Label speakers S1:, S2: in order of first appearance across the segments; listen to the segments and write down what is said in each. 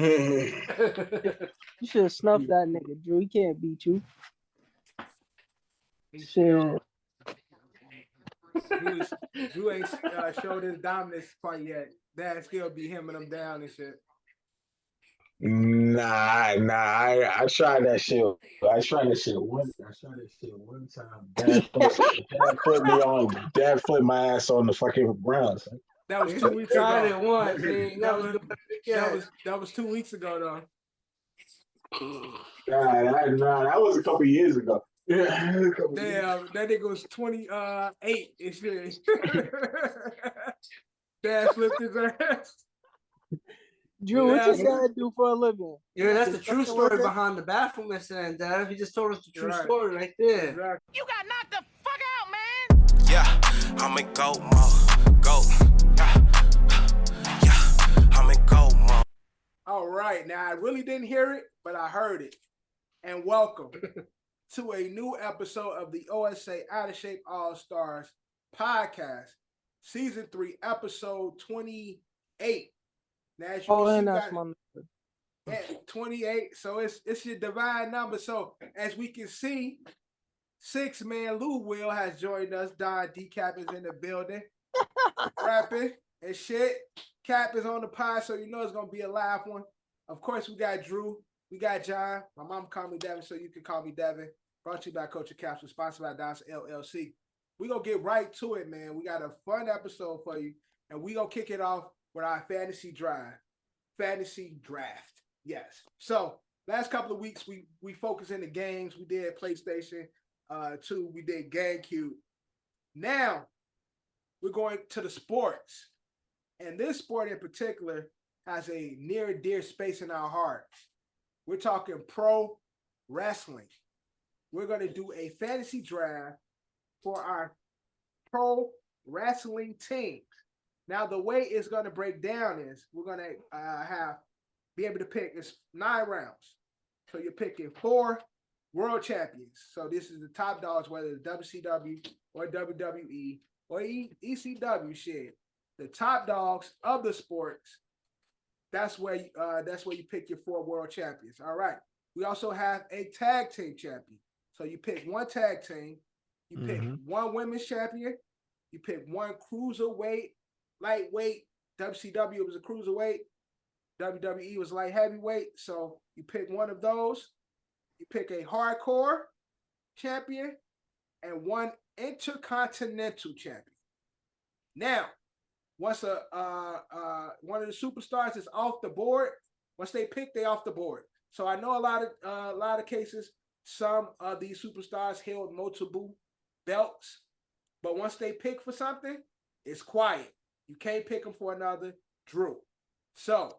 S1: You should have snuffed that nigga, Drew. He can't beat you. Shit.
S2: Drew ain't showed his dominance quite yet. That still be hemming him down and shit.
S3: Nah. I tried that shit. I tried that shit one time. Dad flipped my ass on the fucking ground. Son.
S2: That was 2 weeks ago.
S4: Tried it once.
S2: That was 2 weeks ago though.
S3: Nah, that was a couple years ago. Yeah,
S2: damn, that nigga was 28 and shit. Dad flipped his ass.
S1: Drew, what your dad do for a living?
S4: Yeah, that's the true story behind the bathroom incident, Dad. He just told us the true story right there.
S2: Exactly.
S5: You got knocked the fuck out, man. Yeah, I'm in go mode. Go. Yeah, I'm in go mode.
S2: All right, now I really didn't hear it, but I heard it. And welcome to a new episode of the OSA Out of Shape All Stars podcast, season 3, episode 28. Now, as you can see,
S1: that's my number.
S2: 28. So it's your divine number. So as we can see, 6-man Lou Will has joined us. Don D Cap is in the building, rapping and shit. Cap is on the pod, so you know it's gonna be a live one. Of course, we got Drew, we got John. My mom called me Devin, so you can call me Devin. Brought to you by Coach Capsule, sponsored by Don's LLC. We gonna get right to it, man. We got a fun episode for you, and we gonna kick it off with our fantasy draft. Yes. So last couple of weeks we focused in the games. We did PlayStation 2, we did GameCube. Now we're going to the sports. And this sport in particular has a near and dear space in our hearts. We're talking pro wrestling. We're going to do a fantasy draft for our pro wrestling teams. Now, the way it's going to break down is we're going to be able to pick, it's 9 rounds. So you're picking 4 world champions. So this is the top dogs, whether it's WCW or WWE or ECW shit. The top dogs of the sports. That's where you pick your 4 world champions. All right. We also have a tag team champion. So you pick 1 tag team. You pick 1 women's champion. You pick 1 cruiserweight, lightweight. WCW was a cruiserweight. WWE was light heavyweight. So you pick 1 of those. You pick a hardcore champion and 1 intercontinental champion. Now, once one of the superstars is off the board, once they pick, they off the board. So I know a lot of cases, some of these superstars held multiple belts, but once they pick for something, it's quiet. You can't pick them for another Drew. So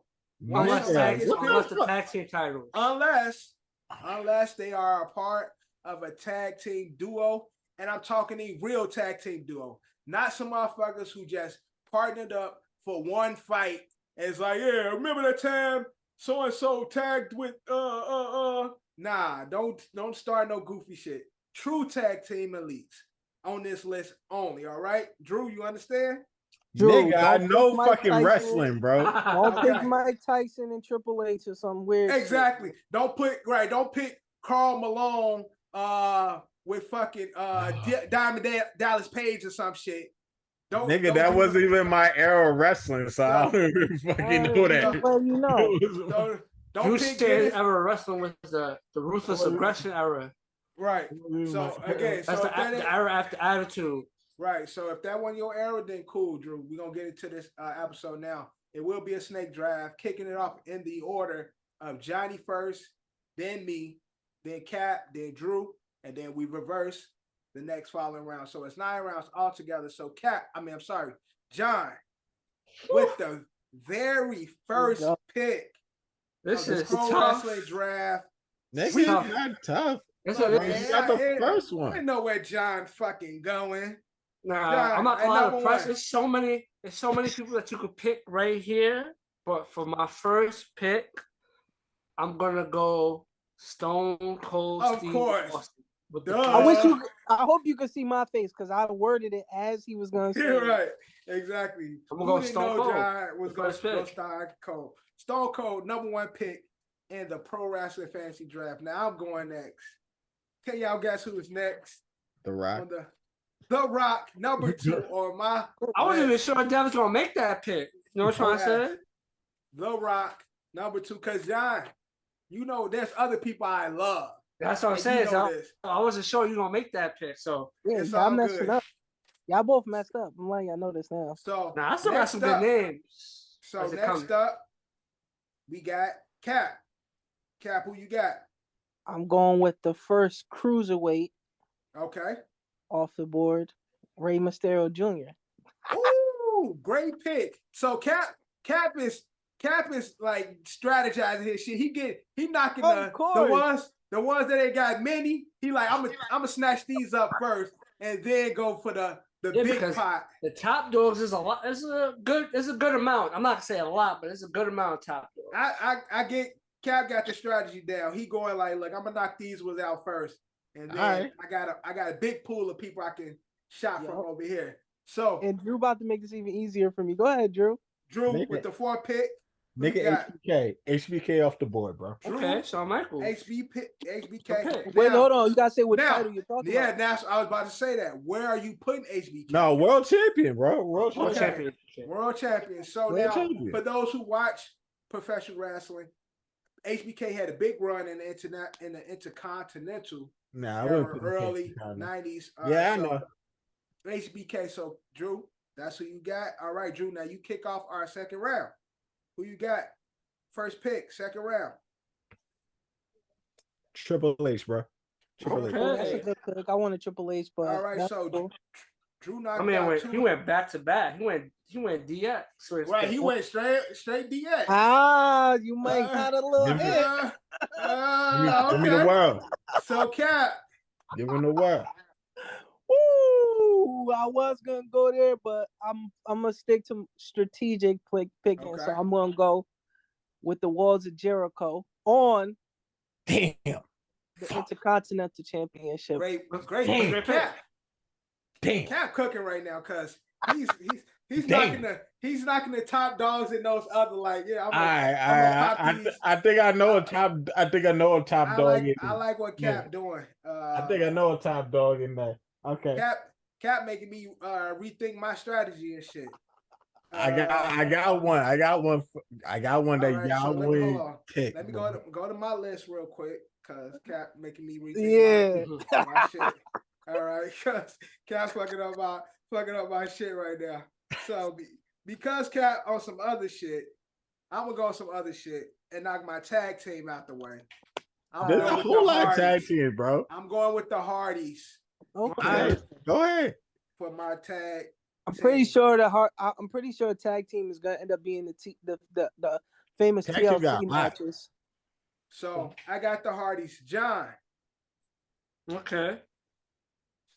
S4: unless the tag team title,
S2: unless they are a part of a tag team duo, and I'm talking a real tag team duo, not some motherfuckers who just partnered up for 1 fight. And it's like, yeah, remember that time so and so tagged with Nah, don't start no goofy shit. True tag team elites on this list only. All right, Drew, you understand?
S3: Drew, nigga, I know fucking Tyson, wrestling, bro.
S1: Don't pick Mike Tyson and Triple H or some weird.
S2: Exactly.
S1: Shit.
S2: Don't pick Karl Malone with fucking Diamond Dallas Page or some shit.
S3: Nigga, that wasn't even my era of wrestling, so I don't even fucking know that.
S1: Well, you know.
S2: Don't pick Dennis.
S4: Era of wrestling was the ruthless aggression era.
S2: Right. So again,
S4: that's the era after Attitude.
S2: Right. So if that wasn't your era, then cool, Drew. We're gonna get into this episode now. It will be a snake draft, kicking it off in the order of Johnny first, then me, then Cap, then Drew, and then we reverse the next following round. So it's 9 rounds altogether. So John, with the very first pick.
S4: This is
S2: pro wrestling draft.
S3: This is not tough.
S4: You
S3: got the first one.
S2: I know where John fucking going.
S4: Nah, John, I'm not calling the press. There's so many people that you could pick right here. But for my first pick, I'm gonna go Stone Cold Steve Austin. With the
S2: Duh.
S1: I wish you. I hope you could see my face because I worded it as he was gonna say.
S2: You're
S1: it.
S2: right. Exactly.
S4: I'm gonna
S2: Who
S4: go
S2: didn't
S4: Stone
S2: know
S4: Cold.
S2: John was
S4: The
S2: going
S4: first
S2: to go
S4: pick.
S2: Stone Cold? Stone Cold, #1 pick in the Pro Wrestling Fantasy Draft. Now I'm going next. Can y'all guess who is next?
S6: The Rock.
S2: On the Rock, #2 on my
S4: I wasn't even
S2: list.
S4: sure Dev was gonna make that pick. You know what I'm trying to say?
S2: The Rock, #2. Because John, you know there's other people I love.
S4: That's what I'm
S2: And
S4: saying.
S2: you know
S4: So
S2: this.
S4: I wasn't sure you were gonna make that pick. So
S1: Yeah,
S2: It's
S1: y'all
S2: all
S1: messing
S2: good.
S1: up. Y'all both messed up. I'm letting y'all know this now.
S2: So
S4: now I still got
S2: next
S4: some
S2: up,
S4: good names.
S2: So
S4: as it
S2: next
S4: comes.
S2: up, we got Cap. Cap, who you got?
S1: I'm going with the first cruiserweight
S2: Okay.
S1: off the board, Rey Mysterio Jr.
S2: Ooh, great pick. So Cap is like strategizing his shit. He knocking
S1: Of course.
S2: the ones that ain't got many. He like I'm gonna snatch these up first and then go for the
S4: Yeah,
S2: big
S4: because
S2: pot.
S4: the top dogs is a lot. It's a good amount. I'm not gonna say a lot, but it's a good amount of top dogs.
S2: I get Cap got the strategy down. He going like, look, I'm gonna knock these ones out first, and then
S6: Alright.
S2: I got a big pool of people I can shop from
S1: Yup.
S2: over here. So
S1: And Drew about to make this even easier for me. Go ahead, Drew.
S2: Drew
S6: Nigga.
S2: with the 4th pick. Who you
S6: Nigga
S2: got?
S6: HBK off the board, bro.
S2: Drew,
S4: Okay, Shawn Michaels.
S2: HBK.
S4: Okay.
S1: Wait,
S2: Now-
S1: hold on. You gotta say what
S2: now,
S1: title you're talking
S2: Yeah,
S1: about.
S2: that's I was about to say that. Where are you putting HBK?
S6: No, world champion, bro. World
S4: World
S6: champion.
S4: champion.
S2: World champion. So
S6: World
S2: now,
S6: champion.
S2: for those who watch professional wrestling, HBK had a big run in the Intercontinental
S6: Nah, I
S2: era,
S6: wouldn't put him
S2: early
S6: past Chicago.
S2: 90s.
S6: Yeah, I
S2: so
S6: know.
S2: HBK. So Drew, that's who you got. All right, Drew. Now you kick off our second round. Who you got? First pick, second round.
S6: Triple H, bro. Triple H.
S1: Oh, that's a
S4: Okay.
S1: good pick. I want a Triple H, but
S2: All right,
S1: that's
S2: so
S1: cool.
S2: Drew
S4: I
S2: knocked
S4: mean,
S2: out
S4: he
S2: two.
S4: went back to back. He went DX. So
S2: Right, he went straight DX.
S1: Ah, you might got a little
S6: Give me-
S1: hit.
S6: Give me the
S2: Okay.
S6: world.
S2: So Cap,
S6: Give him the world.
S1: Woo! I was gonna go there, but I'm gonna stick to strategic picking.
S2: Okay.
S1: So I'm gonna go with the Walls of Jericho on
S6: Damn.
S1: the Intercontinental Championship.
S2: great
S6: Damn.
S2: pick. Cap.
S6: Damn.
S2: Cap cooking right now because he's
S6: Damn.
S2: knocking the top dogs in those other like I'm gonna pop these.
S6: I think I know a top. I think I know a top
S2: I
S6: dog.
S2: like what Cap
S6: Yeah.
S2: doing.
S6: I think I know a top dog in there. Okay.
S2: Cap making me rethink my strategy and shit.
S6: I got one. I got one that
S2: Alright,
S6: y'all
S2: so let me hold
S6: will
S2: on.
S6: pick.
S2: Let me go to my list real quick because Cap making me rethink
S1: Yeah.
S2: my shit. All right, because Cap's fucking up my shit right now. So because Cap on some other shit, I'm gonna go on some other shit and knock my tag team out the way. I'm
S6: There's
S2: going
S6: a
S2: with
S6: whole
S2: the
S6: lot of tag
S2: Hardys.
S6: team, bro.
S2: I'm going with the Hardys
S1: Okay.
S6: Alright, go ahead.
S2: for my tag.
S1: I'm pretty
S2: team.
S1: sure I'm pretty sure tag team is gonna end up being the famous
S6: Tag team got
S1: TLC
S6: a lot.
S1: matches.
S2: So I got the Hardys. John.
S4: Okay.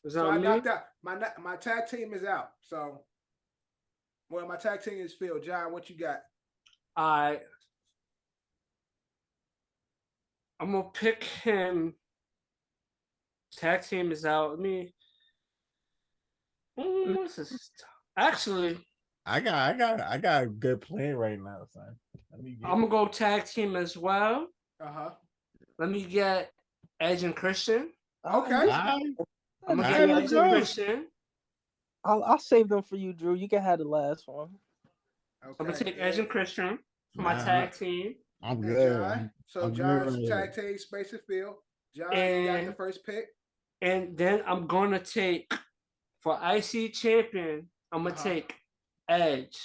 S4: Is that
S2: So I
S4: me?
S2: knocked out my tag team is out. So my tag team is filled. John, what you got?
S4: I'm gonna pick him. Tag team is out. Let me. What's this? Actually,
S6: I got a good plan right now, son. Let me get
S4: I'm gonna go tag team as well.
S2: Uh-huh.
S4: Let me get Edge and Christian.
S2: Okay.
S6: Alright.
S4: I'm gonna
S6: Alright,
S4: get
S6: let's
S4: Edge and
S6: go.
S4: Christian.
S1: I'll save them for you, Drew. You can have the last one.
S2: Okay.
S4: I'm gonna take Edge and Christian for my
S6: Nah.
S4: tag team.
S6: I'm
S2: And
S6: good.
S2: John. So
S6: I'm
S2: John's
S6: good.
S2: tag team space is filled. John, you got the
S4: And-
S2: first pick.
S4: And then I'm gonna take for IC champion. I'm gonna
S2: Uh-huh.
S4: take Edge.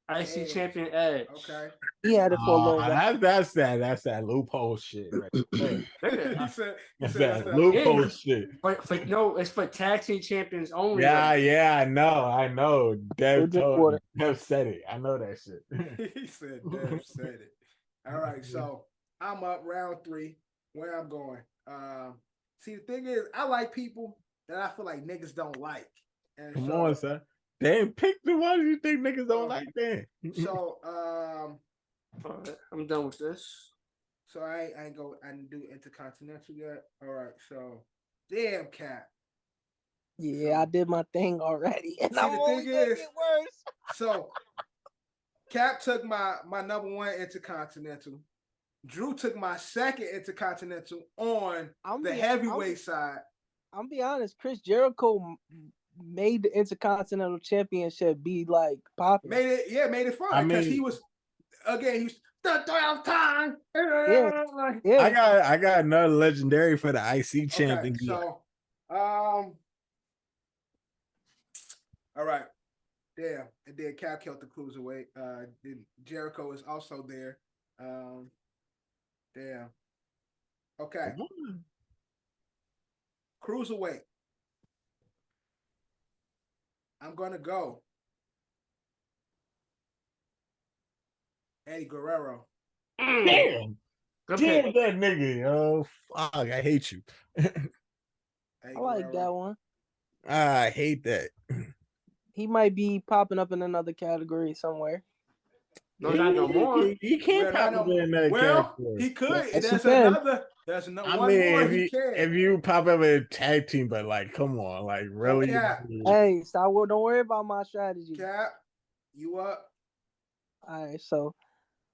S4: IC
S2: Edge.
S4: champion Edge.
S2: Okay.
S1: He had it for a little while.
S6: That's that loophole shit right there.
S4: Nigga,
S2: he said
S6: That's
S2: that's
S6: that loophole
S4: Yeah.
S6: shit.
S4: for no, it's for tag team champions only.
S6: Yeah, I know. Dev
S1: Drink water.
S6: said it. I know that shit.
S2: he said Dev said it. All right, so I'm up round 3. Where I'm going. See, the thing is, I like people that I feel like niggas don't like. And
S6: Come
S2: so,
S6: on, son. Damn, pick the ones you think niggas don't
S2: Oh.
S6: like then.
S2: So,
S4: Alright, I'm done with this.
S2: so I didn't do Intercontinental yet. All right, so Damn, Cap.
S1: Yeah, I did my thing already, and
S2: See,
S1: I'm
S2: the
S1: only
S2: thing
S1: gonna
S2: is-
S1: get worse.
S2: So, Cap took my number one intercontinental. Drew took my second intercontinental on the heavyweight side.
S1: I'm be honest, Chris Jericho made the Intercontinental Championship be like popular.
S2: Made it fun because he was the 12th time.
S1: Yeah.
S6: I got another legendary for the IC champion.
S2: Okay, so all right. Damn. And then Cap killed the cruiserweight. Then Jericho is also there. Damn. Okay. Cruiserweight. I'm gonna go Eddie Guerrero.
S6: Damn.
S4: Good
S6: Damn
S4: pick.
S6: that nigga, yo. Fuck, I hate you.
S1: I like that one.
S6: I hate that.
S1: He might be popping up in another category somewhere.
S4: No, not no more.
S6: He can't pop up in that category.
S2: He could.
S1: Yes,
S2: There's
S1: he can.
S2: another. There's another.
S6: I
S2: One
S6: mean,
S2: more he can.
S6: if you pop up in a tag team, but like, come on, like, really?
S2: Cap.
S1: Hey, stop! Don't worry about my strategy.
S2: Cap, you up?
S1: All right, so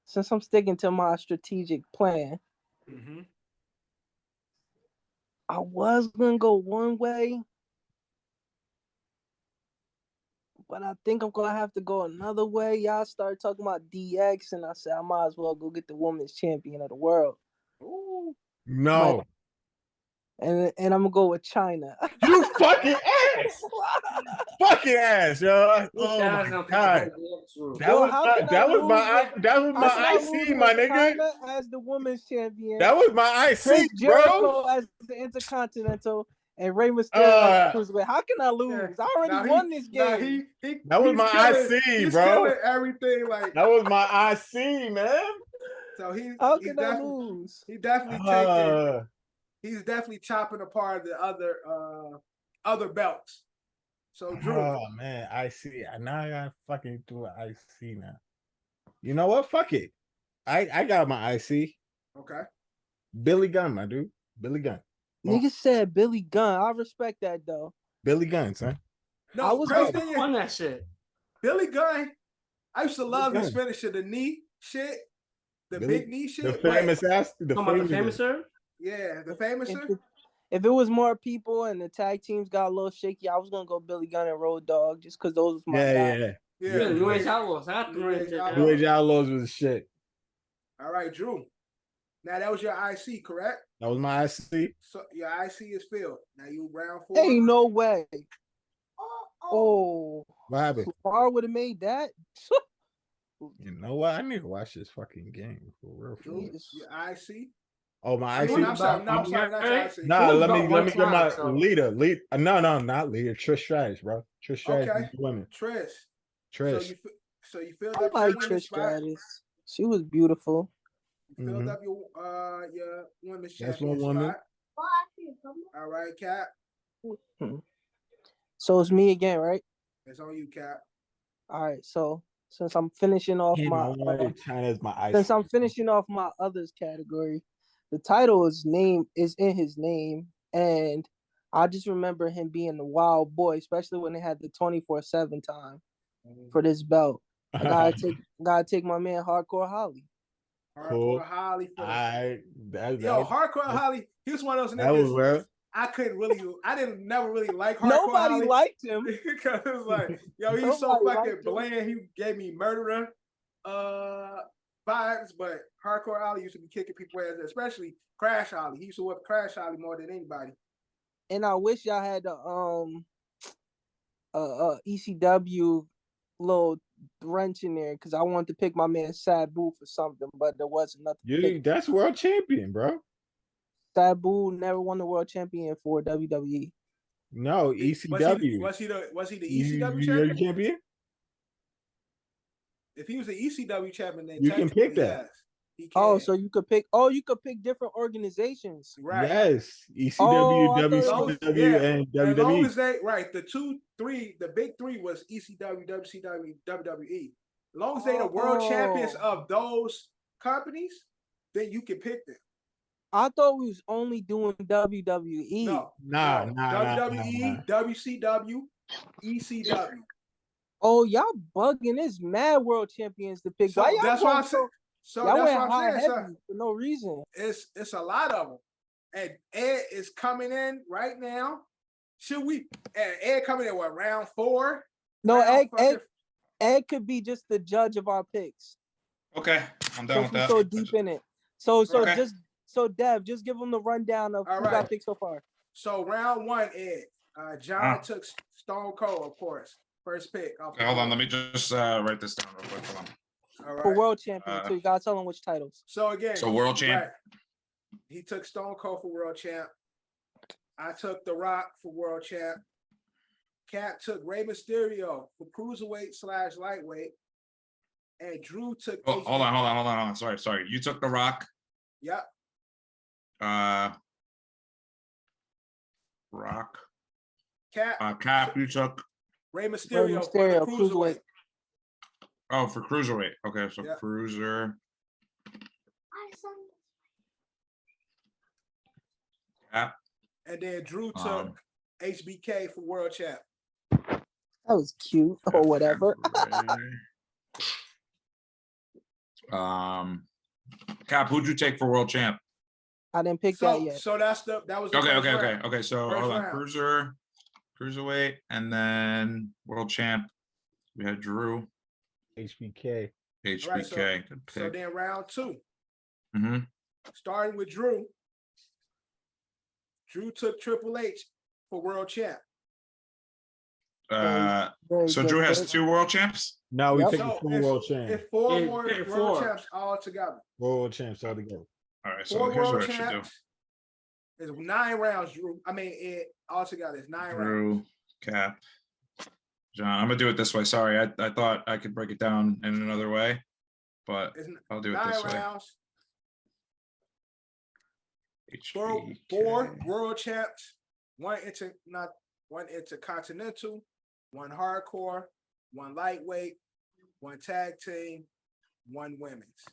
S1: since I'm sticking to my strategic plan,
S2: Mm-hmm.
S1: I was gonna go one way, but I think I'm gonna have to go another way. Y'all started talking about DX, and I said I might as well go get the women's champion of the world.
S2: Ooh.
S6: No.
S1: And I'm gonna go with China.
S6: You fucking ass. Fucking ass, yo. Oh my God. That was my IC, my nigga.
S1: China as the women's champion.
S6: That was my
S1: Chris
S6: IC,
S1: Jericho
S6: bro.
S1: as the Intercontinental and Rey Mysterio as the Cruiserweight. How can I lose? I already won this game.
S6: That was my IC, bro.
S2: Killing everything like
S6: that was my IC, man.
S2: So
S1: how can I lose?
S2: He definitely taking. He's definitely chopping apart the other belts. So Drew.
S6: Oh man, IC. Now I gotta fucking do an IC now. You know what? Fuck it. I got my IC.
S2: Okay.
S6: Billy Gunn, my dude. Billy Gunn.
S1: Nigga said Billy Gunn. I respect that though.
S6: Billy Gunn, son.
S2: No,
S1: I was
S2: crazy thing
S4: won that shit.
S2: Billy Gunn. I used to love his finisher, the knee shit, the big knee shit.
S6: The famous ass. The
S4: famouser.
S2: Yeah, the famouser.
S1: If it was more people and the tag teams got a little shaky, I was gonna go Billy Gunn and Road Dogg just because those was my guys.
S2: Yeah.
S4: New Age Outlaws.
S6: New Age Outlaws was shit.
S2: All right, Drew. Now that was your IC, correct?
S6: That was my IC.
S2: So your IC is filled. Now you round 4.
S1: Ain't no way. Oh,
S6: What happened?
S1: Lamar would have made that.
S6: You know what? I need to watch this fucking game for real.
S2: Drew, your IC.
S6: Oh, my IC.
S2: I'm sorry, not your IC.
S6: Nah, let me get my leader. No, not leader. Trish Stratus, bro. Trish Stratus.
S2: Okay.
S6: Women.
S2: Trish. So you filled
S1: I
S2: up
S1: like
S2: your
S1: Trish
S2: women's spot.
S1: Stratus. She was beautiful.
S2: You filled up your women's
S6: That's
S2: champion
S6: one woman.
S2: spot. All right, Cap.
S1: So it's me again, right?
S2: It's on you, Cap.
S1: All right. So since I'm finishing off
S6: China's my IC.
S1: since I'm finishing off my others category, the title is in his name, and I just remember him being the wild boy, especially when they had the 24/7 time for this belt. I gotta take my man Hardcore Holly.
S2: Hardcore Holly.
S6: Hardcore
S2: Holly. He was one of those
S6: niggas. That was real.
S2: I never really like Hardcore
S1: Nobody
S2: Holly.
S1: liked him.
S2: Because it was like, yo, he's so fucking bland. He gave me murderer vibes, but Hardcore Holly used to be kicking people ass, especially Crash Holly. He used to whip Crash Holly more than anybody.
S1: And I wish y'all had the ECW little wrench in there because I wanted to pick my man Sabu for something, but there wasn't nothing.
S6: That's world champion, bro.
S1: Sabu never won the world champion for WWE.
S6: No, ECW.
S2: Was he the ECW
S6: champion?
S2: If he was the ECW champion, then
S6: you can pick that.
S2: Yes,
S1: oh, so you could pick. Oh, you could pick different organizations.
S2: Right.
S6: Yes, ECW, WCW, and WWE.
S2: As long as the big three was ECW, WCW, WWE. As long as they the world champions of those companies, then you can pick them.
S1: I thought we was only doing WWE.
S2: No,
S6: Nah.
S2: WWE, WCW, ECW.
S1: Oh, y'all bugging. There's mad world champions to pick.
S2: So
S1: Why y'all
S2: that's what
S1: going
S2: I'm saying.
S1: so?
S2: So
S1: Y'all
S2: that's
S1: went
S2: what I'm
S1: high
S2: saying.
S1: heavy for no reason.
S2: It's a lot of them. And Ed is coming in right now. Should we? Ed coming in what, round 4?
S1: No,
S2: round
S1: Ed could be just the judge of our picks.
S7: Okay, I'm down with
S1: Since we're
S7: that.
S1: so deep in it. So
S7: Okay.
S1: Dev, just give them the rundown of
S2: All
S1: who
S2: right.
S1: got picked so far.
S2: So round 1, Ed. John took Stone Cold, of course. First pick.
S7: Okay, hold on, let me just write this down real quick. Hold on.
S2: All right.
S1: For world champion, so you gotta tell them which titles.
S2: So again,
S7: So world champ.
S2: right. He took Stone Cold for world champ. I took The Rock for world champ. Cap took Rey Mysterio for cruiserweight/lightweight. And Drew took.
S7: Oh, hold on. Sorry. You took The Rock.
S2: Yep.
S7: Rock.
S2: Cap.
S7: Cap, you took.
S2: Rey Mysterio for the cruiserweight.
S7: Oh, for cruiserweight. Okay, so
S2: Yep.
S7: cruiser. Cap.
S2: And then Drew took HBK for world champ.
S1: That was cute or whatever.
S7: Cap, who'd you take for world champ?
S1: I didn't pick that yet.
S2: So that was the
S7: Okay.
S2: first round.
S7: Okay, so
S2: First
S7: hold on.
S2: round.
S7: Cruiserweight, and then world champ. We had Drew.
S6: HBK.
S7: HBK.
S2: Right,
S7: Good
S2: So
S7: pick.
S2: then round 2.
S7: Mm-hmm.
S2: Starting with Drew. Drew took Triple H for world champ.
S1: Very
S7: So
S1: good
S7: Drew has
S1: pick.
S7: 2 world champs.
S6: Now we
S1: Yep.
S6: picking
S2: So
S6: 4 world champs.
S2: It's 4
S4: Yeah,
S2: more
S4: pick it
S2: world
S4: 4.
S2: champs all together.
S6: World champs all together.
S7: All right,
S2: 4
S7: so here's
S2: world
S7: what I should do.
S2: champs. There's 9 rounds, Drew. I mean, all together, it's 9 rounds.
S7: Drew, Cap, John. I'm gonna do it this way. Sorry, I thought I could break it down in another way, but
S2: It's
S7: I'll do it
S2: 9
S7: this way.
S2: rounds.
S7: HBK.
S2: 4 world champs. 1 intercontinental, 1 hardcore, 1 lightweight, 1 tag team, 1 women's.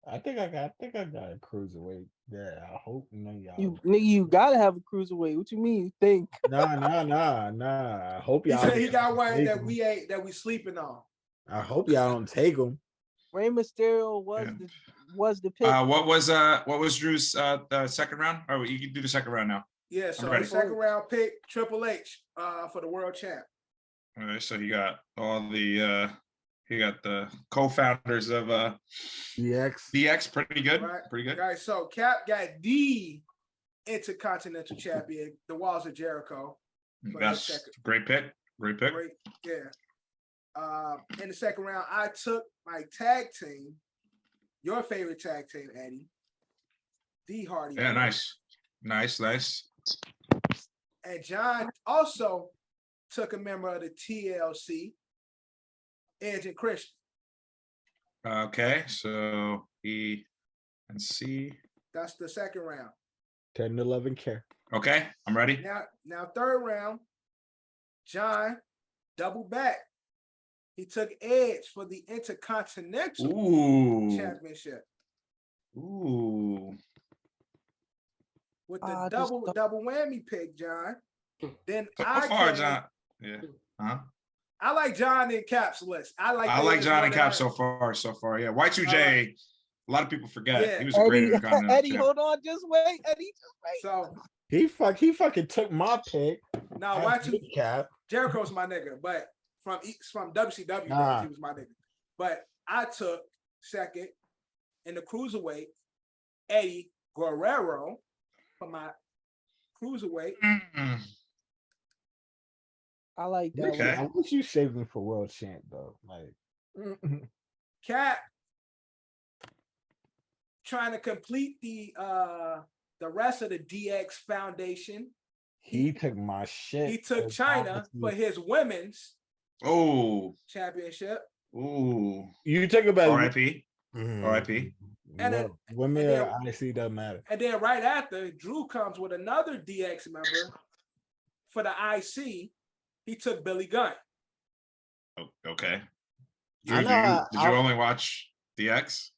S6: I think I got a cruiserweight. Yeah, I hope none of y'all.
S1: You gotta have a cruiserweight. What you mean? You think?
S6: Nah. I hope
S2: He
S6: y'all.
S2: said he got one
S6: take
S2: that
S6: 'em.
S2: we sleeping on.
S6: I hope y'all don't take them.
S1: Rey Mysterio was the pick.
S7: What was Drew's second round? Oh, you can do the second round now.
S2: Yeah, so
S7: ready.
S2: the second round pick, Triple H, for the world champ.
S7: All right, so you got all the you got the co-founders of
S6: DX.
S7: DX. Pretty good.
S2: Right.
S7: Pretty good.
S2: All right, so Cap got the Intercontinental Champion, the Walls of Jericho.
S7: That's great pick. Great pick.
S2: Great, yeah. In the second round, I took my tag team, your favorite tag team, Eddie, the Hardy.
S7: Yeah,
S2: Boys.
S7: nice.
S2: And John also took a member of the TLC, Edge and Christian.
S7: Okay, so E and C.
S2: That's the second round.
S6: 10 and 11 care.
S7: Okay, I'm ready.
S2: Now third round, John double back. He took Edge for the Intercontinental Championship.
S7: Ooh.
S2: With the double whammy pick, John. Then
S7: John. Yeah. Huh?
S2: I like John and Cap's list. I like
S7: John and Cap so far. Yeah. Y2J, a lot of people forget.
S2: Yeah.
S7: He was a great Intercontinental
S1: Eddie,
S7: champ.
S1: hold on, just wait. Eddie, just wait.
S2: So
S6: He fucking took my pick.
S2: now Y2
S6: Cap.
S2: Jericho's my nigga, but from WCW,
S6: Nah.
S2: he was my nigga. But I took second in the cruiserweight, Eddie Guerrero for my cruiserweight.
S1: I like that
S7: Okay.
S6: I wish you saved him for world champ though. Like
S2: Cap trying to complete the rest of the DX Foundation.
S6: he took my shit.
S2: He took China for his women's championship.
S7: Ooh.
S6: You take about
S7: R.I.P. R.I.P.
S2: And
S6: women
S2: then-
S6: or IC doesn't matter.
S2: And then right after, Drew comes with another DX member for the IC. He took Billy Gunn.
S7: Okay.
S6: I
S7: Drew,
S6: know,
S7: did you only watch DX?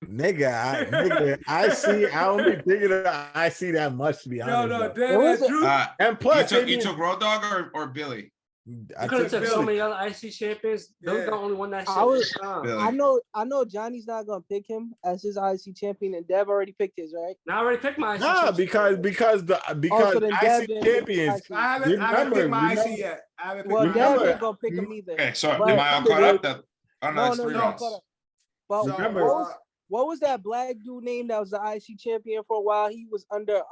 S6: Nigga, I see. I only thinking I see that much to be honest.
S2: No,
S1: Drew.
S6: And plus,
S7: you took Road Dogg or Billy?
S6: I
S4: could have
S6: took
S4: took so
S6: Billy.
S4: many other IC champions. Billy's the only one that shit.
S1: I know Johnny's not gonna pick him as his IC champion, and Dev already picked his, right?
S4: I already picked my IC.
S6: Nah, because
S1: so then
S6: IC champions.
S2: I haven't picked my IC yet.
S1: Well, Dev ain't gonna pick him either.
S7: Okay, so am I all caught up? That
S1: no,
S7: three
S1: no,
S7: rounds.
S1: But
S6: Remember,
S1: what was that black dude name that was the IC champion for a while? He was under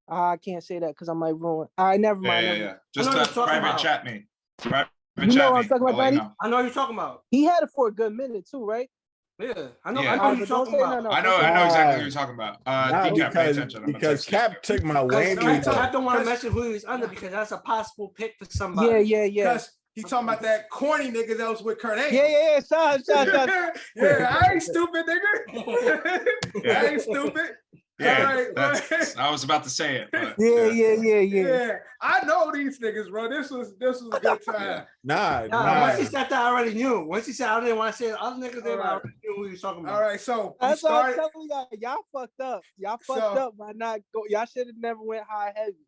S1: I can't say that because I might ruin. All right, never mind.
S7: Yeah. Just private chat me. Private
S1: you know what I'm talking about, Johnny?
S4: I know what you're talking about.
S1: He had it for a good minute too, right?
S4: Yeah, I know.
S7: Yeah.
S4: I know what you're talking about.
S7: I know exactly what you're talking about. Decap, pay attention.
S6: Because Cap took my Wayne.
S4: I don't want to mention who he was under because that's a possible pick for somebody.
S1: Yeah.
S2: Because he talking about that corny nigga that was with Kurt Angle.
S1: Yeah. Shut.
S2: Yeah, I ain't stupid, nigga. I ain't stupid.
S7: Yeah, I was about to say it. But,
S2: Yeah, I know these niggas, bro. This was a good time.
S6: Nah.
S4: Once he said that, I already knew. Once he said I didn't want to say it, other niggas, I already knew who he was talking about.
S2: All right, so
S1: that's why I'm telling y'all fucked up. Y'all fucked up by not go. Y'all should have never went high heavy.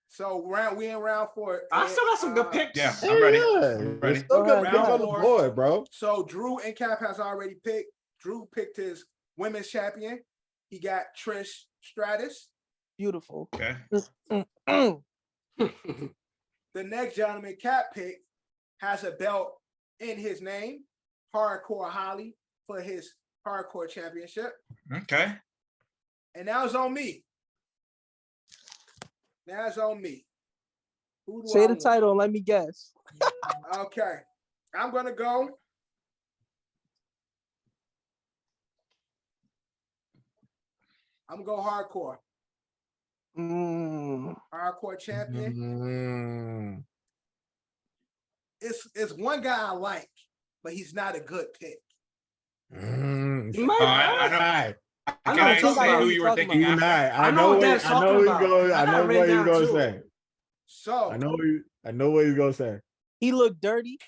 S2: So we in round 4.
S4: I still got some good picks.
S7: Yeah, I'm ready.
S6: Ready. Still good picks on the board, bro.
S2: So Drew and Cap has already picked. Drew picked his women's champion. He got Trish Stratus.
S1: Beautiful.
S7: Okay.
S2: The next gentleman Cap picked has a belt in his name, Hardcore Holly, for his hardcore championship.
S7: Okay.
S2: And now it's on me. Who do
S1: Say
S2: I
S1: the
S2: want?
S1: title and let me guess.
S2: Okay. I'm gonna go. I'm gonna go hardcore. Hardcore champion. It's one guy I like, but he's not a good pick.
S7: I know who you were thinking.
S6: I know what he's gonna say.
S2: So
S6: I know what he's gonna say.
S1: He looked dirty.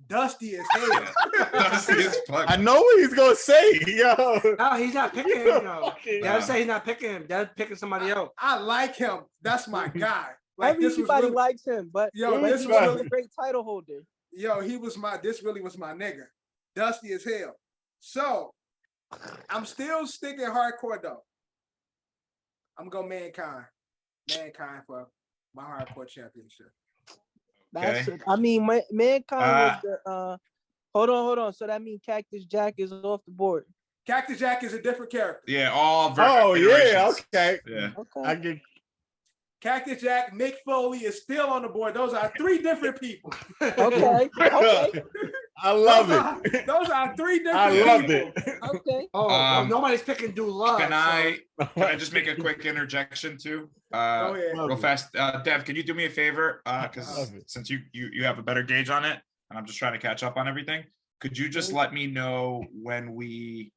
S2: Dusty as hell.
S7: Dusty as fuck.
S6: I know what he's gonna say, yo.
S4: No, he's not picking him. No, Dad say he's not picking him. Dad's picking somebody else.
S2: I like him. That's my guy. Like
S1: everybody likes him, but
S2: this
S1: was a great title holder.
S2: Yo, this really was my nigga. Dusty as hell. So I'm still sticking hardcore though. I'm gonna go Mankind for my hardcore championship.
S1: That's it. I mean, Mankind was the hold on. So that means Cactus Jack is off the board.
S2: Cactus Jack is a different character.
S7: Yeah, all
S6: okay.
S7: Yeah.
S1: Okay.
S6: I get
S2: Cactus Jack, Mick Foley is still on the board. Those are 3 different people.
S1: Okay.
S6: I love it.
S2: Those are 3 different
S6: I
S2: people.
S6: loved it.
S1: Okay.
S4: Well, nobody's picking Do Love.
S7: Can I just make a quick interjection too?
S2: Go ahead.
S7: Real fast. Dev, can you do me a favor? Because since you have a better gauge on it, and I'm just trying to catch up on everything, could you just let me know when we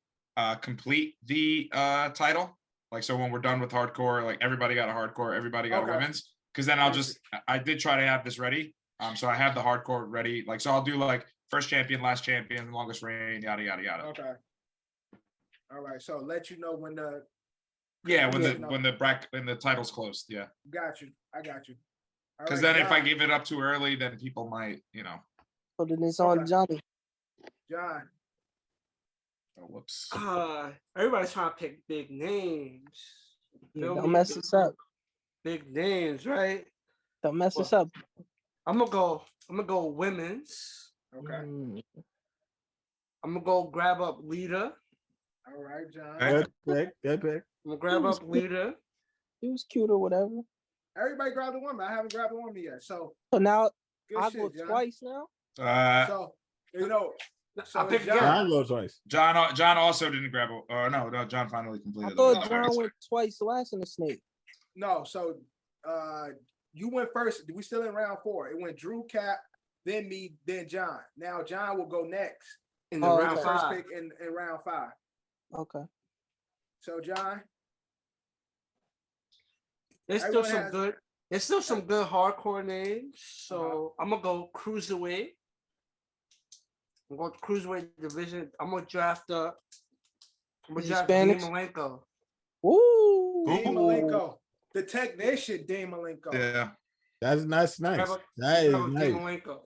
S7: complete the title? Like, so when we're done with hardcore, like everybody got a hardcore, everybody got a women's. Because then I did try to have this ready. So I have the hardcore ready. Like, so I'll do like first champion, last champion, longest reign, yada yada yada.
S2: Okay. All right. So let you know when the
S7: when the title's closed. Yeah.
S2: Got you. I got you.
S7: Because then if I give it up too early, then people might,
S1: So then it's on Johnny.
S2: John.
S7: Oh, whoops.
S4: Everybody's trying to pick big names.
S1: Don't mess this up.
S4: Big names, right?
S1: Don't mess this up.
S4: I'm gonna go women's.
S2: Okay.
S4: I'm gonna go grab up Lita.
S2: All right, John.
S6: Good pick.
S4: I'm gonna grab up Lita.
S1: He was cute or whatever.
S2: Everybody grabbed a woman. I haven't grabbed a woman yet. So
S1: now
S2: I'll
S1: go twice now.
S2: So I
S4: picked
S6: John go twice.
S7: John also didn't grab no, John finally completed.
S1: I thought John went twice last in the snake.
S2: No, so you went first. We still in round 4. It went Drew, Cap, then me, then John. Now John will go next
S4: in the round 5.
S2: First pick in round 5.
S1: Okay.
S2: So John,
S4: there's still some good hardcore names. So I'm gonna go cruiserweight. I'm going to cruiserweight division. I'm gonna draft up I'm gonna
S1: He's
S4: draft
S1: Hispanic?
S4: Dean Malenko.
S1: Ooh.
S2: Dean Malenko, the technician, Dean Malenko.
S7: Yeah.
S6: That's nice.
S4: How
S6: That
S4: about
S6: is
S4: Dean
S6: nice.
S4: Malenko?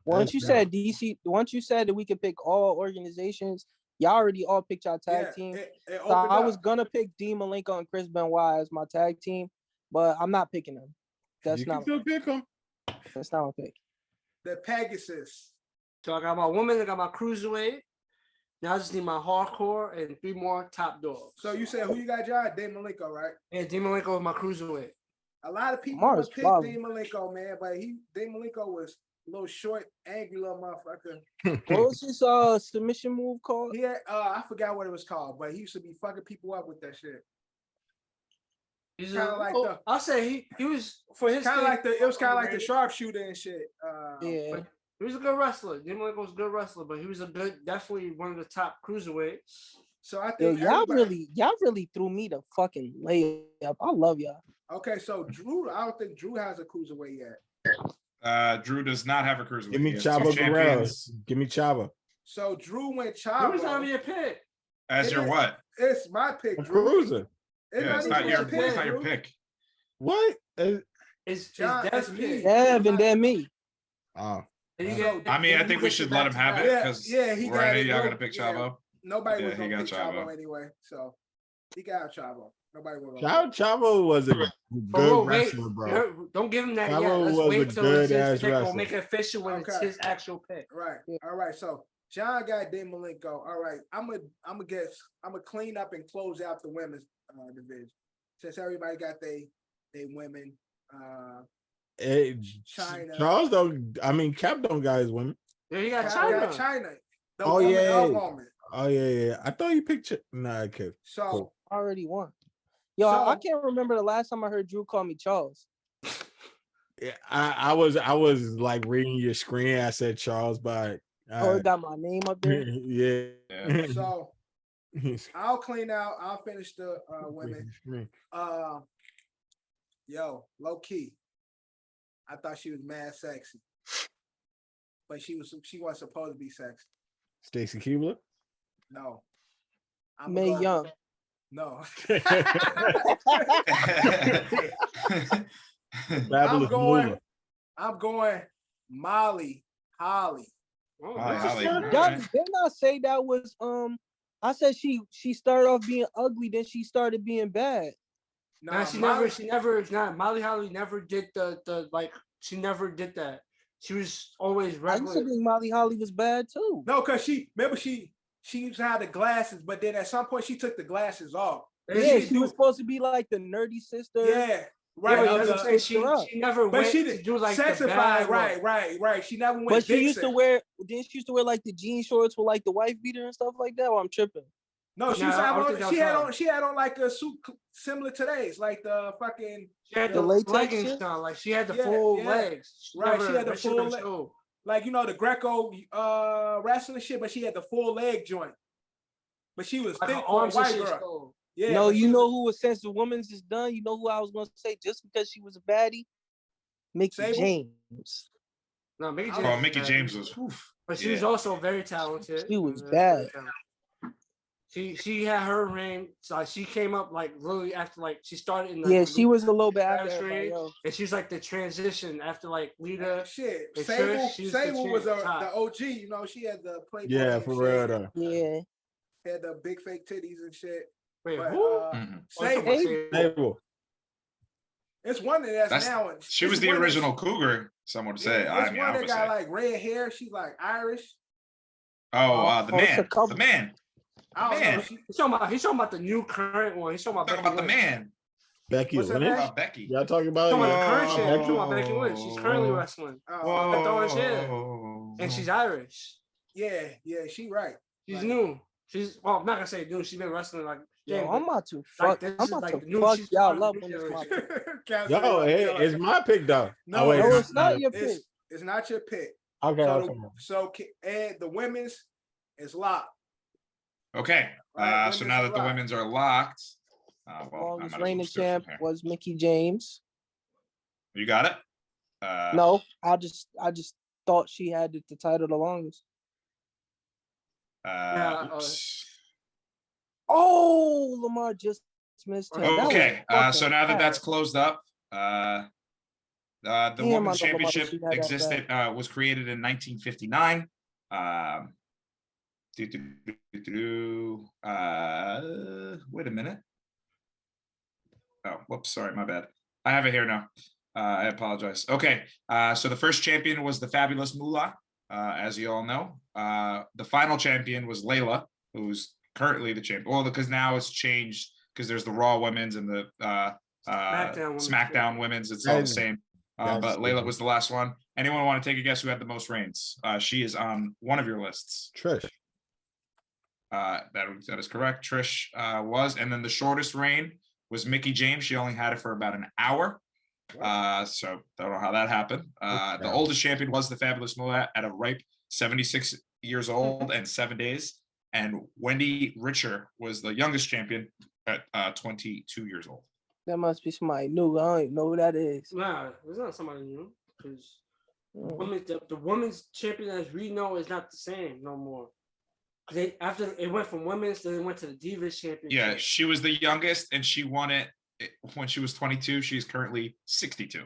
S1: Once
S6: That's
S1: you said DC, once you said that we could pick all organizations, y'all already all picked y'all tag team.
S2: It
S1: So I was
S2: up.
S1: gonna pick Dean Malenko and Chris Benoit as my tag team, but I'm not picking them. That's
S6: you
S1: not.
S6: can still pick them.
S1: That's not my pick.
S2: The Pegasus.
S4: So I got my woman, I got my cruiserweight. Now I just need my hardcore and 3 more top dogs.
S2: So you said who you got, John? Dean Malenko, right?
S4: Yeah, Dean Malenko is my cruiserweight.
S2: A lot of people
S1: Mars
S2: would pick
S1: Problem.
S2: Dean Malenko, man, but Dean Malenko was a little short, angry little motherfucker.
S1: What was his submission move called?
S2: He had, I forgot what it was called, but he used to be fucking people up with that shit.
S4: He's
S2: Kinda like the-
S4: I'll say he was for his
S2: Kind of
S4: thing,
S2: like it was kind of like the
S4: underrated.
S2: sharpshooter and shit.
S1: Yeah.
S4: But he was a good wrestler. Dean Malenko was a good wrestler, but he was definitely one of the top cruiserweights.
S2: So I
S1: Yo,
S2: think
S1: y'all really threw me the fucking layup. I love y'all.
S2: Okay, so Drew, I don't think Drew has a cruiserweight yet.
S7: Drew does not have a cruiserweight.
S6: Give me
S7: He has two
S6: Chavo Guerrero.
S7: champions.
S6: Give me Chavo.
S2: So Drew went
S4: Who was gonna
S2: Chavo.
S4: be a pick?
S7: As
S2: It
S7: your
S2: is-
S7: what?
S2: It's my pick,
S6: A
S2: Drew.
S6: cruiser.
S7: Yeah, it's not
S2: even
S7: your
S2: your
S7: it's not your
S2: Drew.
S7: pick.
S6: What?
S4: Is
S2: John,
S4: Dev's
S2: that's me.
S4: pick?
S1: Dev and then me.
S6: Oh.
S4: Did you
S2: So-
S4: get-
S7: I mean,
S4: did
S7: I
S4: you
S7: think we
S4: get
S7: should
S4: the
S7: let him have it
S2: Yeah,
S7: because
S2: yeah, he got
S7: Randy,
S2: it.
S7: y'all
S2: No,
S7: gonna pick
S2: yeah.
S7: Chavo.
S2: Nobody
S7: Yeah,
S2: was
S7: he
S2: gonna
S7: got
S2: pick Chavo
S7: Chavo.
S2: anyway, so he got Chavo. Nobody was.
S6: Chavo was a good
S4: we'll wait.
S6: wrestler, bro.
S4: Don't give him that yet.
S6: Chavo
S4: Let's
S6: was a
S4: wait till it's his
S6: good-ass
S4: pick. We'll
S6: wrestler.
S4: make it official when it's
S2: Okay.
S4: his actual pick.
S2: Right.
S1: Yeah.
S2: All right. So John got Dean Malenko. All right. I'm gonna clean up and close out the women's division since everybody got they women. China.
S6: Charles don't. I mean, Cap don't got his women.
S4: Yeah, you got
S2: Got
S4: China.
S2: China. The
S6: Oh,
S2: woman,
S6: yeah.
S2: our woman.
S6: Oh yeah. I thought you picked. Nah, okay.
S2: So
S6: Cool.
S1: I already won. Yo,
S2: So-
S1: I can't remember the last time I heard Drew call me Charles.
S6: Yeah, I was like reading your screen. I said Charles, but
S1: Oh, it got my name up there.
S6: yeah.
S2: so I'll clean out. I'll finish the women. Yo, low key. I thought she was mad sexy, but she wasn't supposed to be sexy.
S6: Stacy Keebler.
S2: No.
S1: Mae Young.
S2: No.
S6: Fabulous Moolah.
S2: I'm going Molly Holly.
S4: Oh,
S7: Holly,
S4: that's
S7: Holly.
S4: a-
S1: Y'all didn't I say that was I said she started off being ugly, then she started being bad.
S2: Nah,
S4: Nah, she never. Nah, Molly Holly never did the like. She never did that. She was always
S1: I used to
S4: regular.
S1: think Molly Holly was bad too.
S2: No, because she used to have the glasses, but then at some point she took the glasses off.
S1: Yeah, she was supposed to be like the nerdy sister.
S2: Yeah, right.
S4: Yeah, but
S2: of
S4: that's what
S2: the-
S4: I'm saying. She never
S2: but
S4: went
S2: she
S4: to
S2: did
S4: do like the
S2: sexified,
S4: bad
S2: right,
S4: look.
S2: right. She never went.
S1: But she used to
S2: vixen.
S1: wear, then she used to wear like the jean shorts with like the wife beater and stuff like that. Or I'm tripping.
S2: No, she
S4: Nah,
S2: used to
S4: I
S2: have
S4: don't
S2: on,
S4: think that
S2: she
S4: was
S2: had
S4: her.
S2: on she had on like a suit similar to today's, like the fucking
S4: She had
S1: The
S4: the
S1: latex
S4: leggings
S1: shit?
S4: on, like she had the
S2: Yeah,
S4: full
S2: yeah.
S4: legs.
S2: Right, she had the
S4: that shit
S2: full
S4: never
S2: leg-
S4: showed.
S2: like the Greco wrestling shit, but she had the full leg joint. But she was
S4: Like her
S2: thick for a
S4: arms and
S2: white
S4: shit
S2: girl.
S4: showed.
S2: Yeah,
S1: No,
S2: but
S1: you
S2: she
S1: know
S2: was-
S1: who was since the woman's is done. You know who I was gonna say just because she was a baddie, Mickey
S2: Sable?
S1: James.
S4: No, Mickey James.
S7: Oh,
S4: was
S7: Mickey
S4: bad.
S7: James was. Oof.
S4: But she was
S7: Yeah.
S4: also very talented.
S1: She was
S4: Yeah,
S1: bad.
S4: very talented. She had her reign. So she came up like literally after like she started in like,
S1: Yeah, she was a little bit after
S4: Trash
S1: everybody
S4: Reign,
S1: else.
S4: and she's like the transition after like Lita.
S2: shit.
S4: It's
S2: Sable,
S4: Trish, she's the
S2: Sable was
S4: top.
S2: the OG. You know, she had the Playboy.
S6: Yeah,
S2: and
S6: for
S2: shit.
S6: real though.
S1: Yeah.
S2: Had the big fake titties and shit.
S4: Wait,
S2: But,
S4: who?
S7: Mhm.
S2: Sable.
S1: Hey.
S6: Sable.
S2: It's one that's
S7: That's-
S2: now.
S7: She
S2: it's
S7: was the
S2: one
S7: original
S2: that's-
S7: Cougar. Some would say.
S2: Yeah,
S7: I
S2: it's
S7: mean,
S2: one
S7: I
S2: that
S7: would
S2: got
S7: say.
S2: like red hair. She's like Irish.
S7: Oh, the
S1: Oh, it's a
S7: man.
S1: couple.
S7: The man.
S2: I don't know.
S7: Man.
S2: She,
S4: He's talking about the new current one. He's talking about
S7: Talking
S4: Becky
S7: about the
S4: Lynch.
S7: man.
S6: Becky
S2: What's her
S6: Lynch.
S2: name?
S7: About Becky.
S6: Y'all talking about?
S4: He's talking about the
S6: yeah.
S4: current shit. I'm talking about
S6: Becky?
S4: Becky Lynch. She's currently wrestling.
S2: oh,
S4: Cut the orange hair.
S7: Whoa.
S4: And she's Irish.
S2: yeah, she right.
S4: She's
S2: Right.
S4: new. She's well, I'm not gonna say new. She's been wrestling like
S1: Yo,
S4: James,
S1: I'm
S4: but
S1: about to
S4: like,
S1: fuck.
S4: this
S1: I'm
S4: is
S1: about
S4: like
S1: to
S4: new-
S1: fuck
S4: she's part of
S1: y'all
S4: the
S1: up on
S4: new
S1: this.
S4: generation.
S1: motherfucker.
S2: Capsule,
S6: Yo, it's my pick though.
S2: No,
S6: Oh, wait,
S1: No,
S2: it's
S1: it's not your pick.
S2: It's not your pick.
S6: Okay.
S2: So,
S6: okay.
S2: and the women's is locked.
S7: Okay.
S2: Right,
S7: So
S2: women's
S7: now
S2: are
S7: that the
S2: locked.
S7: women's are locked. Well, I might
S1: Longest
S7: as well
S1: reigning
S7: switch from
S1: champ
S7: here.
S1: was Mickey James.
S7: You got it?
S1: No, I just thought she had the title the longest.
S4: Yeah,
S7: Oops.
S1: Oh, Lamar just missed him.
S7: Okay, so now that that's closed up, the women's championship existed, was created in 1959. Wait a minute. Oh, whoops, sorry, my bad. I have it here now. I apologize. Okay, so the first champion was the Fabulous Moolah, as you all know. The final champion was Layla, who's currently the champion. Well, because now it's changed because there's the Raw women's and the SmackDown women's. It's all the same. But Layla was the last one. Anyone want to take a guess who had the most reigns? She is on one of your lists.
S6: Trish.
S7: That is correct. Trish was, and then the shortest reign was Mickie James. She only had it for about an hour. So don't know how that happened. The oldest champion was the Fabulous Moolah at a ripe 76 years old and 7 days. And Wendy Richer was the youngest champion at 22 years old.
S1: That must be somebody new. I don't even know who that is.
S4: Nah, it's not somebody new. Because the women's champion as we know is not the same no more. After it went from women's, then it went to the Divas championship.
S7: Yeah, she was the youngest, and she won it when she was 22. She's currently 62.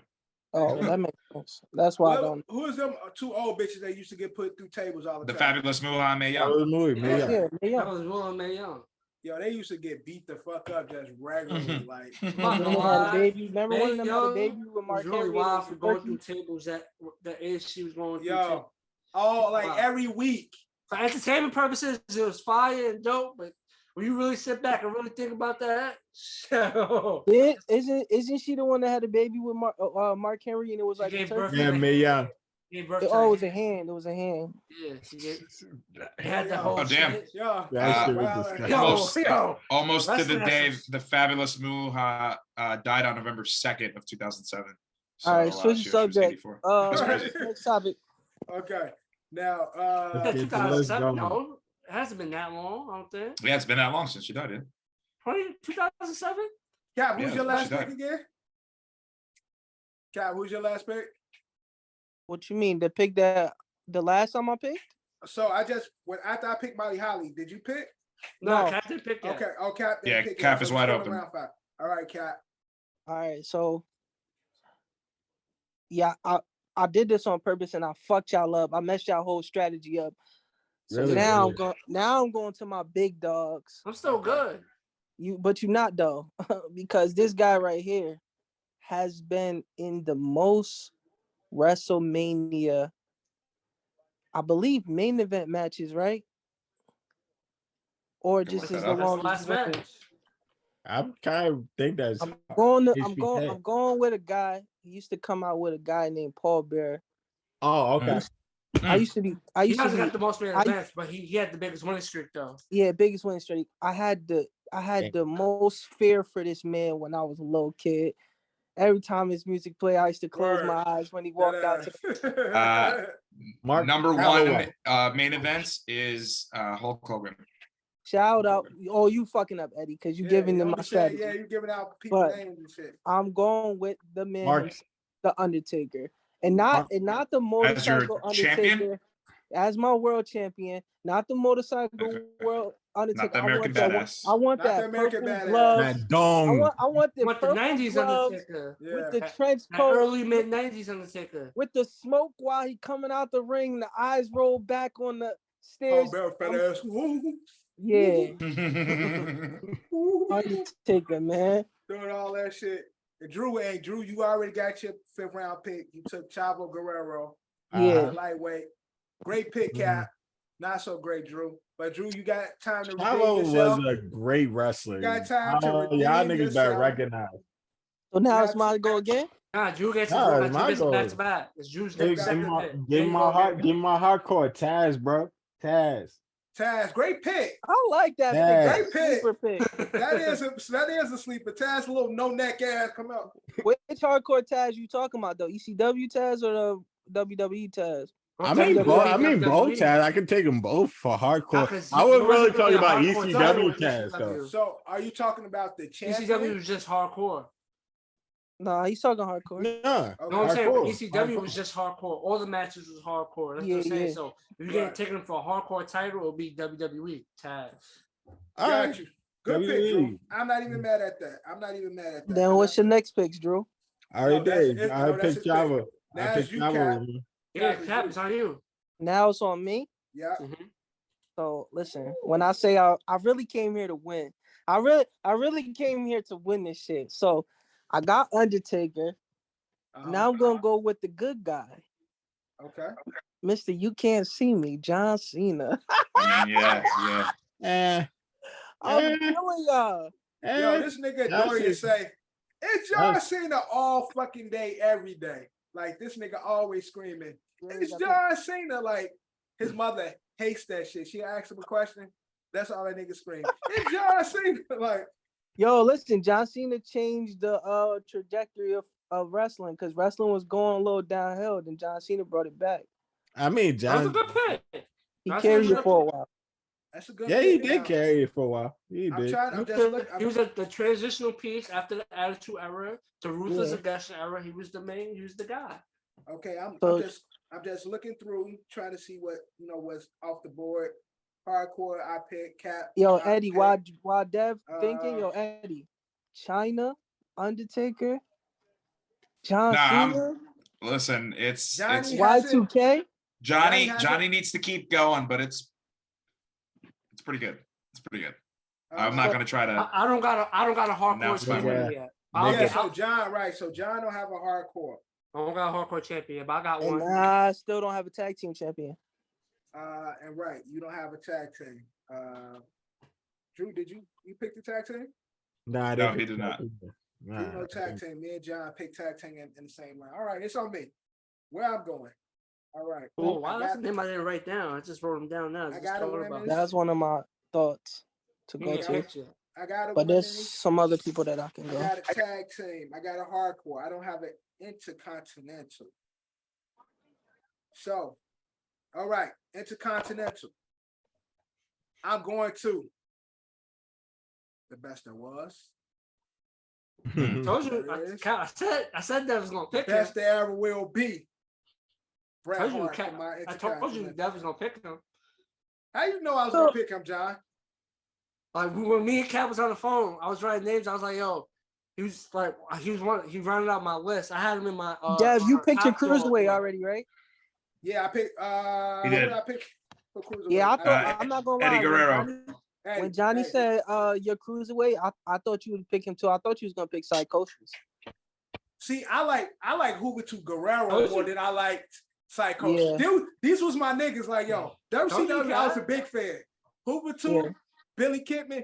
S1: Oh, that makes sense. That's why I don't.
S2: Who is them two old bitches that used to get put through tables all the time?
S7: The Fabulous Moolah and Mae Young.
S4: That was Moolah and Mae Young.
S2: Yo, they used to get beat the fuck up just regularly. Like,
S1: baby. Remember when they had a baby with Mark
S4: Henry? Really wild for going through tables that age she was going through.
S2: Yo, every week.
S4: For entertainment purposes, it was fire and dope, but when you really sit back and really think about that,
S1: isn't she the one that had a baby with Mark Henry and it was like a turkey?
S6: Yeah, Mae Young.
S1: It was a hand. It was a hand.
S4: Yeah, she had the whole.
S7: Oh damn! Almost to the day the Fabulous Moolah died on November 2nd of 2007. So,
S1: all right, switch subject. Next topic.
S2: Okay. Now,
S4: 2007. No, it hasn't been that long. I don't think.
S7: Yeah, it's been that long since she died. Yeah.
S4: 2007.
S2: Cap, who's your last pick again? Cap, who's your last pick?
S1: What you mean? The pick that the last time I picked?
S2: So after I picked Molly Holly, did you pick?
S4: No, Cap didn't pick that.
S2: Okay. Oh, Cap.
S7: Yeah, Cap is wide open.
S2: All right, Cap.
S1: All right, so yeah, I did this on purpose and I fucked y'all up. I messed y'all whole strategy up. So now I'm going to my big dogs.
S4: I'm still good.
S1: But you're not though, because this guy right here has been in the most WrestleMania, I believe, main event matches, right? Or just is the longest match.
S6: I'm kind of think that's.
S1: I'm going with a guy. He used to come out with a guy named Paul Bearer.
S6: Oh, okay.
S1: He hasn't
S4: got the most events, but he had the biggest winning streak though.
S1: Yeah, biggest winning streak. I had the most fear for this man when I was a little kid. Every time his music played, I used to close my eyes when he walked out.
S7: Number one main events is Hulk Hogan.
S1: Shout out! Oh, you fucking up, Eddie, because you giving them my strategy.
S2: Yeah, you giving out people's names and shit.
S1: I'm going with the man, the Undertaker, and not the motorcycle Undertaker.
S7: Champion?
S1: As my world champion, not the motorcycle world Undertaker.
S7: Not the American Badass.
S1: I want that American glove.
S6: That dong.
S1: I want the
S4: 90s Undertaker
S1: with the trench coat,
S4: early mid 90s Undertaker
S1: with the smoke while he coming out the ring. The eyes roll back on the stairs. Yeah. Undertaker, man.
S2: Doing all that shit. And Drew, you already got your 5th round pick. You took Chavo Guerrero.
S1: Yeah.
S2: Lightweight. Great pick, Cap. Not so great, Drew. But Drew, you got time to redeem
S6: Chavo
S2: yourself.
S6: was a great wrestler.
S2: You got time to redeem
S6: y'all niggas
S2: yourself.
S6: better recognize.
S1: So now it's my go again?
S4: Nah, Drew gets back to back. It's Drew's next second pick.
S6: Give my hardcore Taz, bro. Taz,
S2: great pick.
S1: I like that pick.
S2: Great pick. That is a sleeper. Taz, a little no neck ass come out.
S1: Which hardcore Taz you talking about though? ECW Taz or the WWE Taz?
S6: I mean both Taz. I can take them both for hardcore. I was really talking about ECW Taz though.
S2: So are you talking about the champion?
S4: ECW was just hardcore.
S1: Nah, he's talking hardcore.
S6: Yeah.
S4: No, I'm saying ECW was just hardcore. All the matches was hardcore. That's what I'm saying. So if you're getting taken for a hardcore title, it'll be WWE Taz.
S2: Got you. Good pick,
S6: WWE.
S2: Drew. I'm not even mad at that.
S1: Then what's your next picks, Drew?
S6: I already did. I
S2: that's
S6: picked
S2: his
S6: Java.
S2: pick.
S6: I
S2: Now
S6: picked
S2: it's you,
S6: Java.
S2: Cap.
S4: Yeah, Cap, it's on you.
S1: Now it's on me.
S2: Yeah.
S1: So listen, when I say I really came here to win, I really came here to win this shit. So I got Undertaker. Now I'm gonna go with the good guy.
S2: Okay.
S1: Mr. You Can't See Me, John Cena.
S7: I mean, yeah.
S1: I'm telling y'all.
S2: Yo, this nigga Dorian say, it's John Cena all fucking day, every day. Like, this nigga always screaming, it's John Cena. Like, his mother hates that shit. She asks him a question. That's all that nigga scream. It's John Cena. Like,
S1: yo, listen, John Cena changed the trajectory of wrestling because wrestling was going a little downhill. Then John Cena brought it back.
S6: I mean,
S4: That was a
S6: John.
S4: good pick.
S1: He carried it for a while.
S2: that's a good
S6: Yeah, he
S2: pick
S6: did
S2: now.
S6: carry it for a while. He did.
S4: He was the transitional piece after the Attitude Era to Ruthless Aggression Era. He was the guy.
S2: Okay, I'm just looking through, trying to see what was off the board. Hardcore, I picked Cap.
S1: Yo, Eddie, while Dev thinking, yo, Eddie, China, Undertaker, John Cena.
S7: Listen, it's
S1: Y2K.
S7: Johnny needs to keep going, but it's pretty good. It's pretty good. I'm not gonna try to.
S4: I don't got a hardcore champion yet.
S2: So John, right? So John don't have a hardcore.
S4: I don't got a hardcore champion, but I got one.
S1: I still don't have a tag team champion.
S2: And right, you don't have a tag team. Drew, did you pick the tag team?
S6: Nah,
S7: no, he did not.
S2: No tag team. Me and John picked tag team in the same line. All right, it's on me. Where I'm going. All right.
S4: Oh, wow, that's a name I didn't write down. I just wrote them down now.
S2: I got it.
S1: That's one of my thoughts to go to.
S2: I got it.
S1: But there's some other people that I can go.
S2: I got a tag team. I got a hardcore. I don't have an intercontinental. So, all right, intercontinental. I'm going to the best there was.
S4: Told you, I said that was gonna pick him.
S2: Best there ever will be.
S4: I told you that was gonna pick him.
S2: How you know I was gonna pick him, John?
S4: Like when me and Cap was on the phone, I was writing names. I was like, "Yo," he rounded out my list. I had him in my.
S1: Dev, you picked your cruiserweight already, right?
S2: Yeah, I picked.
S7: He did.
S2: Who did I pick for cruiserweight?
S1: Yeah, I thought I'm not gonna lie.
S7: Eddie Guerrero.
S1: When Johnny said your cruiserweight, I thought you would pick him too. I thought you was gonna pick Psychosis.
S2: See, I like Juventud Guerrero more than I liked Psychosis. Yeah. These was my niggas. Like, yo, WCW, I was a big fan. Juventud, Billy Kidman.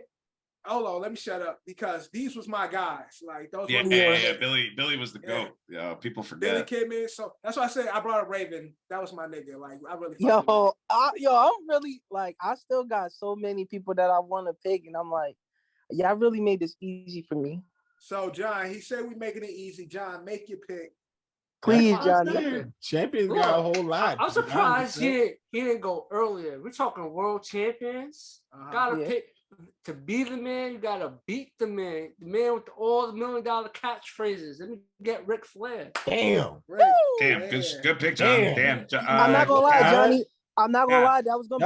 S2: Hold on, let me shut up because these was my guys. Like those.
S7: Yeah. Billy was the GOAT. Yeah, people forget.
S2: Billy Kidman. So that's why I said I brought up Raven. That was my nigga. Like I really.
S1: I'm really like I still got so many people that I want to pick, and I'm like, I really made this easy for me.
S2: So John, he said we making it easy. John, make your pick.
S1: Please, Johnny.
S6: Champions got a whole lot.
S4: I'm surprised he didn't go earlier. We're talking world champions. Gotta pick. To be the man, you gotta beat the man with all the $1 million catchphrases. Let me get Ric Flair.
S6: Damn.
S7: Good pick, John. Damn.
S1: I'm not gonna lie, Johnny. I'm not gonna lie. That was gonna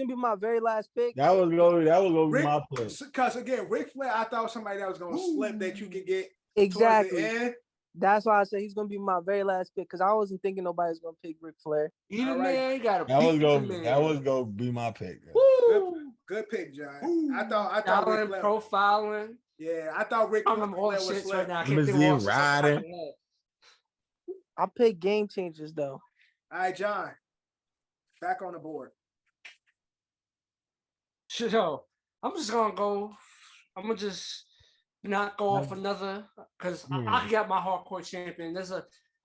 S1: be my very last pick.
S6: That was gonna be my pick.
S2: Because again, Ric Flair, I thought somebody that was gonna slip that you could get
S1: exactly. That's why I said he's gonna be my very last pick because I wasn't thinking nobody was gonna pick Ric Flair.
S4: Either man, you gotta
S6: that was gonna be my pick.
S2: Good pick, John. I thought
S4: Ric Flair profiling.
S2: Yeah, I thought Ric Flair was
S4: right now.
S1: I picked Game Changers though.
S2: All right, John. Back on the board.
S4: So I'm just gonna go. I'm gonna just not go off another because I got my hardcore champion.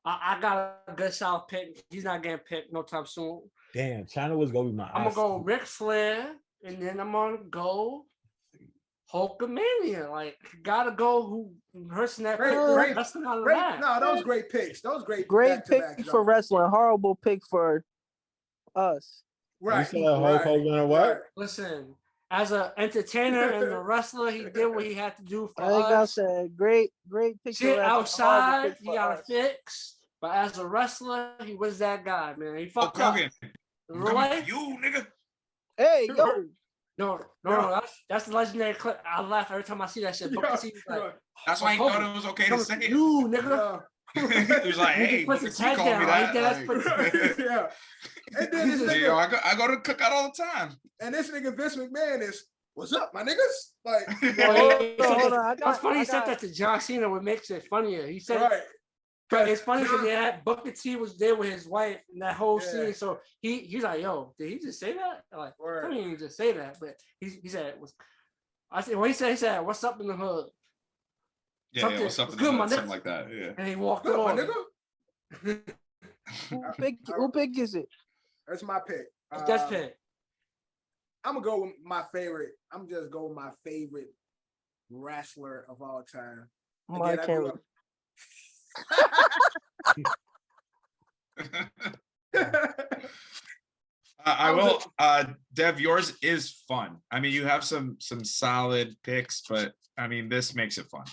S4: I got a good solid pick. He's not getting picked no time soon.
S6: Damn, China was gonna be my.
S4: I'm gonna go Ric Flair, and then I'm gonna go Hulkamania. Like, gotta go who person that
S2: great. No, those great picks. Great
S1: pick for wrestling. Horrible pick for us.
S6: Right. You said Hulk Hogan or what?
S2: Right.
S4: Listen, as an entertainer and a wrestler, he did what he had to do for
S1: us.
S4: I
S1: said, great pick.
S4: Shit outside, he got to fix. But as a wrestler, he was that guy, man. He fucked up.
S7: Right? You nigga.
S1: Hey, yo.
S4: No, that's the legendary clip. I laugh every time I see that shit. Booker T was like,
S7: that's why he thought it was okay to say it.
S4: You nigga.
S7: He was like, "Hey,
S4: puts
S7: Booker
S4: his
S7: T
S4: head
S7: called me
S4: down.
S7: that." Like,
S2: Yeah. And then this nigga,
S7: yo, I go to cookout all the time.
S2: and this nigga Vince McMahon is, "What's up, my niggas?" Like,
S1: Hold on.
S4: That's funny. He said that to John Cena, what makes it funnier. He said,
S2: right.
S4: but it's funny because Booker T was there with his wife in that whole scene. So he's like, "Yo, did he just say that?" Like, I didn't just say that, but he said it was. I said, "What he said, what's up in the hood?"
S7: Yeah, what's up in the hood? Something like that. Yeah.
S4: And he walked
S2: Good, my
S4: on.
S2: nigga.
S1: Who pick is it?
S2: That's my pick.
S4: That's pick.
S2: I'm gonna go with my favorite. I'm just go with my favorite wrestler of all time.
S1: Mark Henry.
S7: I will. Dev, yours is fun. I mean, you have some solid picks, but I mean, this makes it fun.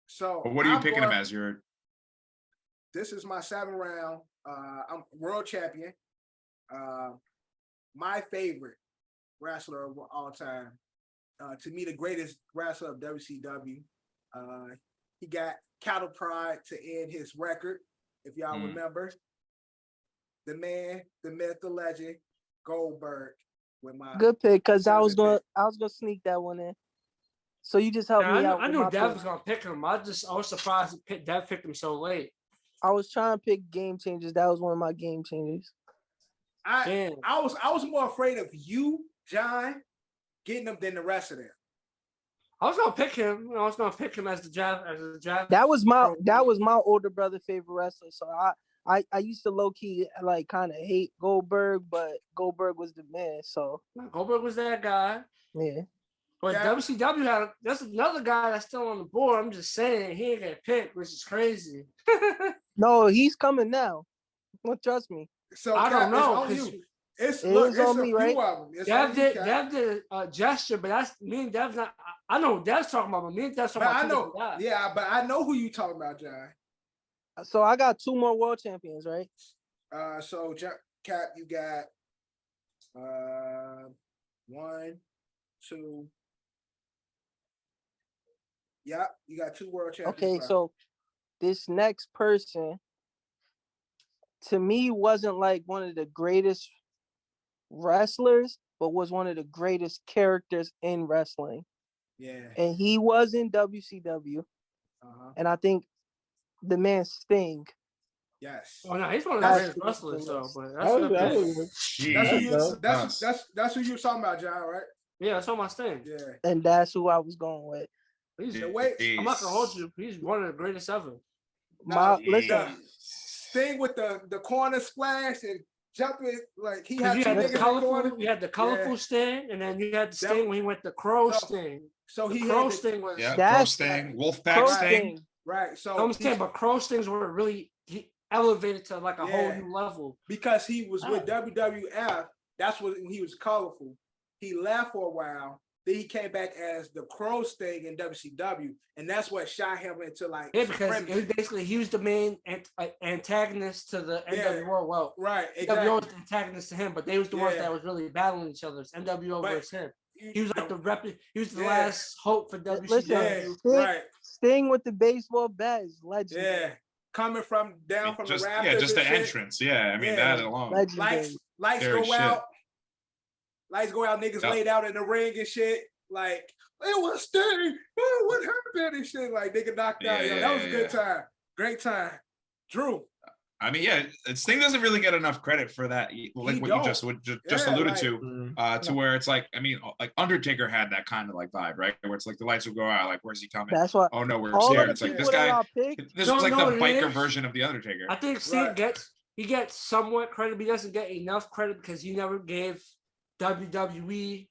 S2: So,
S7: but what are you picking him as?
S2: This is my 7th round. I'm world champion. My favorite wrestler of all time. To me, the greatest wrestler of WCW. He got cattle pride to end his record, if y'all remember. The man, the myth, the legend, Goldberg. With my
S1: good pick, because I was gonna sneak that one in. So you just helped me out.
S4: I knew Dev was gonna pick him. I was surprised Dev picked him so late.
S1: I was trying to pick game changers. That was one of my game changers.
S2: I was more afraid of you, John, getting them than the rest of them.
S4: I was gonna pick him. I was gonna pick him as the draft.
S1: That was my older brother favorite wrestler. So I used to low key like kind of hate Goldberg, but Goldberg was the man. So
S4: Goldberg was that guy.
S1: Yeah.
S4: But WCW that's another guy that's still on the board. I'm just saying he ain't get picked, which is crazy.
S1: No, he's coming now. Well, trust me.
S2: So
S4: I don't know.
S2: It's
S1: on me, right?
S4: Dev did a gesture, but that's me and Dev's not. I know Dev's talking about, but me and Dev's talking about.
S2: I know, but I know who you talking about, John.
S1: So I got 2 more world champions, right?
S2: So Cap, you got 1, 2. Yeah, you got 2 world champions.
S1: Okay, so this next person to me wasn't like one of the greatest wrestlers, but was one of the greatest characters in wrestling.
S2: Yeah.
S1: And he was in WCW. And I think the man Sting.
S2: Yes.
S4: Oh no, he's one of the greatest wrestlers, though. But
S2: that's who you were talking about, John, right?
S4: Yeah, that's all my Sting.
S2: Yeah.
S1: And that's who I was going with.
S4: I'm not gonna hold you. He's one of the greatest ever.
S1: Listen,
S2: Sting with the corner splash and jumping like he had.
S4: You had the colorful Sting, and then you had the Sting when he went the Crow Sting.
S2: So he
S4: Crow Sting was
S7: Crow Sting, Wolfpack Sting.
S2: Right. So
S4: I'm saying, but Crow Stings were really elevated to like a whole new level
S2: because he was with WWF. That's when he was colorful. He left for a while. Then he came back as the Crow Sting in WCW, and that's what shot him into like.
S4: Yeah, because he was the main antagonist to the NWO. Well,
S2: right,
S4: exactly. NWO was the antagonist to him, but they was the ones that was really battling each other. It's NWO versus him. He was like he was the last hope for WCW.
S2: Listen,
S1: Sting with the baseball bat is legendary.
S2: Yeah, coming from the rafters.
S7: Yeah, just the entrance. Yeah, I mean that alone.
S2: Lights go out. Lights go out, niggas laid out in the ring and shit. Like, it was Sting. Oh, what happened and shit? Like, nigga knocked out. That was a good time. Great time. Drew.
S7: I mean, Sting doesn't really get enough credit for that, like what you just alluded to where it's like, I mean, like Undertaker had that kind of like vibe, right? Where it's like the lights will go out, like, where's he coming?
S1: That's what.
S7: Oh no, we're scared. It's like this guy. This was like the biker version of the Undertaker.
S4: I think Sting gets somewhat credit, but he doesn't get enough credit because he never gave WWE.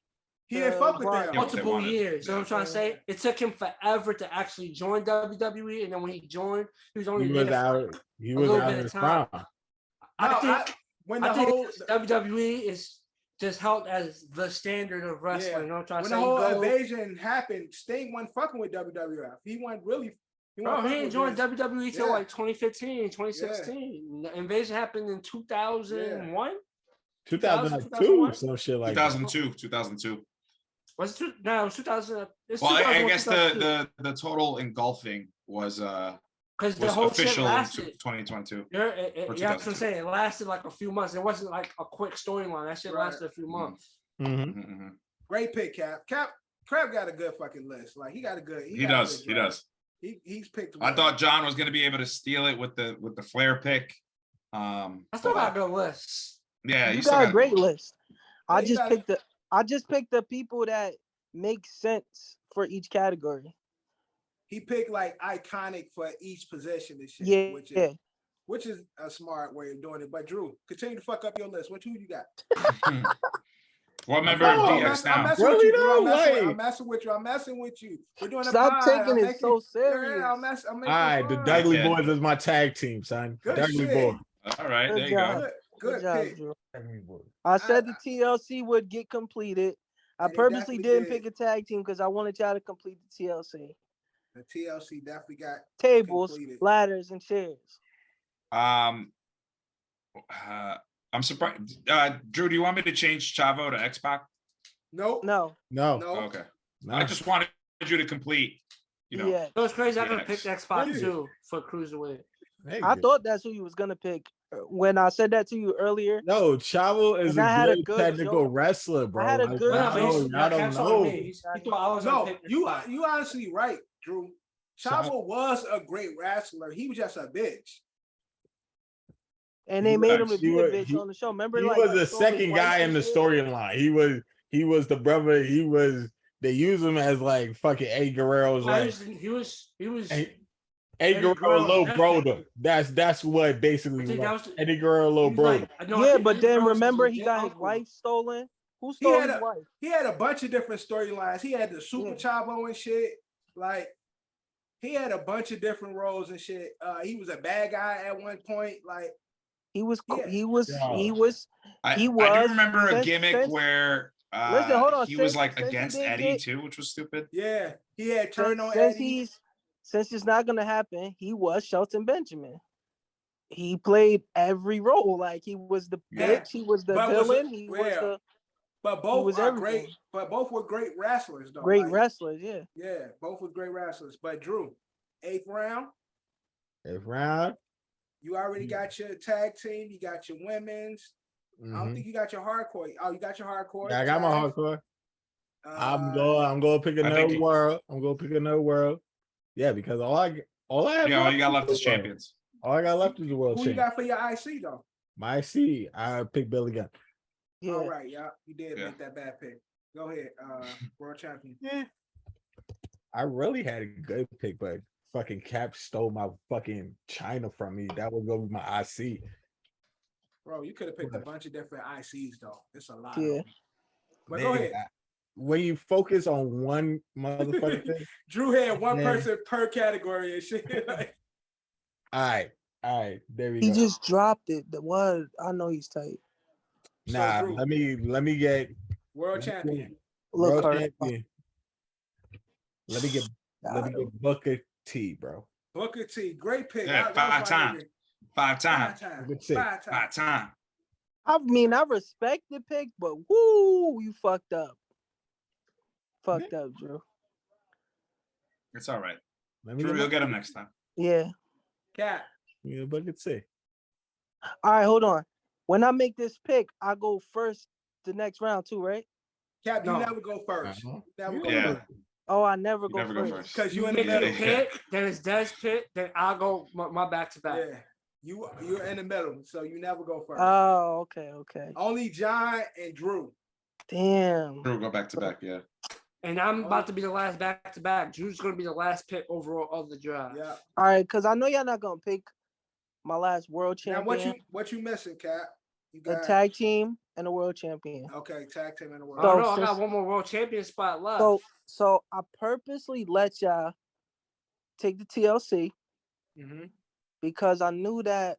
S2: He didn't fuck with them
S4: multiple years. You know what I'm trying to say? It took him forever to actually join WWE, and then when he joined, he was only out.
S6: He was out of his prime.
S4: I think WWE is just held as the standard of wrestling.
S2: Yeah.
S4: You know what I'm trying to
S2: say?
S4: When
S2: the whole invasion happened, Sting wasn't fucking with WWF. He wasn't really.
S4: He ain't joined WWE till like 2015, 2016. Yeah. The invasion happened in 2001.
S6: 2002, some shit like
S7: 2002, 2002.
S4: Was it no, it was 2000.
S7: Well, I guess the total engulfing was
S4: because the whole shit
S7: official in
S4: lasted
S7: 2022.
S4: Yeah, that's what I'm saying. It lasted like a few months. It wasn't like a quick storyline. That shit lasted a few months.
S2: Great pick, Cap. Crab got a good fucking list. Like he got a good.
S7: He does.
S2: He's picked.
S7: I thought John was going to be able to steal it with the Flair pick.
S4: I still got a good list.
S7: Yeah,
S1: you got a great list. I just picked the people that make sense for each category.
S2: He picked like iconic for each position and shit.
S1: Yeah,
S2: which is a smart way of doing it. But Drew, continue to fuck up your list. Who you got?
S7: What member of DX now?
S2: I'm messing with you. We're doing
S1: Stop taking it so serious.
S2: All
S6: right, the Dudley Boys is my tag team, son.
S2: Good
S6: Dudley
S2: shit.
S6: Boy.
S7: All right, there you go.
S2: Good
S1: job,
S2: pick.
S1: Drew. I said the TLC would get completed. I purposely didn't pick a tag team because I wanted y'all to complete the TLC.
S2: The TLC definitely got
S1: tables,
S2: completed.
S1: ladders, and chairs.
S7: I'm surprised. Drew, do you want me to change Chavo to X-Pac?
S2: Nope.
S1: No.
S7: Okay. No. I just wanted you to complete.
S1: Yeah.
S4: It was crazy. I could have picked X-Pac too for Cruiserweight.
S1: I thought that's who you was gonna pick when I said that to you earlier.
S6: No, Chavo is a good technical wrestler, bro.
S1: I had a good.
S6: I don't know.
S2: You honestly right, Drew. Chavo was a great wrestler. He was just a bitch.
S1: And they made him a bitch on the show. Remember,
S6: he was the second guy in the storyline. He was the brother. They use him as like fucking Eddie Guerrero's like.
S4: He was.
S6: Eddie Guerrero little brother. That's what basically was. Eddie Guerrero little brother.
S1: But then remember he got his wife stolen. Who stole his wife?
S2: He had a bunch of different storylines. He had the Super Chavo and shit. Like he had a bunch of different roles and shit. He was a bad guy at one point. Like
S1: he was.
S7: I do remember a gimmick where
S1: listen, hold on.
S7: He was like against Eddie too, which was stupid.
S2: Yeah, he had turned on Eddie.
S1: Since it's not gonna happen, he was Shelton Benjamin. He played every role. Like he was the bitch, he was the villain, he was the.
S2: But both are great. But both were great wrestlers, though.
S1: Great wrestlers, yeah.
S2: Yeah, both were great wrestlers. But Drew, 8th round.
S6: 8th round.
S2: You already got your tag team. You got your women's. I don't think you got your hardcore. Oh, you got your hardcore.
S6: Yeah, I got my hardcore. I'm going to pick another world. I'm going to pick another world. Yeah, because all I have.
S7: Yeah, all you got left is champions.
S6: All I got left is the world champion.
S2: Who you got for your IC though?
S6: My IC, I picked Billy Gunn.
S1: Yeah.
S2: All right, yeah, you did make that bad pick. Go ahead, world champion.
S6: Yeah. I really had a good pick, but fucking Cap stole my fucking China from me. That would go with my IC.
S2: Bro, you could have picked a bunch of different ICs though. It's a lot.
S1: Yeah.
S2: But go ahead.
S6: When you focus on one motherfucking thing,
S2: Drew had one person per category and shit.
S6: all right, there we go.
S1: He just dropped it. What? I know he's tight.
S6: Nah, so let me get
S2: world champion.
S6: World champion. Let me get Booker T, bro.
S2: Booker T, great pick.
S7: Yeah, five times.
S1: I mean, I respect the pick, but woo, you fucked up. Fucked up, Drew.
S7: It's all right. Drew, you'll get him next time.
S1: Yeah.
S2: Cat.
S6: Yeah, Booker T.
S1: All right, hold on. When I make this pick, I go first the next round too, right?
S2: Cap, you never go first. Never go first.
S1: Oh, I never go first.
S2: Because you in the middle.
S4: Pick, then it's Des pick, then I'll go my back to back.
S2: Yeah. You're in the middle, so you never go first.
S1: Oh, okay.
S2: Only John and Drew.
S1: Damn.
S7: Drew go back to back, yeah.
S4: And I'm about to be the last back to back. Drew's gonna be the last pick overall of the draft.
S2: Yeah.
S1: All right, because I know y'all not gonna pick my last world champion.
S2: Now what you missing, Cap? You got
S1: a tag team and a world champion.
S2: Okay, tag team and a world.
S4: So, I got one more world champion spot left.
S1: So I purposely let y'all take the TLC because I knew that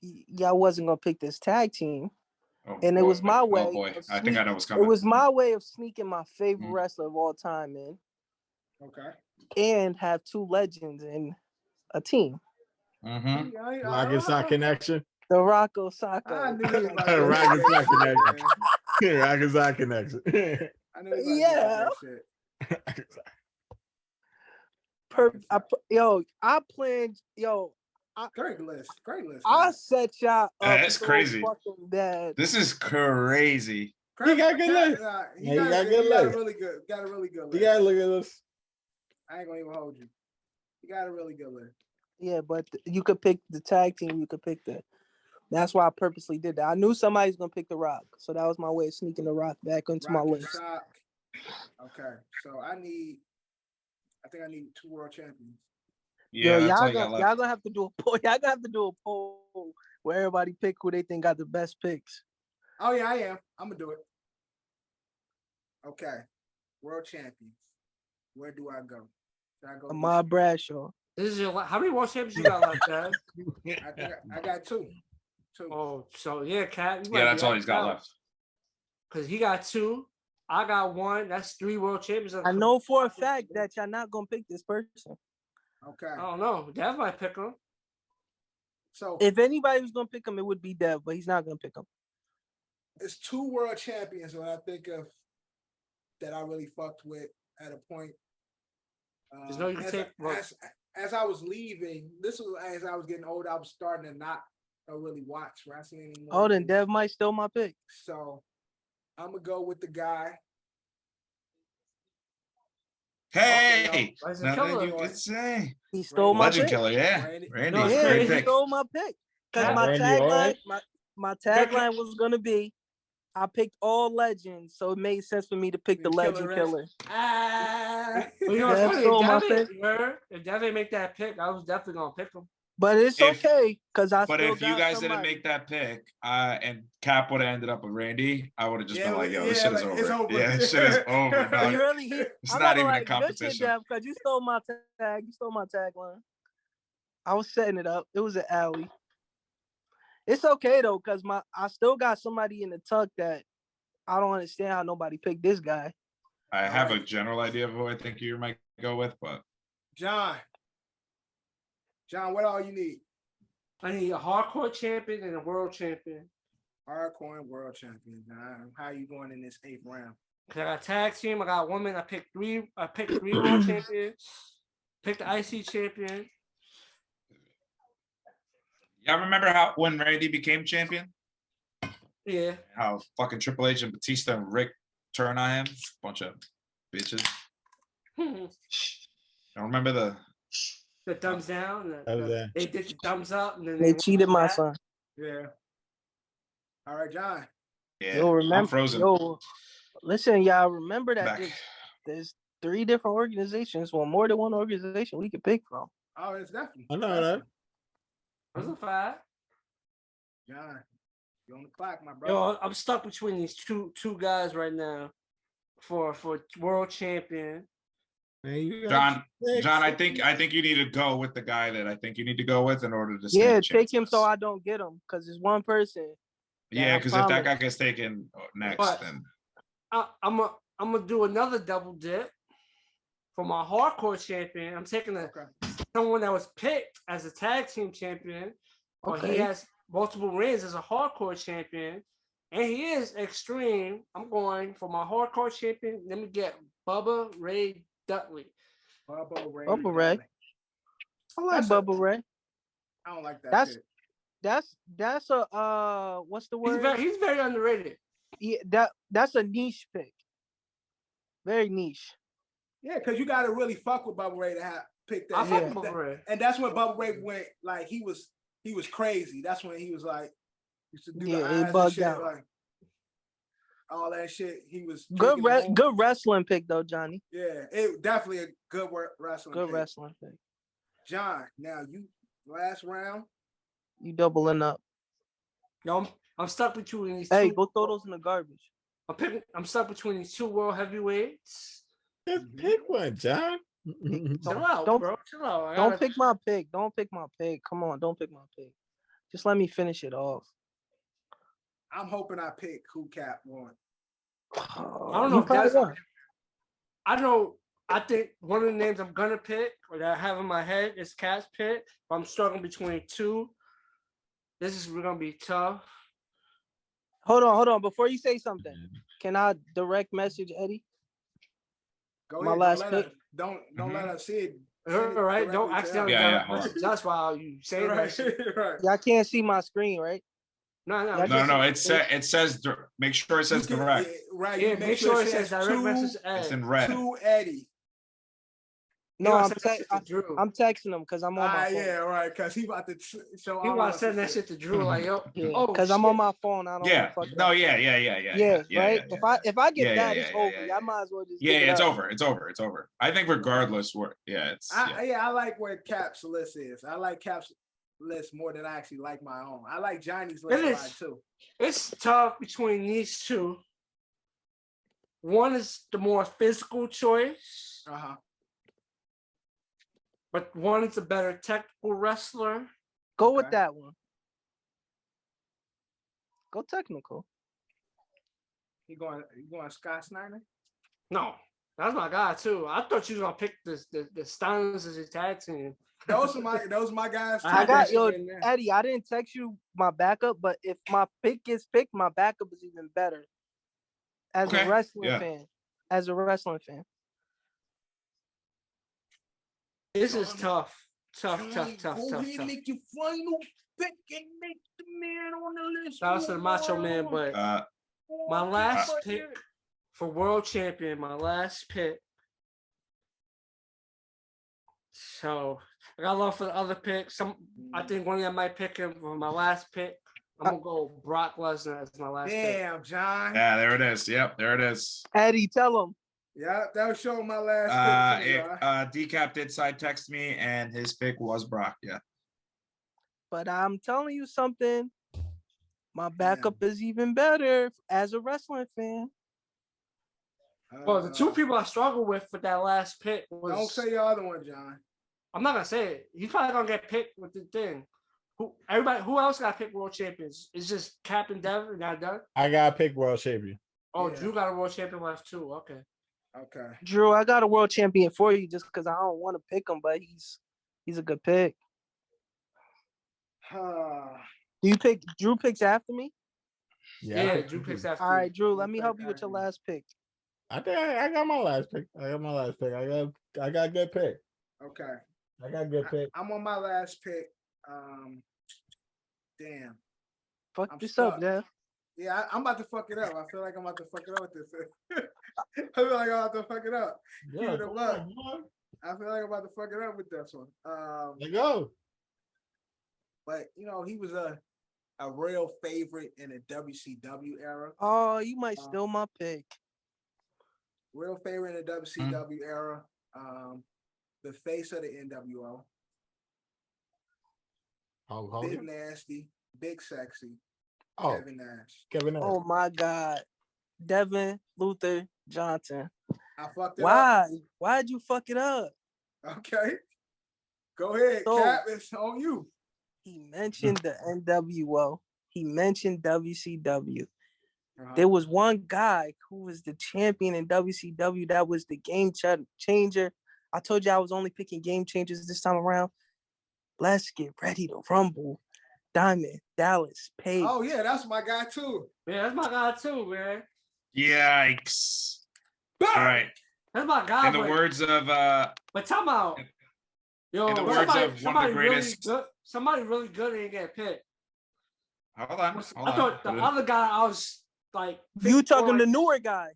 S1: y'all wasn't gonna pick this tag team. And it was my way.
S7: Oh boy, I think I know what's coming.
S1: It was my way of sneaking my favorite wrestler of all time in.
S2: Okay.
S1: And have two legends in a team.
S6: Like it's our connection.
S1: The Rocco
S2: I
S1: Sacco.
S2: knew he was about to
S6: Rocket
S2: get
S6: Sock
S2: that
S6: connection.
S2: shit, man.
S6: Rocket Sock connection.
S2: I knew he was about to get that shit.
S1: I planned.
S2: Great list.
S1: I
S2: Man.
S1: set y'all up.
S7: That's
S1: so
S7: crazy.
S1: Fucking bad.
S7: This is crazy.
S6: He got good list.
S2: He got a really good list.
S6: You gotta look at this.
S2: I ain't gonna even hold you. He got a really good list.
S1: Yeah, but you could pick the tag team. You could pick that. That's why I purposely did that. I knew somebody was gonna pick the Rock, so that was my way of sneaking the Rock back into my list.
S2: Sock. Okay, so I think I need 2 world champions.
S7: Yeah,
S1: Yo,
S7: that's all
S1: y'all gonna have to do a poll. Y'all gonna have to do a poll where everybody pick who they think got the best picks.
S2: Oh yeah, I am. I'm gonna do it. Okay, world champions. Where do I go? Should I go?
S1: Ahmad Bradshaw.
S4: This is how many world champions you got left, Dad?
S2: I got 2.
S4: Oh, so yeah, Cat.
S7: Yeah, that's all he's got left.
S4: Because he got 2. I got 1. That's 3 world champions.
S1: I know for a fact that y'all not gonna pick this person.
S2: Okay.
S4: I don't know. Dev might pick him.
S2: So
S1: if anybody was gonna pick him, it would be Dev, but he's not gonna pick him.
S2: It's 2 world champions when I think of that I really fucked with at a point. As I was leaving, this was as I was getting older, I was starting to not really watch wrestling anymore.
S1: Oh, then Dev might steal my pick.
S2: So I'm gonna go with the guy.
S7: Hey, nothing you could say.
S1: He stole my
S7: Legend
S1: pick.
S7: Killer, yeah. Randy,
S1: No,
S7: great
S1: he
S7: pick.
S1: stole my pick. Because my tagline was gonna be, I picked all legends, so it made sense for me to pick the Legend Killer.
S4: Well, you know what's funny? If Dev ain't make that pick, I was definitely gonna pick him.
S1: But it's okay, because
S7: But if you guys didn't make that pick, and Cap would have ended up with Randy, I would have just been like, "Yo, this shit is over." Yeah, this shit is over. Dog. It's not even a competition.
S1: Because you stole my tag. You stole my tagline. I was setting it up. It was an alley. It's okay though, because I still got somebody in the tuck that I don't understand how nobody picked this guy.
S7: I have a general idea of who I think you might go with, but
S2: John, what all you need?
S4: I need a hardcore champion and a world champion.
S2: Hardcore and world champion. John, how you going in this 8th round?
S4: Cause I got tag team. I got women. I picked 3 world champions. Picked the IC champion.
S7: y'all remember when Randy became champion?
S4: Yeah.
S7: How fucking Triple H and Batista and Rick turned on him? Bunch of bitches. I remember
S4: the thumbs down. They did the thumbs up, and then
S1: they cheated my son.
S2: Yeah. All right, John.
S7: Yeah.
S1: Yo, remember?
S7: I'm frozen.
S1: Yo, listen, y'all. Remember that there's 3 different organizations, more than one organization we could pick from.
S2: Oh, it's definitely.
S6: I know that.
S4: That's a fact.
S2: John, you're on the clock, my brother.
S4: Yo, I'm stuck between these two guys right now for world champion.
S7: John, I think you need to go with the guy that I think you need to go with in order to
S1: take him so I don't get him, because it's one person.
S7: Yeah, because if that guy gets taken next, then
S4: I'm gonna do another double dip for my hardcore champion. I'm taking someone that was picked as a tag team champion, but he has multiple reigns as a hardcore champion, and he is extreme. I'm going for my hardcore champion. Let me get Bubba Ray Dudley.
S2: Bubba Ray.
S1: I like Bubba Ray.
S2: I don't like that.
S1: That's a what's the word?
S4: He's very underrated.
S1: Yeah, that's a niche pick. Very niche.
S2: Yeah, because you got to really fuck with Bubba Ray to pick that.
S4: I fuck with Bubba Ray.
S2: And that's when Bubba Ray went like he was crazy. That's when he was like used to do the eyes
S1: he bugged
S2: and shit,
S1: out.
S2: like all that shit. He was
S1: good wrestling pick though, Johnny.
S2: Yeah, it definitely a good wrestling.
S1: Good wrestling pick.
S2: John, now you last round.
S1: You doubling up.
S4: Yo, I'm stuck between these.
S1: Hey, go throw those in the garbage.
S4: I'm stuck between these 2 world heavyweights.
S6: Just pick one, John.
S4: Chill out, bro. Chill out.
S1: Don't pick my pick. Don't pick my pick. Come on, don't pick my pick. Just let me finish it off.
S2: I'm hoping I pick who Cap won.
S4: I don't know if that's. I know. I think one of the names I'm gonna pick or that I have in my head is Cap's pick. But I'm struggling between 2. This is gonna be tough.
S1: Hold on. Before you say something, can I direct message Eddie?
S2: Go
S1: My
S2: ahead.
S1: last pick.
S2: Don't let us see it.
S4: All right, don't accidentally
S7: Yeah,
S4: message us while you say that shit.
S2: Right.
S1: Y'all can't see my screen, right?
S4: No.
S7: No. It says. Make sure it says direct.
S2: Right.
S4: Yeah, make sure it says direct message
S7: It's
S4: Ed.
S7: in red.
S2: To Eddie.
S1: No,
S4: He
S1: I'm
S4: gonna send that shit to Drew.
S1: I'm texting him because I'm on my phone.
S2: Yeah, right. Because he about to show.
S4: He
S2: all
S4: want
S2: us
S4: to send that
S2: shit.
S4: shit to Drew like, yo,
S1: Yeah,
S4: oh,
S1: because I'm on my phone. I don't
S7: Yeah.
S1: want to fuck it
S7: No.
S1: up.
S7: Yeah.
S1: Right. If I get
S7: Yeah,
S1: that,
S7: yeah,
S1: it's
S7: yeah,
S1: over.
S7: yeah,
S1: I might as well just.
S7: Yeah,
S1: give it
S7: it's
S1: up.
S7: over. It's over. I think regardless,
S2: I like what Cap's list is. I like Cap's list more than I actually like my own. I like Johnny's list a lot too.
S4: It's tough between these two. One is the more physical choice, but one is a better technical wrestler.
S1: Go with that one. Go technical.
S2: You going Scott Snyder?
S4: No, that's my guy too. I thought you was gonna pick the Steiners as your tag team.
S2: Those are my guys. Too.
S1: I got Eddie. I didn't text you my backup, but if my pick gets picked, my backup is even better. As a wrestling fan.
S4: This is tough. Tough.
S2: Go ahead, make your final pick and make the man on the list.
S4: Shout out to the Macho Man, but my last pick for world champion, my last pick. So I got love for the other picks. I think one of them might pick him for my last pick. I'm gonna go Brock Lesnar as my last pick.
S2: Damn, John.
S7: Yeah, there it is. Yep, there it is.
S1: Eddie, tell him.
S2: Yeah, that was showing my last pick.
S7: Decap did side text me, and his pick was Brock. Yeah.
S1: But I'm telling you something. My backup is even better as a wrestling fan.
S4: Well, the two people I struggle with for that last pick was.
S2: Don't say your other one, John.
S4: I'm not gonna say it. He's probably gonna get picked with the thing. Who else got picked world champions? It's just Captain Devin, not done.
S6: I got pick world champion.
S4: Oh, yeah. Drew got a world champion last too. Okay.
S1: Drew, I got a world champion for you just because I don't want to pick him, but he's a good pick. Do you pick Drew picks after me?
S4: Yeah, Drew picks after.
S1: All right, Drew, let me help you with your last pick.
S6: I think I got my last pick. I got a good pick.
S2: Okay.
S6: I got a good pick.
S2: I'm on my last pick. Damn.
S1: Fuck yourself, Jeff.
S2: Yeah, I'm about to fuck it up. I feel like I'm about to fuck it up with this. I feel like I'm about to fuck it up.
S6: Yeah,
S2: I feel like I'm about to fuck it up with this one.
S6: There you go.
S2: But he was a real favorite in the WCW era.
S1: Oh, you might steal my pick.
S2: Real favorite in the WCW era. The face of the NWO. Big Nasty, Big Sexy. Kevin Nash.
S1: Oh my God. Devin Luther Johnson.
S2: I fucked it up.
S1: Why'd you fuck it up?
S2: Okay. Go ahead, Cap. It's on you.
S1: He mentioned the NWO. He mentioned WCW. There was one guy who was the champion in WCW that was the game changer. I told you I was only picking game changers this time around. Let's get ready to rumble. Diamond Dallas Page.
S2: Oh yeah, that's my guy too.
S4: Yeah, that's my guy too, man.
S7: Yikes! All right.
S4: That's my guy.
S7: In the words of
S4: but time out. Yo,
S7: in the words of one of the greatest.
S4: Somebody really good didn't get picked.
S7: Hold on.
S4: I thought the other guy I was like.
S1: You talking the newer guy?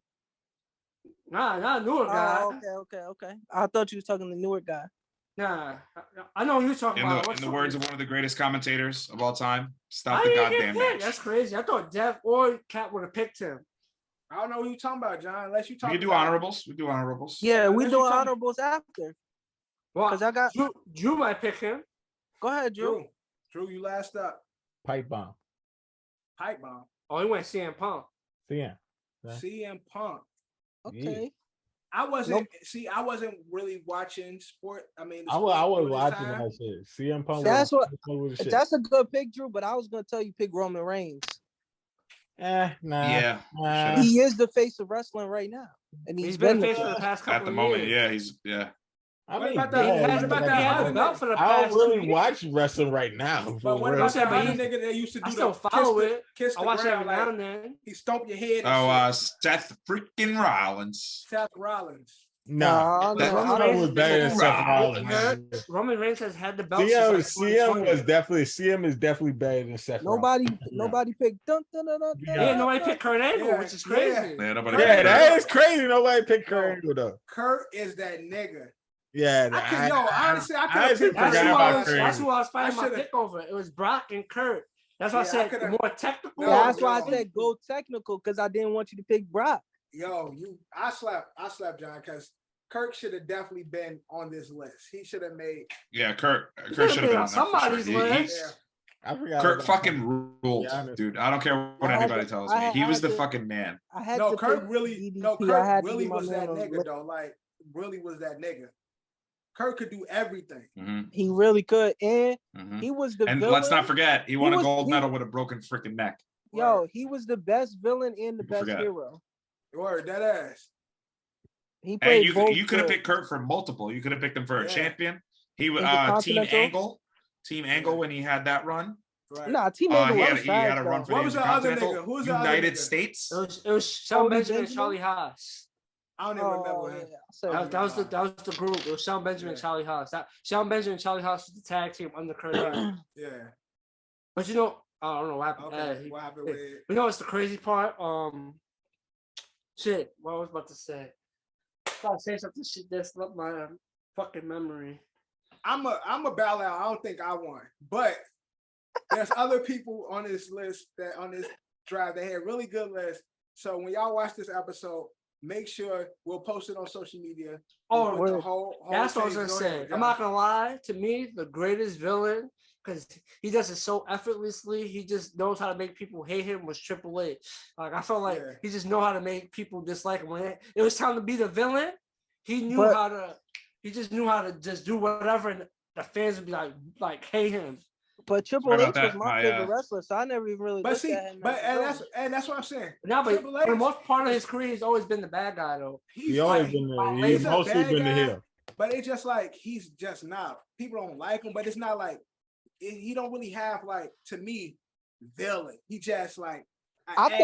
S4: Nah, not a newer guy.
S1: Okay. I thought you was talking the newer guy.
S4: Nah, I know you're talking about.
S7: In the words of one of the greatest commentators of all time, stop the goddamn match.
S4: That's crazy. I thought Dev or Cat would have picked him.
S2: I don't know who you're talking about, John. Unless you talk.
S7: We do honorables. We do honorables.
S1: Yeah, we do honorables after.
S4: Well,
S1: because I got
S4: Drew might pick him.
S1: Go ahead, Drew.
S2: Drew, you last up.
S6: Pipe bomb.
S4: Oh, he went CM Punk.
S2: CM Punk.
S1: Okay.
S6: Yeah.
S2: I wasn't really watching sport. I mean,
S6: I was watching that shit. CM Punk.
S1: That's a good pick, Drew. But I was gonna tell you pick Roman Reigns.
S6: Nah.
S7: Yeah.
S1: He is the face of wrestling right now, and he's been
S4: the face for the past couple
S7: at the
S4: of
S7: moment.
S4: years.
S7: Yeah,
S2: What about
S6: yeah,
S2: that? What about that other nigga?
S6: I don't really watch wrestling right now.
S2: But what about that other nigga that used to do
S4: I still
S2: the
S4: follow it.
S2: kiss the
S4: I watch it every
S2: ground,
S4: now
S2: like,
S4: and then.
S2: he stomp your head and shit.
S7: Seth freaking Rollins.
S2: Seth Rollins.
S6: Nah,
S4: Roman
S6: was better than Seth Rollins.
S4: Roman Reigns has had the belt.
S6: CM is definitely better than Seth
S1: Nobody picked.
S4: Nobody picked Kurt Angle, which is crazy.
S6: That is crazy. Nobody picked Kurt Angle though.
S2: Kurt is that nigga.
S6: Yeah,
S2: honestly, I could have
S4: That's who I was fighting my pick over. It was Brock and Kurt. That's why I said the more technical.
S1: That's why I said go technical, because I didn't want you to pick Brock.
S2: I slapped John, because Kirk should have definitely been on this list. He should have made.
S7: Yeah, Kurt should have been on
S4: somebody's list.
S6: I forgot.
S7: Kurt fucking ruled, dude. I don't care what anybody tells me. He was the fucking man.
S2: Kurt really was that nigga though. Like, really was that nigga. Kurt could do everything.
S7: Mm-hmm.
S1: He really could, and he was the.
S7: And
S1: villain.
S7: let's not forget, he won a gold medal with a broken freaking neck.
S1: He was the best villain and the best hero.
S2: Word, that ass.
S1: He played
S7: you could have picked Kurt for multiple. You could have picked him for a champion. He was Team Angle when he had that run.
S2: Right.
S1: Nah, Team Angle
S7: he had a run for the Intercontinental United States.
S4: It was Shelton Benjamin and Charlie Haas.
S2: I don't even remember him.
S4: That was the group. It was Shelton Benjamin and Charlie Haas. Shelton Benjamin and Charlie Haas was the tag team under Kurt Angle.
S2: Yeah.
S4: But I don't know what happened.
S2: Okay. What happened with it?
S4: You know what's the crazy part? Shit. What I was about to say. I was about to say something shit that slipped my fucking memory.
S2: I'm a bow out. I don't think I won, but there's other people on this list on this drive that had really good lists. So when y'all watch this episode, make sure we'll post it on social media.
S4: That's what I was gonna say. I'm not gonna lie. To me, the greatest villain, because he does it so effortlessly, he just knows how to make people hate him, was Triple H. Like, I felt like he just know how to make people dislike him. When it was time to be the villain, he knew how to. He just knew how to just do whatever, and the fans would be like hate him.
S1: But Triple H was my favorite wrestler, so I never even really looked at him.
S2: And that's what I'm saying.
S4: No, but for the most part of his career, he's always been the bad guy, though.
S6: He's mostly been the heel.
S2: But it's just like he's just not. People don't like him, but it's not like he don't really have, like, to me, villain. He just like.
S1: I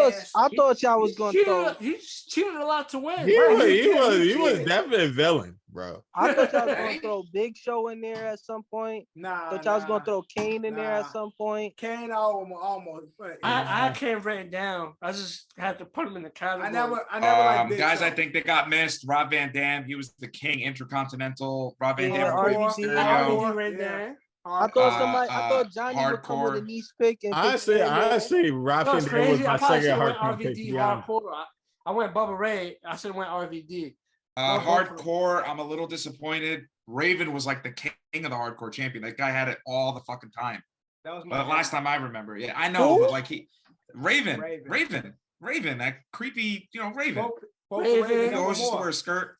S1: thought y'all was going to throw.
S4: He cheated a lot to win.
S6: He was definitely a villain, bro.
S1: I thought y'all was going to throw Big Show in there at some point.
S2: Nah.
S1: Thought y'all was going to throw Kane in there at some point.
S2: Kane almost.
S4: I can't write it down. I just had to put him in the category.
S2: I never liked Big
S7: guys,
S2: Show.
S7: I think they got missed. Rob Van Dam, he was the King Intercontinental. Rob Van Dam.
S4: RVD right there.
S1: I thought Johnny would come with a niche pick. And
S6: honestly, Rob Van Dam was my second hardcore pick.
S4: Hardcore. I went Bubba Ray. I should have went RVD.
S7: Hardcore, I'm a little disappointed. Raven was like the king of the hardcore champion. That guy had it all the fucking time.
S2: That was
S7: but last time I remember. Yeah, I know, but like Raven, that creepy, Raven.
S2: Raven.
S7: He always used to wear a skirt.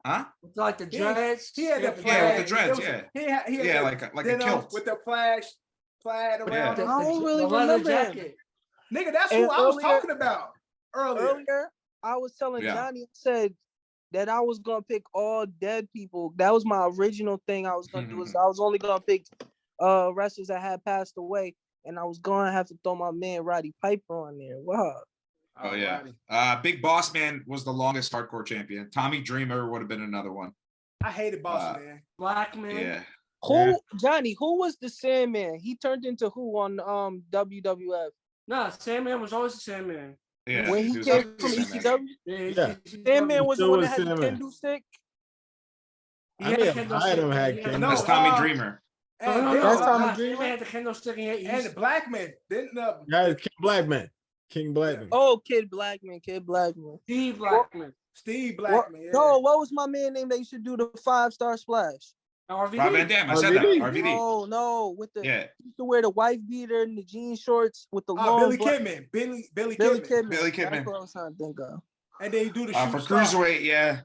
S7: Huh?
S4: Like the dreads.
S2: He had the
S7: with the dreads. He had like a kilt
S2: with the plaid around.
S1: I don't really remember
S2: jacket. Nigga, that's who I was talking about earlier.
S1: I was telling Johnny, I said that I was gonna pick all dead people. That was my original thing I was gonna do. Is I was only gonna pick wrestlers that had passed away, and I was gonna have to throw my man Roddy Piper on there. Wow.
S7: Oh yeah. Big Boss Man was the longest hardcore champion. Tommy Dreamer would have been another one.
S2: I hated Boss Man.
S4: Black Man.
S7: Yeah.
S1: Johnny, who was the Sandman? He turned into who on WWF?
S4: Nah, Sandman was always the Sandman.
S7: Yeah.
S1: When he came from ECW? Sandman was the one that had the kendo stick?
S7: That's Tommy Dreamer.
S1: That's Tommy Dreamer.
S4: Had the kendo stick
S2: and the Blackman.
S6: King Blackman.
S1: Oh, Kid Blackman.
S4: Steve Blackman.
S2: No,
S1: what was my man name that used to do the 5-star splash?
S4: RVD.
S7: Rob Van Dam. I said that. RVD.
S1: No, with the he used to wear the wife beater and the jean shorts with the long.
S2: Billy Kidman. Billy Kidman.
S1: That's what I was trying to think of.
S2: And then you do the
S7: for cruiserweight,
S1: Yeah.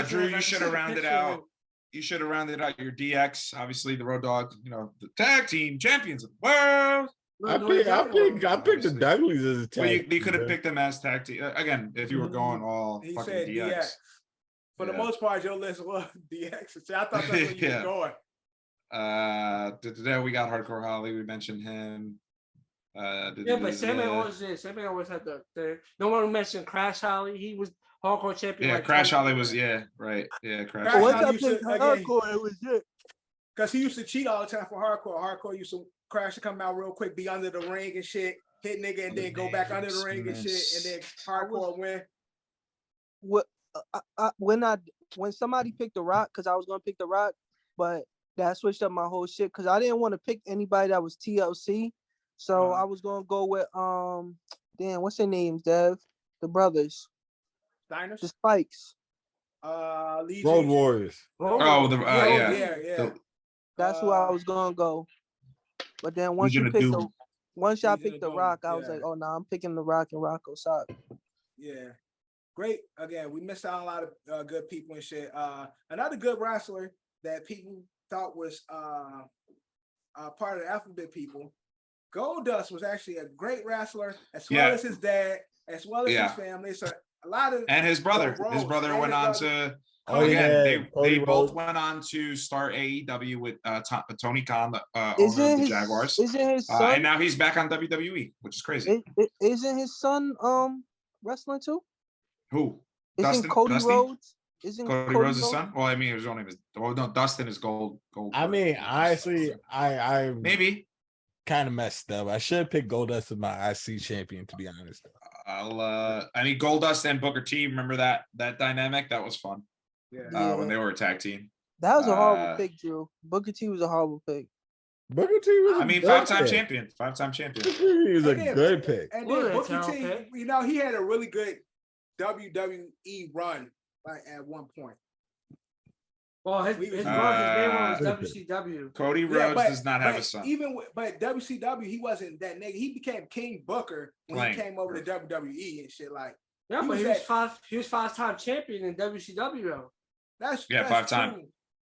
S7: Drew, you should have rounded out. You should have rounded out your DX. Obviously, the Road Dogg. The tag team champions of the world.
S6: I picked the Dudleys as a tag.
S7: Well, you could have picked them as tag team again if you were going all fucking DX.
S2: For the most part, your list was DX. So I thought that's where you were
S7: going. We got Hardcore Holly. We mentioned him.
S4: But Sammy always had the. No one mentioned Crash Holly. He was Hardcore champion.
S7: Yeah,
S4: like
S7: Crash Holly was right. Yeah,
S2: Crash
S1: Once I
S2: Holly
S1: picked Hardcore, it was it.
S2: Because he used to cheat all the time for Hardcore. Hardcore used to Crash to come out real quick, be under the ring and shit, hit nigga, and then go back under the ring and shit, and then Hardcore win.
S1: When somebody picked The Rock, because I was gonna pick The Rock, but that switched up my whole shit because I didn't want to pick anybody that was TLC, so I was gonna go with what's their names, Dev? The brothers,
S2: Diners,
S1: the Spikes,
S6: Road Warriors.
S2: Yeah.
S1: That's who I was gonna go. But then once y'all picked The Rock, I was like, oh no, I'm picking The Rock and Rocco Sock.
S2: Yeah. Great. Again, we missed out on a lot of good people and shit. Another good wrestler that people thought was part of the Alphabet people. Goldust was actually a great wrestler, as well as his dad, as well as his family. So a lot of
S7: his brother went on to. They both went on to start AEW with Tony Khan, the owner of the Jaguars.
S1: Isn't his son?
S7: And now he's back on WWE, which is crazy.
S1: Isn't his son wrestling too?
S7: Who?
S1: Isn't Cody Rhodes?
S7: Cody Rhodes' son? Well, I mean, his own name is. Oh no, Dustin is Gold.
S6: I mean, honestly, I
S7: maybe
S6: kind of messed up. I should pick Goldust as my IC champion, to be honest.
S7: I mean, Goldust and Booker T. Remember that dynamic? That was fun.
S2: Yeah.
S7: When they were a tag team.
S1: That was a horrible pick, Drew. Booker T was a horrible pick.
S6: Booker T was.
S7: I mean, five-time champion.
S6: He was a good pick.
S2: And then Booker T, he had a really good WWE run at one point.
S4: Well, his name was WCW.
S7: Cody Rhodes does not have a son.
S2: But WCW, he wasn't that nigga. He became King Booker when he came over to WWE and shit. Like,
S4: he was five-time champion in WCW though.
S2: That's
S7: 5-time.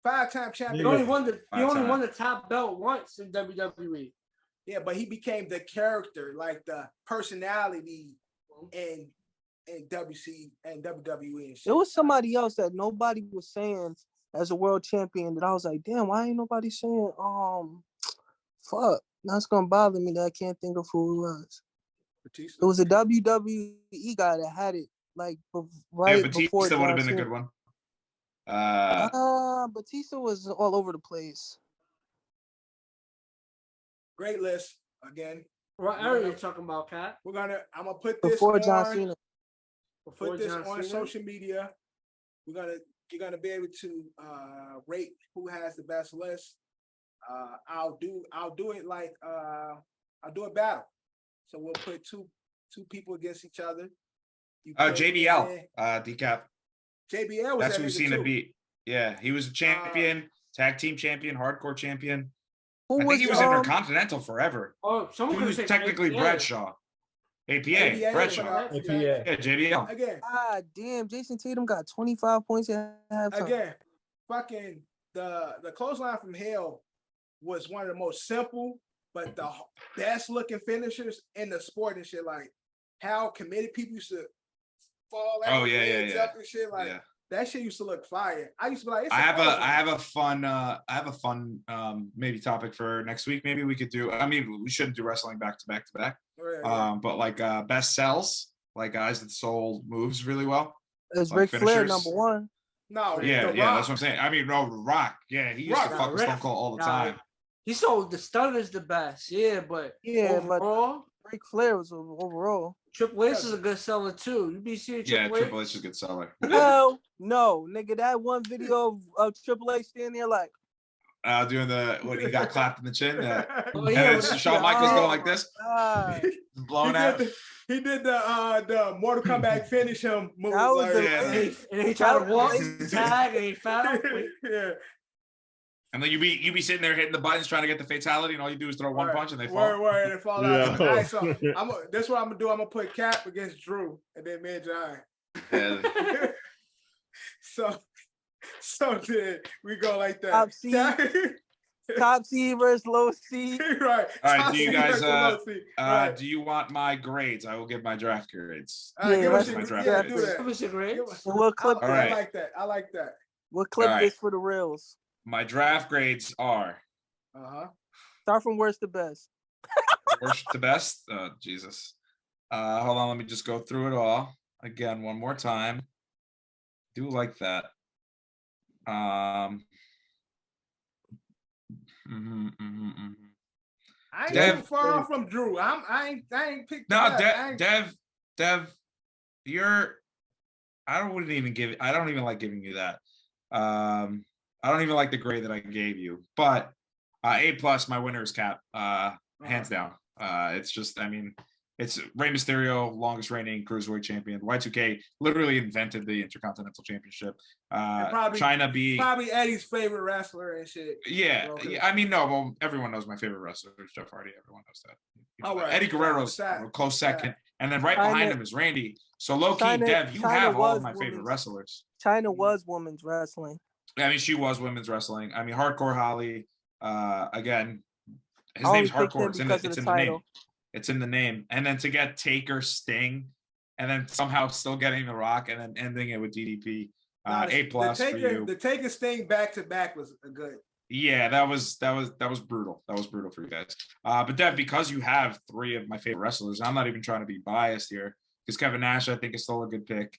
S2: 5-time champion.
S4: He only won the top belt once in WWE.
S2: Yeah, but he became the character, like the personality in WC and WWE and shit.
S1: There was somebody else that nobody was saying as a world champion that I was like, damn, why ain't nobody saying fuck. That's gonna bother me that I can't think of who it was.
S2: Batista.
S1: It was a WWE guy that had it like right before.
S7: Batista would have been a good one.
S1: Batista was all over the place.
S2: Great list again.
S4: What area are you talking about, Kat?
S2: I'm gonna put this
S1: before John Cena.
S2: Put this on social media. You're gonna be able to rate who has the best list. I'll do it like I'll do a battle. So we'll put two people against each other.
S7: JBL, decap.
S2: JBL was
S7: that's who we've seen it beat. Yeah, he was a champion, tag team champion, hardcore champion. I think he was intercontinental forever.
S4: Oh, someone
S7: he was technically
S4: APA.
S7: Bradshaw. APA, Bradshaw.
S2: APA.
S7: Yeah, JBL.
S2: Again.
S1: Damn, Jason Tatum got 25 points at halftime.
S2: Again, fucking the clothesline from hell was one of the most simple but the best looking finishers in the sport and shit. Like how committed people used to fall out up and shit. Like that shit used to look fire. I used to be like, I
S7: have a fun maybe topic for next week. Maybe we could do. I mean, we shouldn't do wrestling back to back. But like best sells, like guys that sold moves really well.
S1: Is Ric Flair number one?
S2: No,
S7: that's what I'm saying. I mean, no, Rock. Yeah, he used to fuck with Stone Cold all the time.
S4: He sold the Stunner's the best, but overall,
S1: Ric Flair was overall.
S4: Triple H is a good seller too. You be seeing
S7: Triple H is a good seller.
S1: Hell no, nigga. That one video of Triple H standing there like
S7: doing when he got clapped in the chin. And Shawn Michaels going like this, blown out.
S2: He did the Mortal Kombat finish him move.
S4: And he tried to walk tag and he found.
S2: Yeah.
S7: And then you be sitting there hitting the buttons trying to get the fatality, and all you do is throw one punch and they fall.
S2: And they fall out. All right, so that's what I'm gonna do. I'm gonna put Cap against Drew, and then me and Giant.
S7: Yeah.
S2: so then we go like that.
S1: Top seed versus low seed.
S2: Right.
S7: All right.
S2: Top
S7: Do you
S2: seed
S7: guys?
S2: versus low seed. Right.
S7: Do you want my grades? I will give my draft grades.
S2: All right,
S1: Yeah,
S2: give us
S1: let's
S2: your,
S1: do
S2: yeah,
S1: that.
S2: do that.
S4: Give us your grades.
S2: Give us-
S1: And we'll clip
S7: All
S1: this.
S7: right.
S2: I like that. I like that.
S1: We'll clip
S7: All right.
S1: this for the reels.
S7: My draft grades are
S1: Start from worst to best.
S7: worst to best. Oh, Jesus. Hold on. Let me just go through it all again one more time. Do like that.
S2: I ain't
S7: Dev-
S2: too far from Drew. I ain't picked.
S7: No,
S2: that.
S7: Dev, you're. I don't even like giving you that. I don't even like the grade that I gave you. But A+, my winner is Cap. Hands down. It's just, I mean, it's Rey Mysterio, longest reigning cruiserweight champion. Y2K literally invented the Intercontinental Championship.
S2: Probably Eddie's favorite wrestler and shit.
S7: Yeah,
S2: Okay.
S7: yeah, I mean, no, well, everyone knows my favorite wrestler is Jeff Hardy. Everyone knows that.
S2: All right.
S7: Eddie Guerrero's a close second, and then right behind him is Randy. So low key, Dev, you have all of my favorite wrestlers.
S1: China was women's wrestling.
S7: I mean, she was women's wrestling. I mean, Hardcore Holly. Again, his
S1: I
S7: name's
S1: only picked him
S7: Hardcore. It's in,
S1: because
S7: the,
S1: of
S7: it's
S1: the
S7: in the name.
S1: title.
S7: It's in the name. And then to get Taker, Sting, and then somehow still getting The Rock, and then ending it with DDP. A+ for you.
S2: The Taker Sting back to back was good.
S7: Yeah, that was brutal. That was brutal for you guys. But Dev, because you have three of my favorite wrestlers, I'm not even trying to be biased here, because Kevin Nash, I think, is still a good pick.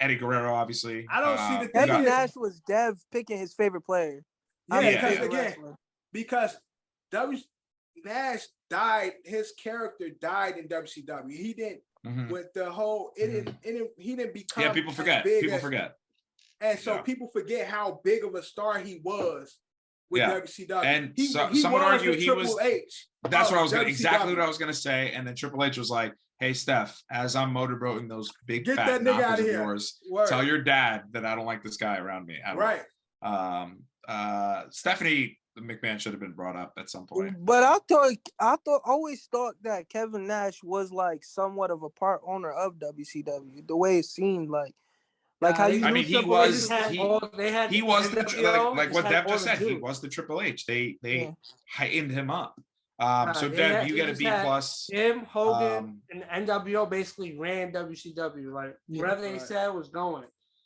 S7: Eddie Guerrero, obviously.
S2: I don't see the
S1: Kevin Nash was Dev picking his favorite player.
S2: Yeah, because Nash died. His character died in WCW. He didn't with the whole. He didn't become.
S7: Yeah, people forget. Forget.
S2: And so people forget how big of a star he was with WCW.
S7: And
S2: he
S7: some would argue he was.
S2: H.
S7: That's what I was going. Exactly what I was going to say. And then Triple H was like, "Hey, Steph, as I'm motorboating those big
S2: Get
S7: fat
S2: that nigga out
S7: knockers
S2: of
S7: of
S2: here.
S7: yours,
S2: Word.
S7: tell your dad that I don't like this guy around me."
S2: Right.
S7: Stephanie McMahon should have been brought up at some point.
S1: But I always thought that Kevin Nash was like somewhat of a part owner of WCW. The way it seemed like how you.
S7: I mean, he was the
S4: NWO,
S7: like what
S4: had
S7: Dev
S4: all
S7: just
S4: the
S7: said. He
S4: Jews.
S7: was the Triple H. They heightened him up. So
S4: They
S7: Dev,
S4: had-
S7: you
S4: they
S7: get a
S4: just
S7: B
S4: had
S7: plus.
S4: Him, Hogan, and NWO basically ran WCW. Like whatever they said was going.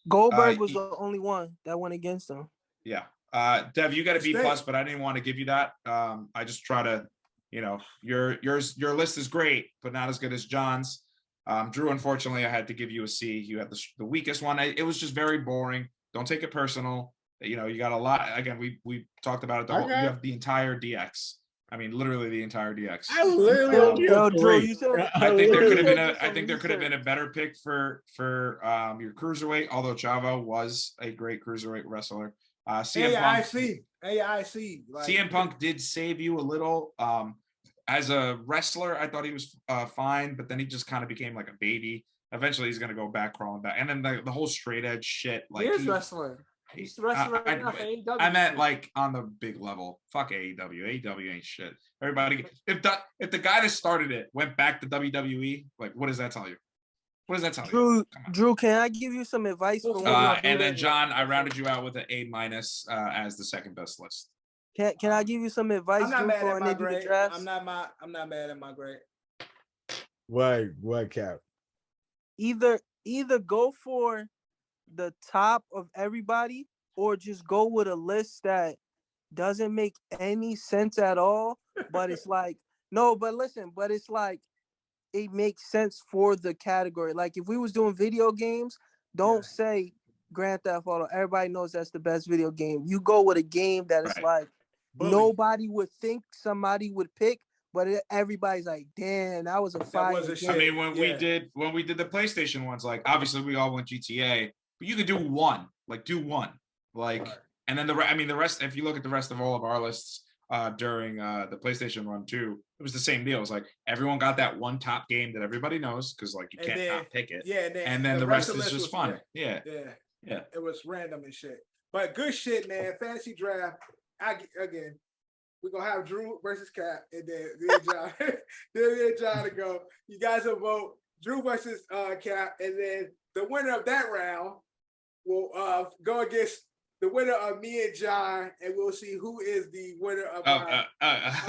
S1: Goldberg was the only one that went against him.
S7: Yeah. Dev, you got a B plus, but I didn't want to give you that. I just try to, your list is great, but not as good as John's. Drew, unfortunately, I had to give you a C. You had the weakest one. It was just very boring. Don't take it personal. You got a lot. Again, we talked about it. You have the entire DX. I mean, literally the entire DX.
S6: I literally
S7: I think there could have been a better pick for your cruiserweight, although Chavo was a great cruiserweight wrestler.
S2: AIC.
S7: CM Punk did save you a little. As a wrestler, I thought he was fine, but then he just kind of became like a baby. Eventually, he's gonna go back crawling back, and then the whole straight edge shit. Like
S4: He is wrestling. He's wrestling right now for AEW.
S7: I meant like on the big level. Fuck AEW. AEW ain't shit. Everybody, if the guy that started it went back to WWE, like what does that tell you? What does that tell you?
S1: Drew, can I give you some advice?
S7: And then John, I rounded you out with an A- as the second best list.
S1: Can I give you some advice?
S2: I'm not mad at my
S1: do the
S2: grade.
S1: drafts?
S2: I'm not mad at my grade.
S6: What Cap?
S1: Either go for the top of everybody or just go with a list that doesn't make any sense at all, but it's like it's like it makes sense for the category. Like if we was doing video games, don't say Grand Theft Auto. Everybody knows that's the best video game. You go with a game that is like nobody would think somebody would pick, but everybody's like, damn, that was a fire game.
S7: I mean, when we did the PlayStation ones, like obviously we all went GTA, but you could do one, and then the rest. If you look at the rest of all of our lists during the PlayStation run too, it was the same deal. It's like everyone got that one top game that everybody knows because like you can't not pick it.
S2: Yeah,
S7: and then the rest is just fun. Yeah.
S2: It was random and shit, but good shit, man. Fantasy Draft. We're gonna have Drew versus Cap, and then John, then John to go. You guys will vote Drew versus Cap, and then the winner of that round will go against the winner of me and John, and we'll see who is the winner of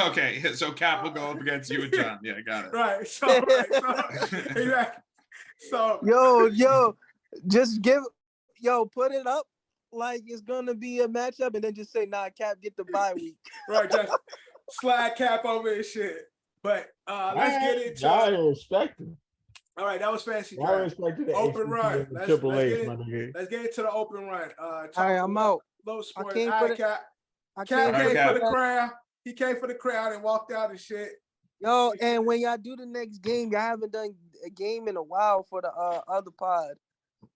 S7: okay, so Cap will go up against you and John. Yeah, got it.
S2: Right. So exactly. So
S1: yo, just put it up like it's gonna be a matchup, and then just say, "Nah, Cap, get the bye week."
S2: right, just slide Cap over and shit. But let's get into
S6: y'all respect him.
S2: All right, that was Fantasy
S6: Y'all
S2: Draft.
S6: respect the
S2: Open run. Let's get into the open run.
S1: All right, I'm out.
S2: Low sport.
S1: I came
S2: All
S1: for
S2: right,
S1: the.
S2: Cap.
S1: I
S2: Cap
S1: came
S2: came for the crowd. He came for the crowd and walked out and shit.
S1: Yo, and when y'all do the next game, y'all haven't done a game in a while for the other pod.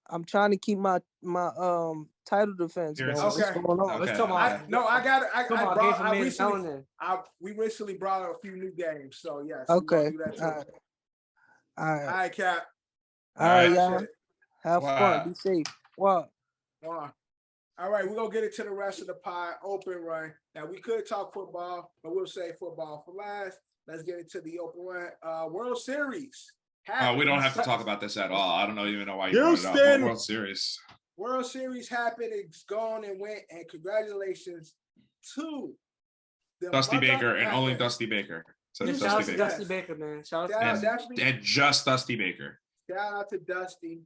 S1: I'm trying to keep my title defense going.
S2: Okay.
S1: What's going on?
S4: Let's talk about.
S2: I got it. We recently brought a few new games, so yes.
S1: Okay.
S2: All right, Cap.
S1: All right, y'all. Have fun. Be safe. What?
S2: All right, we're gonna get into the rest of the pod. Open run. Now we could talk football, but we'll save football for last. Let's get into the open run. World Series.
S7: We don't have to talk about this at all. I don't even know why you brought it up. World Series.
S2: World Series happened. It's gone and went. And congratulations to
S7: Dusty Baker and only Dusty Baker.
S4: So shout out to Dusty Baker, man. Shout out to
S7: and just Dusty Baker.
S2: Shout out to Dusty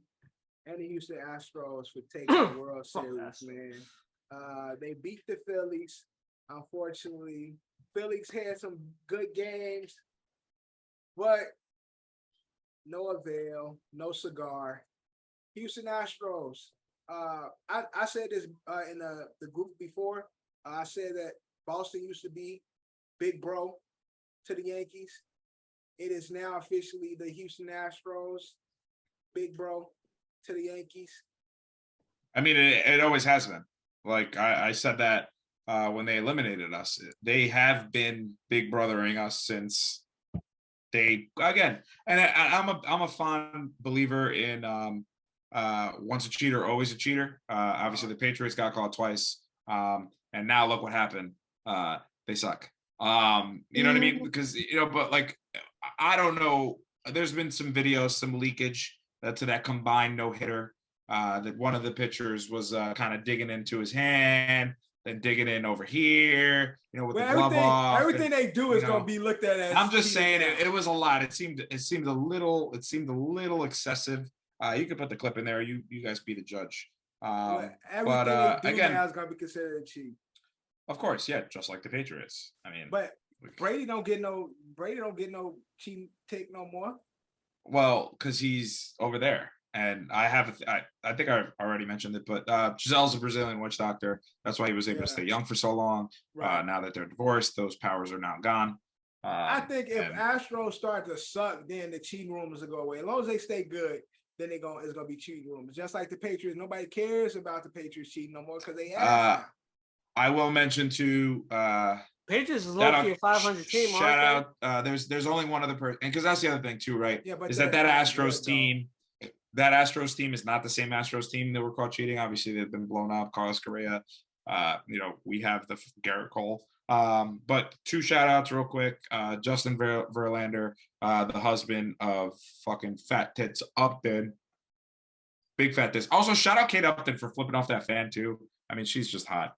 S2: and the Houston Astros for taking the World Series, man. They beat the Phillies. Unfortunately, Phillies had some good games, but no avail, no cigar. Houston Astros. I said this in the group before. I said that Boston used to be big bro to the Yankees. It is now officially the Houston Astros, big bro to the Yankees.
S7: I mean, it always has been. Like I said that when they eliminated us. They have been big brothering us since they again. And I'm a fond believer in once a cheater, always a cheater. Obviously, the Patriots got caught twice, and now look what happened. They suck. You know what I mean? Because but like I don't know. There's been some videos, some leakage to that combined no hitter. That one of the pitchers was kind of digging into his hand, then digging in over here, with the glove off.
S2: Everything they do is going to be looked at as.
S7: I'm just saying it was a lot. It seemed a little excessive. You could put the clip in there. You guys be the judge.
S2: Everything they do now is going to be considered a cheat.
S7: Of course, yeah, just like the Patriots. I mean,
S2: but Brady don't get no cheat take no more.
S7: Well, because he's over there. And I think I already mentioned it, but Gisele's a Brazilian witch doctor. That's why he was able to stay young for so long. Right. Now that they're divorced, those powers are now gone.
S2: I think if Astros start to suck, then the cheating rumors will go away. As long as they stay good, then it's gonna be cheating rumors. Just like the Patriots, nobody cares about the Patriots cheating no more because they have.
S7: I will mention too.
S4: Patriots is low-key a 500 team.
S7: Shout out. There's only one other person, and because that's the other thing too, right? Yeah, but is that Astros team? That Astros team is not the same Astros team that were caught cheating. Obviously, they've been blown up. Carlos Correa. We have the Garrett Cole. But two shout outs real quick. Justin Verlander, the husband of fucking Fat Tits Upton. Big Fat Tits. Also, shout out Kate Upton for flipping off that fan too. I mean, she's just hot.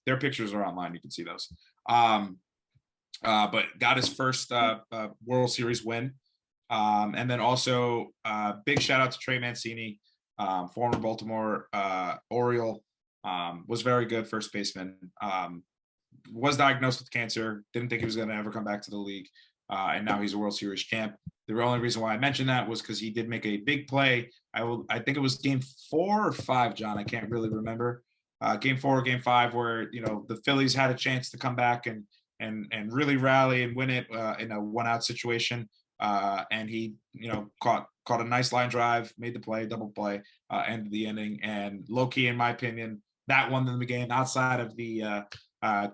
S7: Their pictures are online. You can see those. But got his first World Series win. And then also big shout out to Trey Mancini, former Baltimore Oriole, was very good first baseman, was diagnosed with cancer, didn't think he was going to ever come back to the league, and now he's a World Series champ. The only reason why I mentioned that was because he did make a big play. I think it was game 4 or 5, John. I can't really remember. Game 4 or game 5 where, the Phillies had a chance to come back and really rally and win it in a 1-out situation. And he, caught a nice line drive, made the play, double play, end of the inning. And low-key, in my opinion, that won them the game outside of the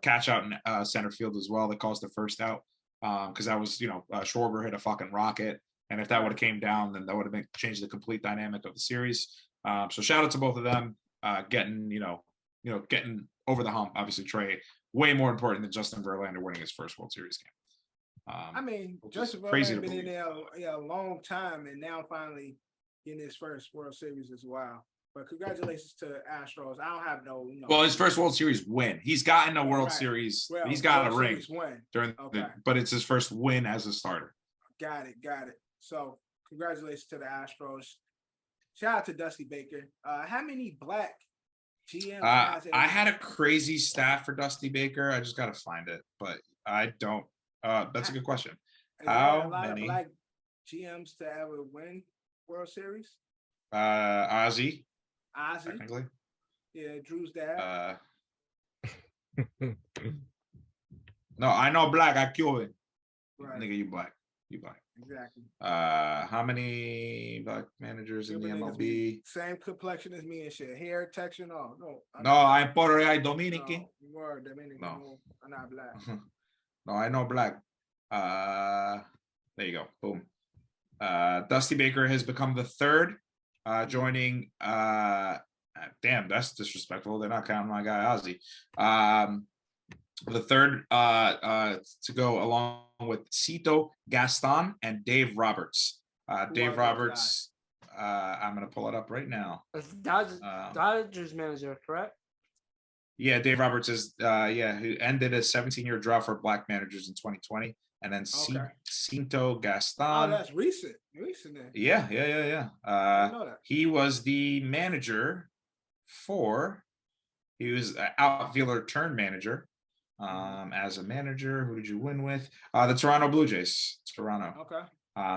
S7: catch out in center field as well that caused the first out. Because that was, Schwarber hit a fucking rocket. And if that would have came down, then that would have changed the complete dynamic of the series. So shout out to both of them getting over the hump. Obviously, Trey, way more important than Justin Verlander winning his first World Series game.
S2: Justin Verlander been in there a long time, and now finally getting his first World Series as well. But congratulations to the Astros. I don't have no.
S7: Well, his first World Series win. He's gotten a World Series.
S2: Well,
S7: he's got a
S2: World
S7: ring
S2: Series win.
S7: during,
S2: Okay.
S7: but it's his first win as a starter.
S2: Got it. So congratulations to the Astros. Shout out to Dusty Baker. How many black GMs?
S7: I had a crazy stat for Dusty Baker. I just got to find it, but I don't. That's a good question. How
S2: a lot
S7: many
S2: of black GMs to ever win World Series?
S7: Ozzy,
S2: technically. Yeah, Drew's dad.
S7: No, I know black. I Cuban.
S2: Right.
S7: Nigga, you black. You black.
S2: Exactly.
S7: How many black managers in the MLB?
S2: Same complexion as me and shit. Hair, texture, no.
S7: No, I'm Puerto Rican, Dominican.
S2: No, you are Dominican. No, I'm not black.
S7: No, I know black. There you go. Boom. Dusty Baker has become the third, joining. Damn, that's disrespectful. They're not counting my guy Ozzy. The third to go along with Cito, Gaston, and Dave Roberts. Dave Roberts, I'm going to pull it up right now.
S4: Dodgers manager, correct?
S7: Yeah, Dave Roberts is, who ended a 17-year drought for black managers in 2020. And then Cito Gaston.
S2: Oh, that's recent.
S7: Yeah.
S2: I know that.
S7: He was the manager he was an outfielder turned manager. As a manager, who did you win with? The Toronto Blue Jays. Toronto.
S2: Okay.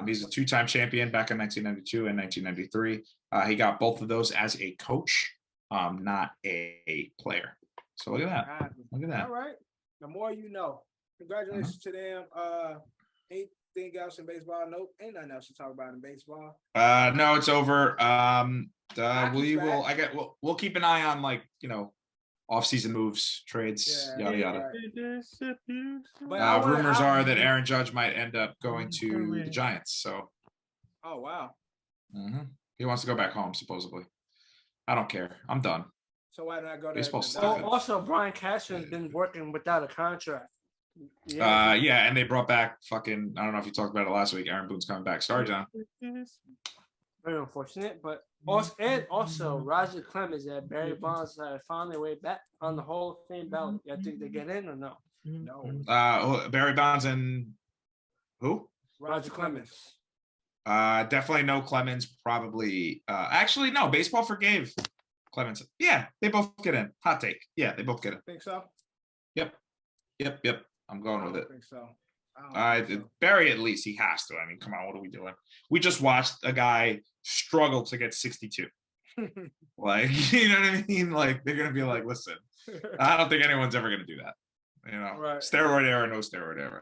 S7: He's a two-time champion back in 1992 and 1993. He got both of those as a coach, not a player. So look at that. Look at that.
S2: All right. The more you know. Congratulations to them. Anything else in baseball? Nope. Ain't nothing else to talk about in baseball.
S7: No, it's over. We'll keep an eye on off-season moves, trades, yada yada. Rumors are that Aaron Judge might end up going to the Giants. So.
S2: Oh wow.
S7: He wants to go back home supposedly. I don't care. I'm done.
S2: So why did I go
S7: to?
S4: Also, Brian Cashman has been working without a contract.
S7: Yeah, and they brought back fucking. I don't know if you talked about it last week. Aaron Boone's coming back. Sorry, John.
S4: Very unfortunate, but also Roger Clemens and Barry Bonds found their way back on the Hall of Fame ballot. You think they get in or no?
S2: No.
S7: Barry Bonds and who?
S2: Roger Clemens.
S7: Definitely no Clemens. Probably. Actually, no. Baseball forgave Clemens. Yeah, they both get in. Hot take. Yeah, they both get in.
S2: Think so?
S7: Yep. I'm going with it.
S2: I think so.
S7: Barry, at least he has to. I mean, come on, what are we doing? We just watched a guy struggle to get 62. Like, you know what I mean? Like, they're gonna be like, listen, I don't think anyone's ever gonna do that.
S2: Right.
S7: Steroid era, no steroid era.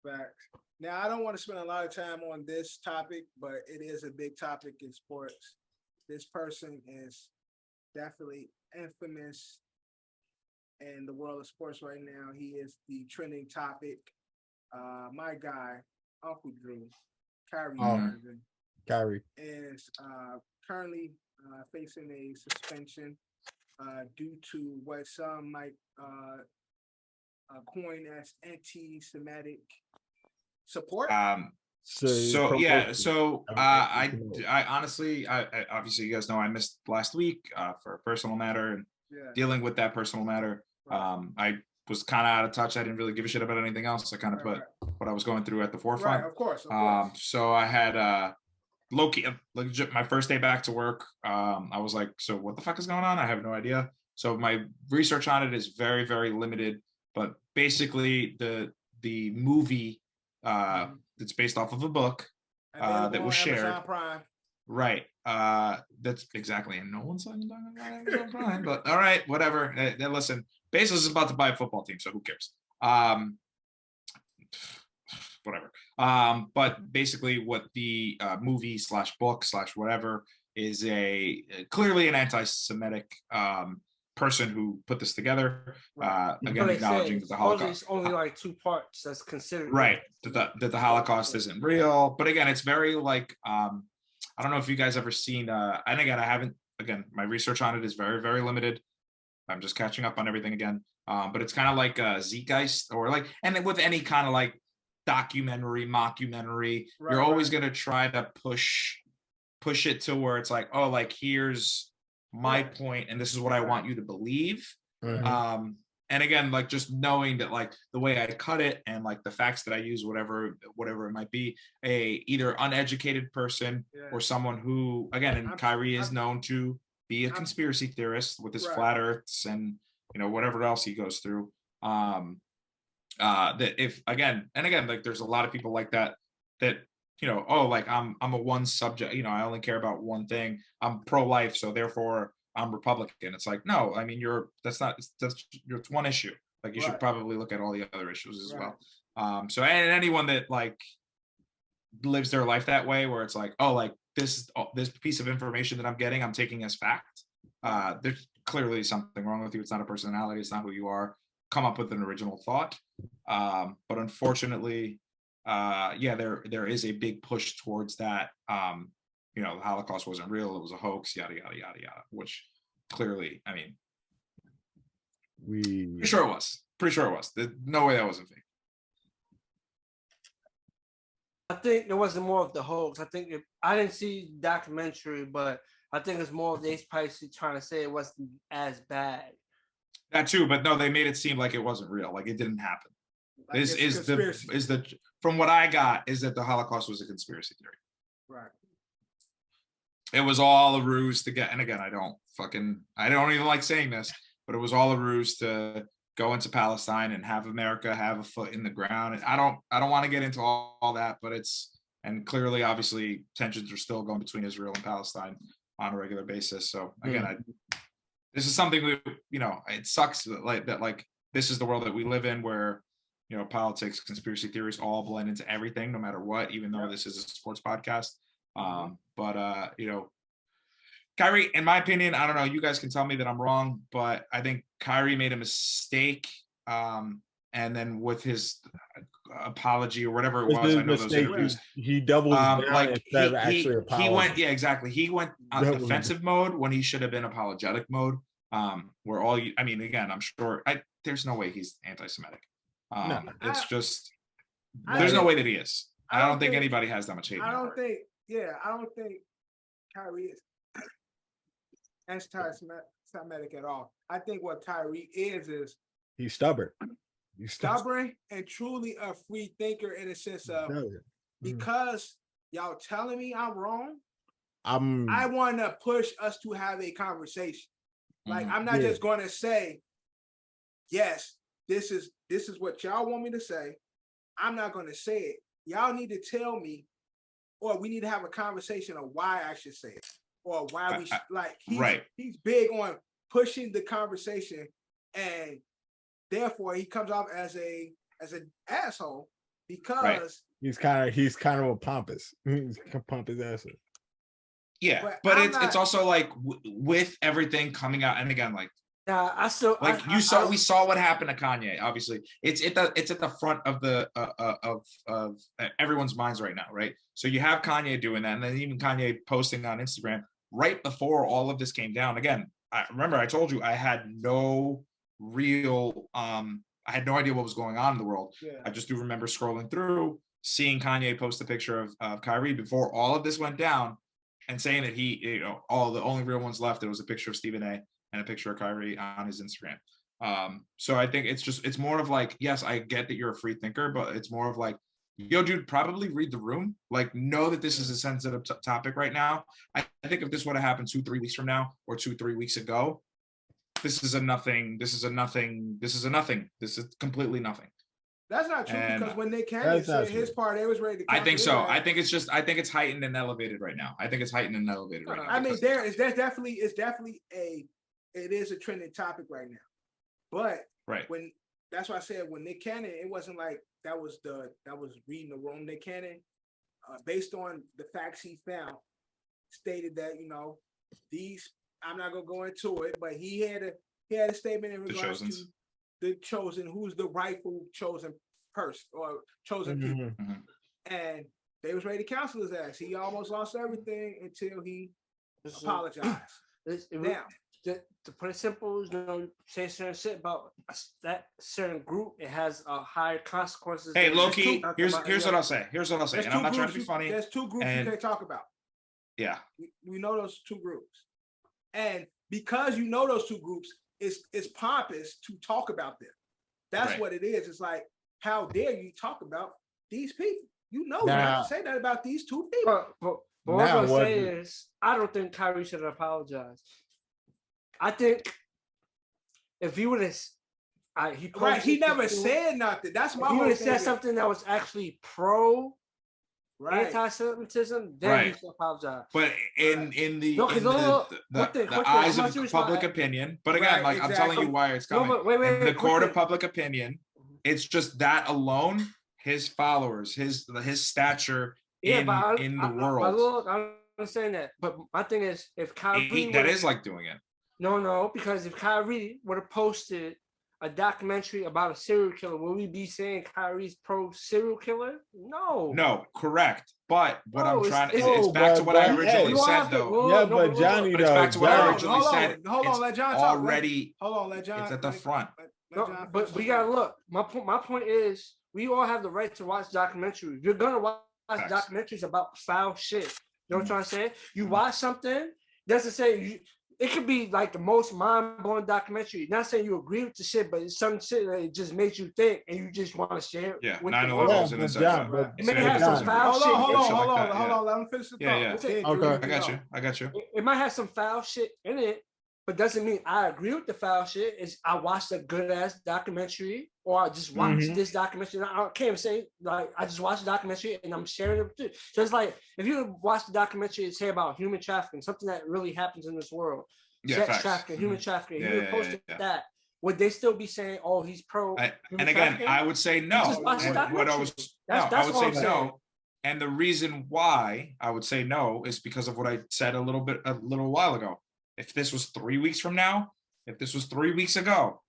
S2: Facts. Now, I don't want to spend a lot of time on this topic, but it is a big topic in sports. This person is definitely infamous in the world of sports right now. He is the trending topic. My guy, Uncle Drew, Kyrie is currently facing a suspension due to what some might coin as anti-Semitic support.
S7: I honestly, I obviously, you guys know I missed last week for a personal matter and dealing with that personal matter. I was kind of out of touch. I didn't really give a shit about anything else. I kind of put what I was going through at the forefront.
S2: Right, of course.
S7: So I had low-key, legit, my first day back to work. I was like, so what the fuck is going on? I have no idea. So my research on it is very, very limited. But basically, the movie that's based off of a book that was shared. Right. That's exactly. And no one's talking about Amazon Prime, but all right, whatever. Listen, Bezos is about to buy a football team, so who cares? Whatever. But basically what the movie / book / whatever is clearly an anti-Semitic person who put this together. Again, acknowledging that the Holocaust.
S4: It's only like 2 parts that's considered.
S7: Right. That the Holocaust isn't real. But again, it's very like, I don't know if you guys ever seen, and again, I haven't, my research on it is very, very limited. I'm just catching up on everything again. But it's kind of like Zeitgeist or like, and with any kind of like documentary, mockumentary, you're always going to try to push it to where it's like, oh, like here's my point, and this is what I want you to believe.
S6: Mhm.
S7: And again, like just knowing that like the way I cut it and like the facts that I use, whatever it might be, a either uneducated person or someone who, again, and Kyrie is known to be a conspiracy theorist with his flat earths and whatever else he goes through. That if again, like there's a lot of people like that oh, like I'm a one subject, I only care about one thing. I'm pro-life, so therefore I'm Republican. It's like, no, I mean, it's one issue. Like you should probably look at all the other issues as well. So and anyone that like lives their life that way, where it's like, oh, like this piece of information that I'm getting, I'm taking as fact. There's clearly something wrong with you. It's not a personality. It's not who you are. Come up with an original thought. But unfortunately, there is a big push towards that. The Holocaust wasn't real, it was a hoax, yada yada yada yada, which clearly, I mean, pretty sure it was. There's no way that wasn't fake.
S4: I think there wasn't more of the hoax. I think I didn't see the documentary, but I think it's more of they probably trying to say it wasn't as bad.
S7: That too, but no, they made it seem like it wasn't real, like it didn't happen. Like this is the from what I got is that the Holocaust was a conspiracy theory.
S2: Right.
S7: It was all a ruse to get, and again, I don't even like saying this, but it was all a ruse to go into Palestine and have America have a foot in the ground. And I don't want to get into all that, but and clearly, obviously, tensions are still going between Israel and Palestine on a regular basis. So again, this is something it sucks that this is the world that we live in, where politics, conspiracy theories all blend into everything, no matter what, even though this is a sports podcast. But Kyrie, in my opinion, I don't know, you guys can tell me that I'm wrong, but I think Kyrie made a mistake. And then with his apology or whatever it was, I know those interviews,
S6: he doubled down instead of actually
S7: apologizing. He went on defensive mode when he should have been apologetic mode. Again, I'm sure there's no way he's anti-Semitic.
S6: No.
S7: It's just there's no way that he is. I don't think anybody has that much hate.
S2: I don't think Kyrie is anti-Semitic at all. I think what Kyrie is
S6: he's stubborn.
S2: Stubborn and truly a free thinker in a sense of because y'all telling me I'm wrong. I want to push us to have a conversation. Like I'm not just going to say, yes, this is what y'all want me to say. I'm not going to say it. Y'all need to tell me, or we need to have a conversation of why I should say it, or why we should, he's big on pushing the conversation, and therefore he comes off as an asshole because
S6: he's kind of a pompous. He's a pompous asshole.
S7: Yeah, but it's also like with everything coming out, and again, like we saw what happened to Kanye. Obviously, it's at the front of the of everyone's minds right now, right? So you have Kanye doing that, and then even Kanye posting on Instagram right before all of this came down. Again, I told you I had no real I had no idea what was going on in the world. Yeah. I just do remember scrolling through, seeing Kanye post a picture of Kyrie before all of this went down, and saying that he, all the only real ones left, there was a picture of Stephen A. and a picture of Kyrie on his Instagram. So I think it's more of like, yes, I get that you're a free thinker, but it's more of like, yo, dude, probably read the room. Like, know that this is a sensitive topic right now. I think if this would have happened 2-3 weeks from now or 2-3 weeks ago, this is completely nothing.
S2: That's not true, because when Nick Cannon said his part, they was ready to.
S7: I think so. I think it's heightened and elevated right now. I now.
S2: I mean, it is a trending topic right now. But when that's why I said when Nick Cannon, it wasn't like that was reading the room. Nick Cannon, based on the facts he found, stated that these. I'm not gonna go into it, but he had a statement in regards to the chosen, who's the rightful chosen person or chosen people, and they was ready to cancel his ass. He almost lost everything until he apologized. Now,
S4: to put it simple, say certain shit about that certain group, it has higher consequences.
S7: Hey, Loki, here's what I'll say. And I'm not trying to be funny.
S2: There's two groups you can't talk about.
S7: Yeah,
S2: we know those two groups, and because you know those two groups, it's pompous to talk about them. That's
S7: Right.
S2: what it is. It's like, how dare you talk about these people? You know, you
S6: Now-
S2: have to say that about these two people.
S4: But what I'm
S6: Now
S4: gonna
S6: what
S4: say
S6: do-
S4: is, I don't think Kyrie should apologize. I think if he would have, he
S2: Right? He
S4: posted
S2: never
S4: something-
S2: said nothing. That's my
S4: If he
S2: whole
S4: would have
S2: thing.
S4: said something that was actually pro
S2: Right.
S4: anti-Semitism, then he
S7: Right.
S4: should apologize.
S7: But in the
S4: No, 'cause
S7: in
S4: look,
S7: the
S4: one thing,
S7: eyes
S4: I'm
S7: of
S4: not serious
S7: public
S4: about it.
S7: opinion, but again,
S2: Right,
S7: like I'm telling you
S2: exactly.
S7: why it's
S4: No,
S7: coming.
S4: but wait,
S7: In the
S4: quick
S7: court of
S4: thing.
S7: public opinion, it's just that alone, his followers, his stature in the world.
S4: I understand that, but my thing is, if Kyrie
S7: That
S4: would've-
S7: is like doing it.
S4: no, because if Kyrie would have posted a documentary about a serial killer, will we be saying Kyrie's pro serial killer? No.
S7: No, correct. But what
S4: No,
S7: I'm
S4: it's-
S7: trying
S4: it's-
S7: it's back to what I
S6: but,
S7: originally
S4: You all
S7: said
S4: have to-
S7: though.
S4: well,
S6: Yeah,
S4: no,
S6: but
S4: but
S6: Johnny,
S7: But it's back to what I
S6: Johnny-
S7: originally said.
S2: Hold on,
S7: It's
S2: let John talk.
S7: already
S2: Hold on, let John.
S7: it's at the front.
S2: Let
S4: No,
S2: John
S4: but
S2: finish
S4: we
S2: his
S4: gotta
S2: thought.
S4: look. My point is, we all have the right to watch documentaries. You're gonna watch
S7: Facts.
S4: documentaries about foul shit. You know what I'm trying to say? You watch something, doesn't say you. It could be like the most mind-blowing documentary. Not saying you agree with the shit, but it's some shit that it just makes you think, and you just want to share it.
S7: Yeah,
S4: with
S7: 9/11
S4: the world.
S7: was an
S6: but
S7: incentive.
S6: John, but-
S4: It may
S7: It's
S4: have
S7: an
S4: some
S7: incentive.
S4: foul
S2: Hold
S4: shit.
S2: on, hold
S7: Shit
S2: on,
S7: like
S2: hold on,
S7: that,
S2: hold
S7: yeah.
S2: on. Let him finish the
S7: Yeah,
S2: thought.
S7: yeah.
S2: Okay.
S6: Okay.
S7: I got you.
S4: It might have some foul shit in it, but doesn't mean I agree with the foul shit. Is I watched a good ass documentary, or I just watched this documentary. I can't even say like I just watched a documentary and I'm sharing it with you. So it's like if you watch the documentary and say about human trafficking, something that really happens in this world,
S7: Yeah,
S4: sex
S7: facts.
S4: trafficking, human trafficking,
S7: Yeah,
S4: you would
S7: yeah,
S4: post
S7: yeah.
S4: that. Would they still be saying, "Oh, he's pro"?
S7: And
S4: human
S7: again,
S4: trafficking?
S7: I would say no.
S4: Just watch the
S7: What I
S4: documentary.
S7: was
S4: That's
S7: I would
S4: what
S7: say
S4: I'm saying.
S7: no. And the reason why I would say no is because of what I said a little while ago. If this was 3 weeks from now, if this was 3 weeks ago,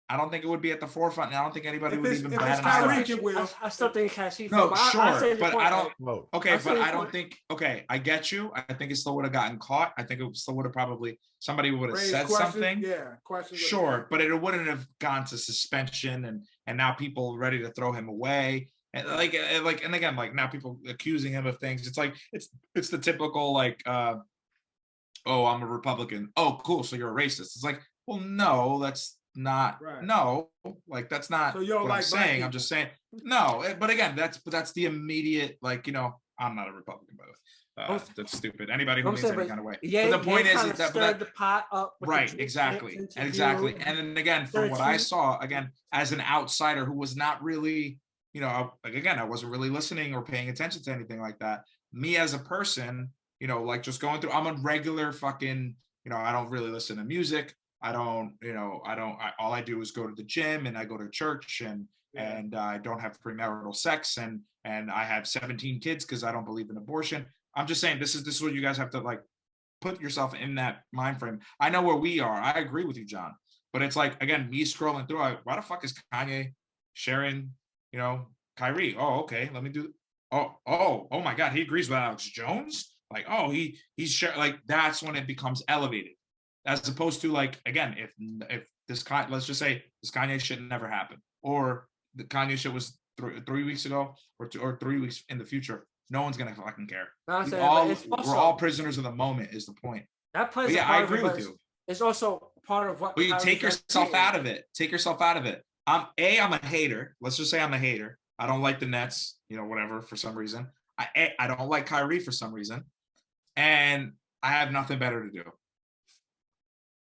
S7: I don't think it would be at the forefront. And I don't think anybody
S2: If
S7: would
S2: it's-
S7: even
S2: if
S7: bat
S2: it's
S7: an eye.
S2: Kyrie, it will.
S4: I still think Cassie.
S7: No, sure,
S4: say the
S7: but
S4: point,
S7: I don't-
S4: like,
S6: Whoa.
S7: Okay,
S4: I
S7: but
S4: see your
S7: I don't
S4: point.
S7: think. Okay, I get you. I think it still would have gotten caught. I think it still would have probably somebody would have
S2: Raise
S7: said
S2: questions.
S7: something.
S2: Yeah, questions.
S7: Sure, but it wouldn't have gone to suspension, and now people ready to throw him away, and and again, like now people accusing him of things. It's like it's the typical like, oh, I'm a Republican. Oh, cool. So you're a racist. It's like, well, no, that's not.
S2: Right.
S7: No, like that's not
S2: So you don't
S7: what
S2: like
S7: I'm
S2: black
S7: saying.
S2: people?
S7: I'm just saying no. But again, that's the immediate like I'm not a Republican by the way. That's stupid. Anybody who
S4: I'm
S7: thinks
S4: saying,
S7: any
S4: but
S7: kind of way.
S4: yeah,
S7: but the point is
S4: kinda
S7: that
S4: stirred the pot up. with the
S7: right,
S4: Drew
S7: exactly,
S4: Smith interview.
S7: exactly. And then again, from what I
S4: 13.
S7: saw, again, as an outsider who was not really, like again, I wasn't really listening or paying attention to anything like that. Me as a person, like just going through, I'm a regular fucking, I don't really listen to music. I don't, all I do is go to the gym and I go to church and I don't have premarital sex and I have 17 kids because I don't believe in abortion. I'm just saying this is what you guys have to like put yourself in that mind frame. I know where we are. I agree with you, John. But it's like again, me scrolling through. Why the fuck is Kanye sharing? Kyrie. Oh, okay. Let me do. Oh my God. He agrees with Alex Jones. Like, oh, he's sharing. Like that's when it becomes elevated, as opposed to like again, if this let's just say this Kanye shit never happened, or the Kanye shit was 3 weeks ago, or 3 weeks in the future. No one's gonna fucking care.
S4: No, I'm saying, but it's also,
S7: We're all prisoners of the moment. Is the point?
S4: that plays.
S7: But
S4: a
S7: yeah,
S4: part
S7: I
S4: of it,
S7: agree with
S4: but
S7: you.
S4: It's also part of what.
S7: But you
S4: Kyrie
S7: take
S4: does
S7: yourself
S4: too.
S7: out of it. Take yourself out of it. I'm a hater. Let's just say I'm a hater. I don't like the Nets. Whatever for some reason. I don't like Kyrie for some reason, and I have nothing better to do.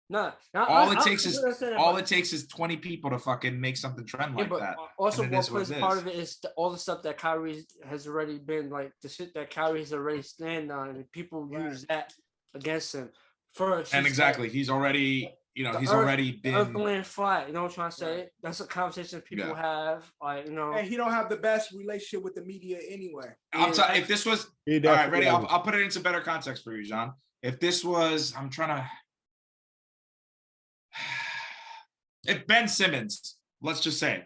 S4: No,
S7: All it takes is 20 people to fucking make something trend like
S4: but
S7: that.
S4: also
S7: and it
S4: what
S7: is what
S4: plays
S7: it
S4: part
S7: is.
S4: of it is all the stuff that Kyrie has already been like the shit that Kyrie has already stand on, and people use that against him. First,
S7: And exactly, he's already, he's already been.
S4: Earth, land, flight. You know what I'm trying to say? That's a conversation people have. Like,
S2: And he don't have the best relationship with the media anyway.
S7: I'm sorry. If this was all right, ready? I'll put it into better context for you, John. If this was, I'm trying to. If Ben Simmons, let's just say,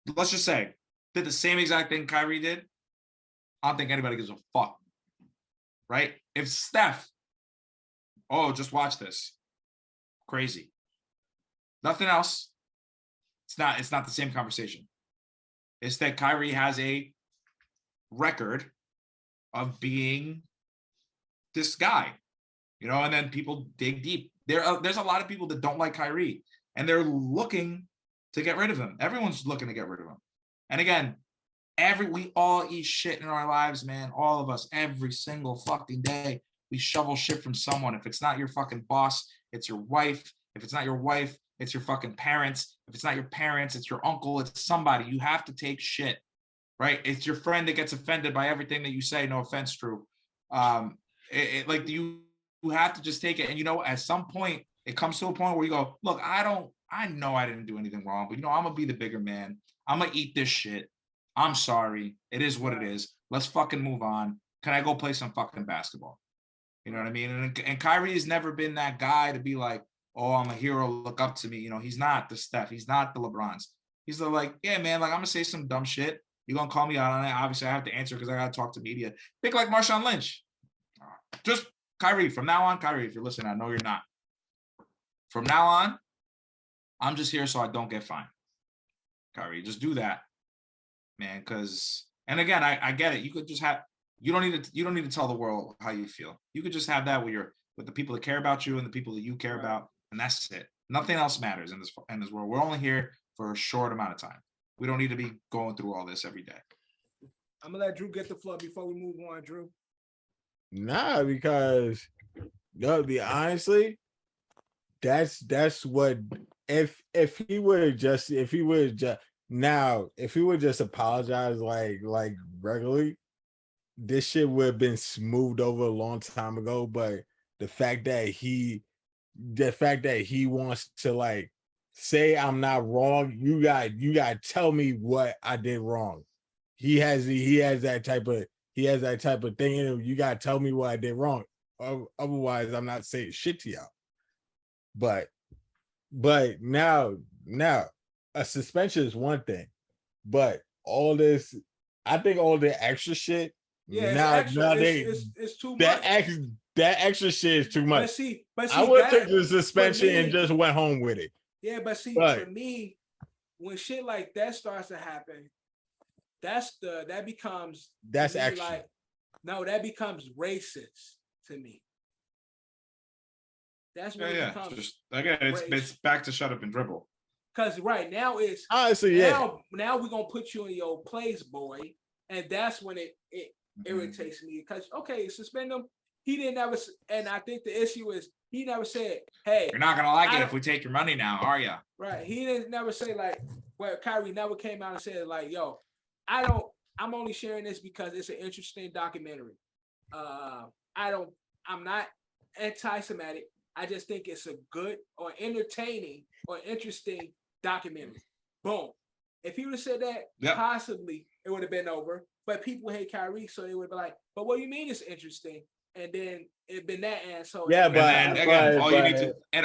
S7: did the same exact thing Kyrie did, I don't think anybody gives a fuck, right? If Steph, just watch this, crazy, nothing else. It's not the same conversation. It's that Kyrie has a record of being this guy. you know, and then people dig deep. There's a lot of people that don't like Kyrie, and they're looking to get rid of him. Everyone's looking to get rid of him. And again, we all eat shit in our lives, man. All of us, every single fucking day, we shovel shit from someone. If it's not your fucking boss, it's your wife. If it's not your wife, it's your fucking parents. If it's not your parents, it's your uncle. It's somebody. You have to take shit, right? It's your friend that gets offended by everything that you say. No offense, Drew. Like you have to just take it. And you know, at some point, it comes to a point where you go, look, I know I didn't do anything wrong, but you know, I'm gonna be the bigger man. I'm gonna eat this shit. I'm sorry. It is what it is. Let's fucking move on. Can I go play some fucking basketball? You know what I mean? And Kyrie has never been that guy to be like, oh, I'm a hero, look up to me. You know, he's not the Steph. He's not the LeBrons. He's the like, yeah, man, like I'm gonna say some dumb shit. You're gonna call me out on it. Obviously, I have to answer because I gotta talk to media. Think like Marshawn Lynch. Just Kyrie. From now on, Kyrie, if you're listening, I know you're not. From now on, I'm just here so I don't get fined. Kyrie, just do that, man. Because, and again, I get it. You could just have. You don't need to tell the world how you feel. You could just have that with the people that care about you and the people that you care about, and that's it. Nothing else matters in this world. We're only here for a short amount of time. We don't need to be going through all this every day.
S2: I'm gonna let Drew get the floor before we move on, Drew.
S6: Nah, because honestly, that's what if he would just apologize like regularly, this shit would have been smoothed over a long time ago. But the fact that he wants to like say I'm not wrong, you got to tell me what I did wrong. He has that type of thing in him. You got to tell me what I did wrong. Otherwise, I'm not saying shit to y'all. But now a suspension is one thing, but all this, I think all the extra shit.
S2: Yeah, it's too much.
S6: That extra shit is too much.
S2: But see,
S6: I would take the suspension and just went home with it.
S2: Yeah, but for me, when shit like that starts to happen, that becomes
S6: extra.
S2: Like, no, that becomes racist to me. That's what it becomes.
S7: Just, again, it's back to shut up and dribble.
S2: Because right now it's
S6: honestly,
S2: now we're gonna put you in your place, boy, and that's when it irritates me. Because suspend him. He didn't ever, and I think the issue is he never said, "Hey,
S7: you're not gonna like it if we take your money now, are you?"
S2: Right. He didn't never say like, where Kyrie never came out and said like, "Yo, I'm only sharing this because it's an interesting documentary. I'm not anti-Semitic. I just think it's a good or entertaining or interesting documentary." Boom. If he would have said that, possibly it would have been over. But people hate Kyrie, so they would be like, "But what do you mean it's interesting?" And then it'd been that answer.
S6: Yeah, but
S7: again,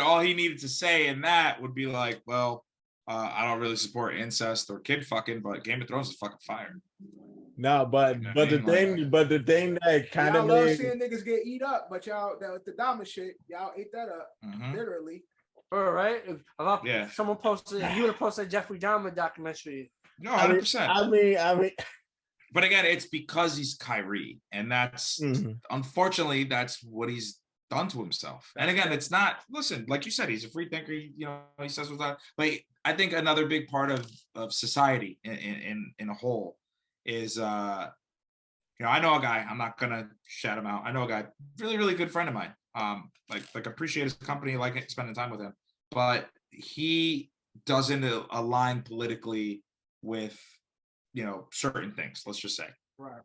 S7: all he needed to say in that would be like, "Well, I don't really support incest or kid fucking, but Game of Thrones is fucking fire."
S6: No, but the thing that kind of
S2: love seeing niggas get eat up, but y'all with the Dama shit, y'all ate that up literally.
S4: All right. If someone posted, you would have posted Jeffrey Dahmer documentary.
S7: No, 100%.
S6: I mean.
S7: But again, it's because he's Kyrie, and that's unfortunately that's what he's done to himself. And again, it's not. Listen, like you said, he's a free thinker. He says what's like. I think another big part of society in a whole is I know a guy. I'm not gonna shout him out. I know a guy, really really good friend of mine. Like appreciate his company, like spending time with him, but he doesn't align politically with certain things, let's just say.
S2: Right.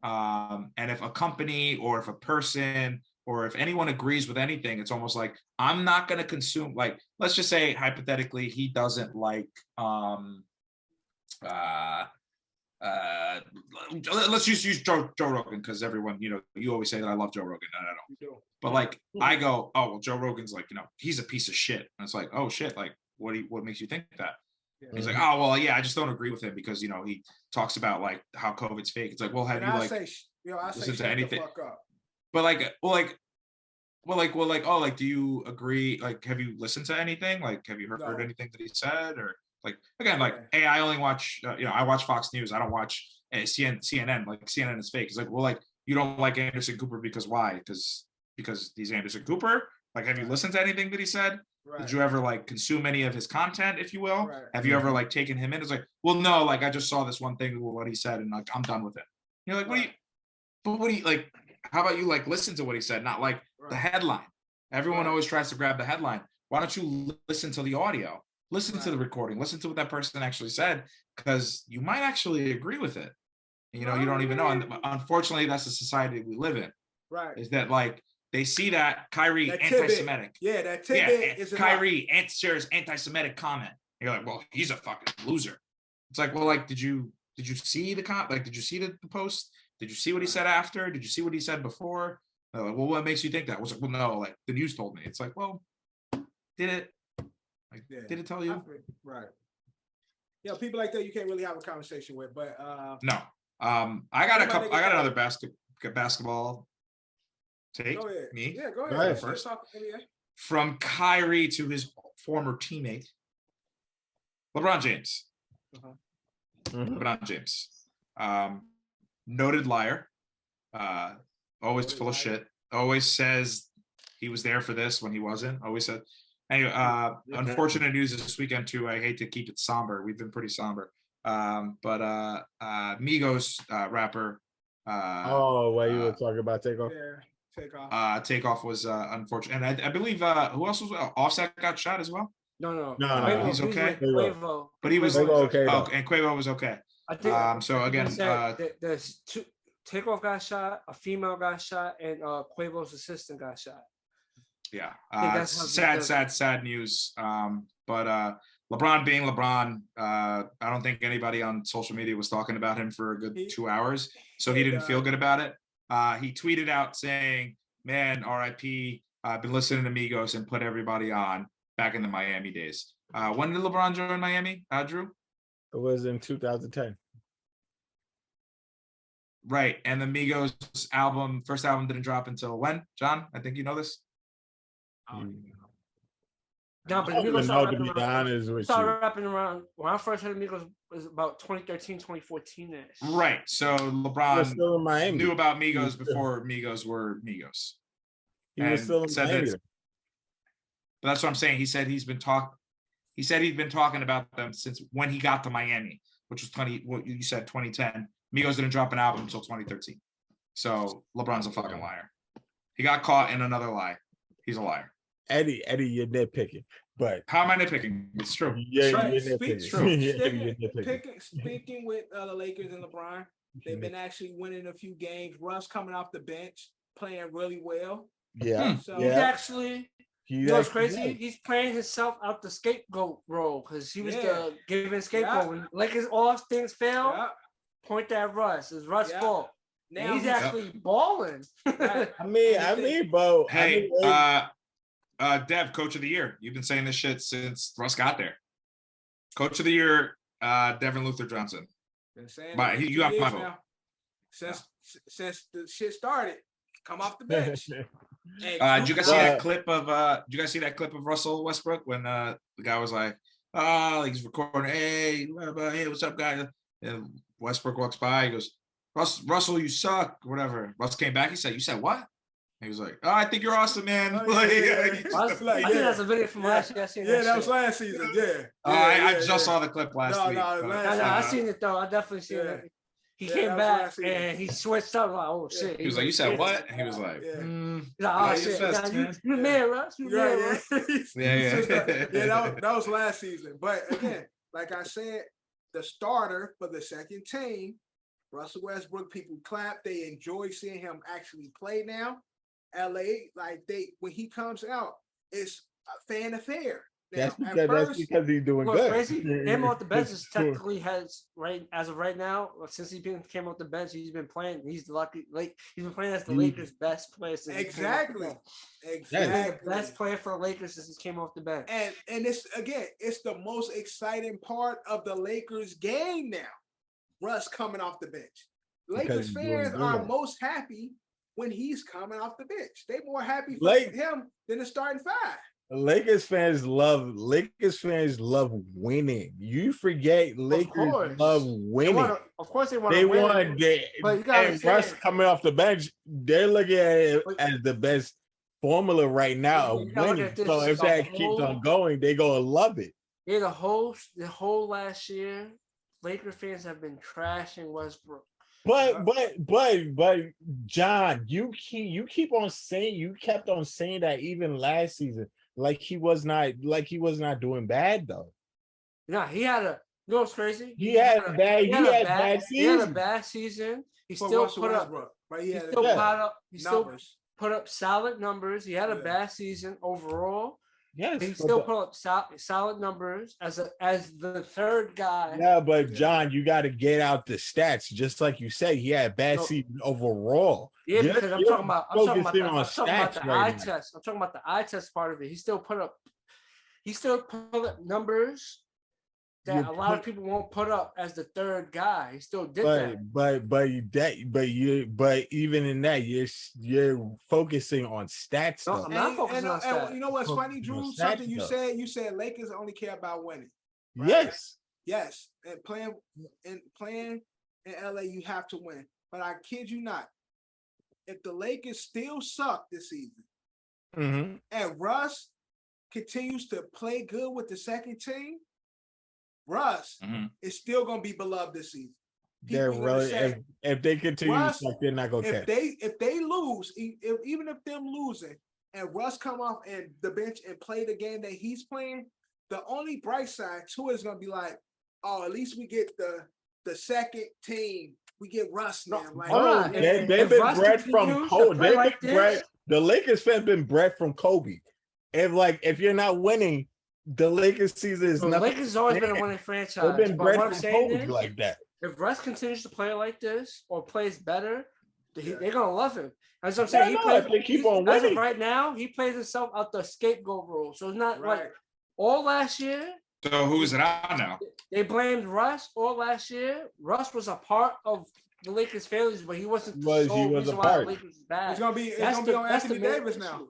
S7: And if a company or if a person or if anyone agrees with anything, it's almost like I'm not going to consume, like, let's just say hypothetically, he doesn't like, let's just use Joe Rogan, because everyone, you always say that I love Joe Rogan. No, I don't. But like, I go, oh, well, Joe Rogan's like, he's a piece of shit. And it's like, oh shit, like, what makes you think that? He's like, oh, well, yeah, I just don't agree with him because, he talks about like how COVID's fake. It's like, well, have you listened to anything? But do you agree? Like, have you listened to anything? Like, have you heard anything that he said? Or like, again, like, hey, I only watch, I watch Fox News. I don't watch CNN. Like, CNN is fake. It's like, well, like, you don't like Anderson Cooper because why? Because he's Anderson Cooper, Like, have you listened to anything that he said?
S2: Right.
S7: Did you ever like consume any of his content, if you will?
S2: Right.
S7: Have you ever like taken him in? It's like, well, no, like I just saw this one thing with what he said, and like I'm done with it. You're like, what do you like? How about you like listen to what he said, not like the headline? Everyone always tries to grab the headline. Why don't you listen to the audio? Listen to the recording. Listen to what that person actually said, because you might actually agree with it. You know, you don't even know. And unfortunately, that's the society we live in.
S2: Right.
S7: Is that like they see that Kyrie
S2: That
S7: anti-Semitic.
S2: Yeah, that tidbit is
S7: Kyrie shares anti-Semitic comment. You're like, well, he's a fucking loser. It's like, well, like, did you see the comment? Like, did you see the post? Did you see what he said after? Did you see what he said before? Like, well, what makes you think that? I was like, well, no, like the news told me. It's like, well, did it? Like, did it tell you?
S2: Right. Yeah, people like that you can't really have a conversation with, but
S7: no. I got another basketball take.
S2: Go ahead.
S7: Me?
S2: Yeah, go ahead.
S6: Go ahead.
S2: First off, NBA.
S7: From Kyrie to his former teammate, LeBron James. LeBron James. Noted liar. Always full of shit. Always says he was there for this when he wasn't. Always said. Anyway, unfortunate news this weekend too. I hate to keep it somber. We've been pretty somber. But Migos rapper.
S6: What you were talking about Takeoff?
S2: Yeah,
S7: Takeoff was unfortunate, and I believe who else was Offset got shot as well.
S4: No.
S7: Quavo, he's okay.
S4: Quavo.
S7: But he was
S6: okay.
S7: And Quavo was okay.
S4: I think.
S7: So again,
S4: there's two. Takeoff got shot. A female got shot, and Quavo's assistant got shot.
S7: Yeah, sad news. But LeBron being LeBron, I don't think anybody on social media was talking about him for a good 2 hours, so he didn't feel good about it. He tweeted out saying, "Man, RIP. I've been listening to Migos and put everybody on back in the Miami days." When did LeBron join Miami, Drew?
S6: It was in 2010.
S7: Right, and the Migos first album didn't drop until when, John? I think you know this.
S4: No, but Migos
S6: started
S4: rapping around when I first heard Migos was about 2013, 2014 ish.
S7: Right. So LeBron
S6: still in Miami.
S7: Knew about Migos before Migos were Migos.
S6: He was still in Miami.
S7: But that's what I'm saying. He said he's been talking about them since when he got to Miami, which was 2010. Migos didn't drop an album until 2013. So LeBron's a fucking liar. He got caught in another lie. He's a liar.
S6: Eddie, you're nitpicking. But
S7: how am I nitpicking? It's true.
S6: Yeah,
S2: right.
S6: You're
S2: nitpicking. Speaking with the Lakers and LeBron, they've been actually winning a few games. Russ coming off the bench, playing really well.
S6: Yeah.
S2: So
S4: he's actually. You know what's crazy? He's playing himself out the scapegoat role because he was the giving scapegoat. When Lakers all things fail, point that Russ. It's Russ' fault. Now he's actually balling.
S6: I mean, bro.
S7: Hey, Dev, Coach of the Year. You've been saying this shit since Russ got there. Coach of the Year, Devin Luther Johnson. You got my vote.
S2: Since the shit started, come off the bench.
S7: Did you guys see that clip of Russell Westbrook when the guy was like, he's recording, hey, what's up, guys? And Westbrook walks by, he goes, Russell, you suck, whatever. Russ came back, he said, you said what? He was like, I think you're awesome, man.
S4: I think that's a video from last year.
S2: That was last season.
S7: I just saw the clip last week.
S4: I seen it though. I definitely seen it. He came back and he switched up like, oh shit.
S7: He was like, you said what? And he was like,
S4: oh shit. You man, Russ.
S2: Yeah. That was last season. But again, like I said, the starter for the second team, Russell Westbrook, people clap. They enjoy seeing him actually play now. LA, when he comes out, it's a fan affair. Now,
S6: that's because he's doing good.
S4: Crazy. Him off the bench is technically as of right now, since he came off the bench, he's been playing. He's lucky, he's been playing as the Lakers' best player since
S2: exactly.
S4: He's the best player for the Lakers since he came off the bench.
S2: And it's the most exciting part of the Lakers game now. Russ coming off the bench. Lakers fans are most happy when he's coming off the bench. They more happy for him than the starting five.
S6: Lakers fans love winning. You forget Lakers love winning.
S4: Of course they want to win.
S6: And Russ coming off the bench, they're looking at it as the best formula right now of
S4: You gotta look
S6: winning.
S4: at this,
S6: So if
S4: the
S6: that keeps on
S4: whole-
S6: going, they gonna love it.
S4: Yeah, the whole last year, Laker fans have been trashing Westbrook.
S6: But John, you kept on saying that even last season, like he was not doing bad though.
S4: Yeah, he had a. You know what's crazy?
S6: He had a bad
S4: season. He
S2: For
S4: still
S2: Russell
S4: put up.
S2: Westbrook, right?
S4: He
S2: He had
S4: still
S6: Yeah.
S4: put up. He still
S2: numbers.
S4: put up solid numbers. He had a
S2: Yeah.
S4: bad season overall.
S6: Yes,
S4: He
S6: but
S4: still put up solid numbers as the third guy.
S6: yeah, but John, you got to get out the stats. Just like you said, he had a bad
S4: No.
S6: season overall.
S4: Yeah,
S6: You're-
S4: because I'm
S6: you're
S4: talking about
S6: focusing
S4: the,
S6: on
S4: I'm talking about
S6: stats
S4: the
S6: right
S4: eye
S6: now.
S4: test. I'm talking about the eye test part of it. He still put up numbers that a lot of people won't put up as the third guy. He still did that.
S6: But even in that, you're focusing on stats.
S4: No,
S6: Though.
S4: I'm not focusing on
S2: And
S4: stats.
S2: you know what's funny,
S6: Focusing on
S2: Drew?
S6: stats,
S2: Something
S6: though.
S2: you said Lakers only care about winning. right?
S6: Yes.
S2: Yes, and playing in LA, you have to win. But I kid you not, if the Lakers still suck this season
S6: Mm-hmm.
S2: and Russ continues to play good with the second team, Russ is still gonna be beloved this season.
S6: They're
S2: People gonna
S6: really
S2: say,
S6: if they continue
S2: Russ,
S6: to suck, they're not gonna catch.
S2: if they lose, even if them losing and Russ come off and the bench and play the game that he's playing, the only bright side to it is gonna be like, oh, at least we get the second team. We get Russ now. Like,
S6: Oh, they've been bred from Kobe. The Lakers fans been bred from Kobe. If you're not winning, the Lakers season is nothing.
S4: The Lakers has always been a winning franchise.
S6: They've been
S4: But
S6: bred
S4: what I'm
S6: from
S4: saying
S6: Kobe
S4: is,
S6: like that.
S4: if Russ continues to play like this or plays better, they're gonna love him. That's what I'm saying.
S6: If they keep on
S4: as of
S6: winning.
S4: right now, he plays himself out the scapegoat role. So it's not
S2: right.
S4: like all last year.
S7: So who's it on now?
S4: They blamed Russ all last year. Russ was a part of the Lakers' failures, but he wasn't the sole reason why the Lakers was bad.
S2: It's gonna be on Anthony Davis now.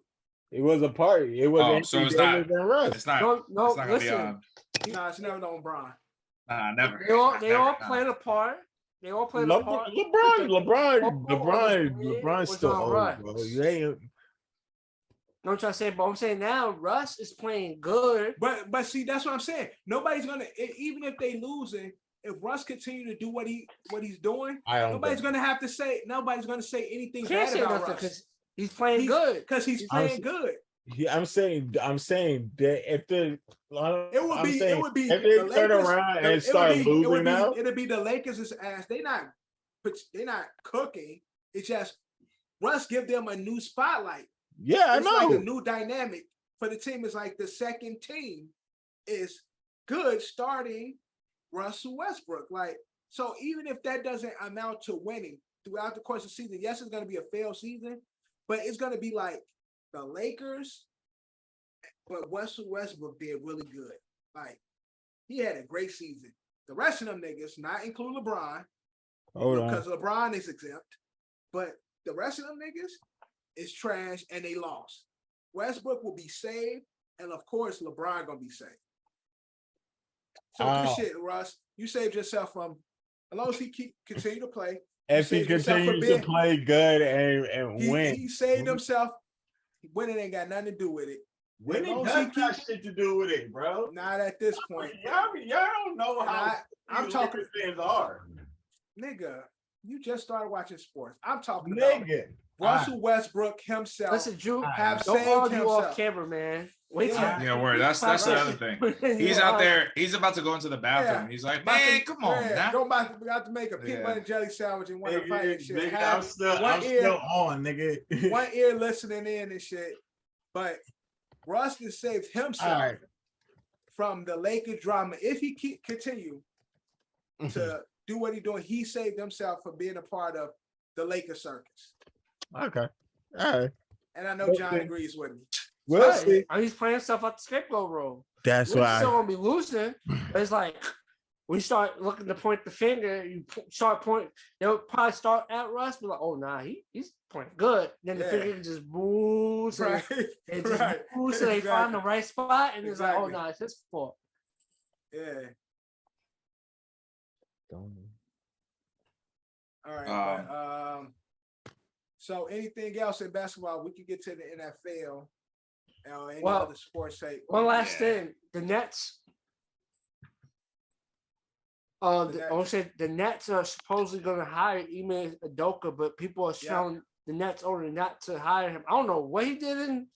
S6: It was a party. It was Anthony
S7: so it's
S6: Davis
S7: not.
S6: and Russ.
S7: It's not.
S4: No,
S7: it's not gonna
S4: listen.
S7: be on.
S2: Nah, it's never on Bron.
S7: Nah, never.
S4: They all
S7: Never,
S4: played a part. They all played a part.
S6: LeBron's
S4: was
S6: still
S4: on
S6: old,
S4: Russ.
S6: bro. You ain't.
S4: No, I'm trying to say, but I'm saying now Russ is playing good.
S2: But see, that's what I'm saying. Nobody's gonna, even if they losing, if Russ continue to do what he's doing, nobody's gonna say anything
S4: Can't
S2: bad
S4: say
S2: about
S4: nothing
S2: Russ
S4: because he's playing good.
S2: because he's playing good.
S6: I'm saying that if the
S2: It would be
S6: if
S2: the
S6: they
S2: Lakers,
S6: turn around and start losing now,
S2: it'd be the Lakers' ass. They're not cooking. It's just Russ give them a new spotlight.
S6: Yeah, I
S2: It's
S6: know.
S2: like a new dynamic for the team. It's like the second team is good starting Russell Westbrook. Like, so even if that doesn't amount to winning throughout the course of the season, yes, it's going to be a failed season, but it's going to be like the Lakers, but Russell Westbrook did really good. Like, he had a great season. The rest of them niggas, not include LeBron, because LeBron is exempt, but the rest of them niggas is trash and they lost. Westbrook will be saved, and of course, LeBron gonna be saved. So good shit, Russ. You saved yourself from, as long as he continue to play.
S6: If he continues to play good and win,
S2: he saved himself. Winning ain't got nothing to do with it.
S6: Winning does got shit to do with it, bro.
S2: Not at this point.
S6: Y'all don't know how
S2: I'm talking
S6: fans are.
S2: Nigga, you just started watching sports. I'm talking
S6: about
S2: Russell Westbrook himself.
S4: Listen, Drew,
S2: have
S4: don't
S2: saved
S4: argue
S2: himself.
S4: off camera, man. Wait till
S7: Yeah, word. That's the other thing. He's out there. He's about to go into the bathroom. He's like, man, come on, man.
S2: Go back. We got to make a peanut butter and jelly sandwich and want to fight and shit.
S6: Nigga, I'm still on, nigga.
S2: One ear listening in and shit. But Rustin saved himself from the Lakers drama. If he continue to do what he's doing, he saved himself from being a part of the Lakers circus.
S6: Okay. All right.
S2: And I know John agrees with me.
S6: We'll see.
S4: He's playing stuff out the scapegoat role.
S6: That's
S4: We're
S6: why.
S4: still gonna be losing. But it's like when you start looking to point the finger, you start pointing. They'll probably start at Russ, but like, oh nah, he's pointing good. Then the finger just moves, and moves, so they find the right spot, and it's like, oh nah, it's his fault.
S2: Yeah. All right. So anything else in basketball, we can get to the NFL. Any
S4: Well,
S2: other sports say.
S4: One last thing, the Nets. The Nets are supposedly going to hire Ime Udoka, but people are telling the Nets owner not to hire him. I don't know what he did in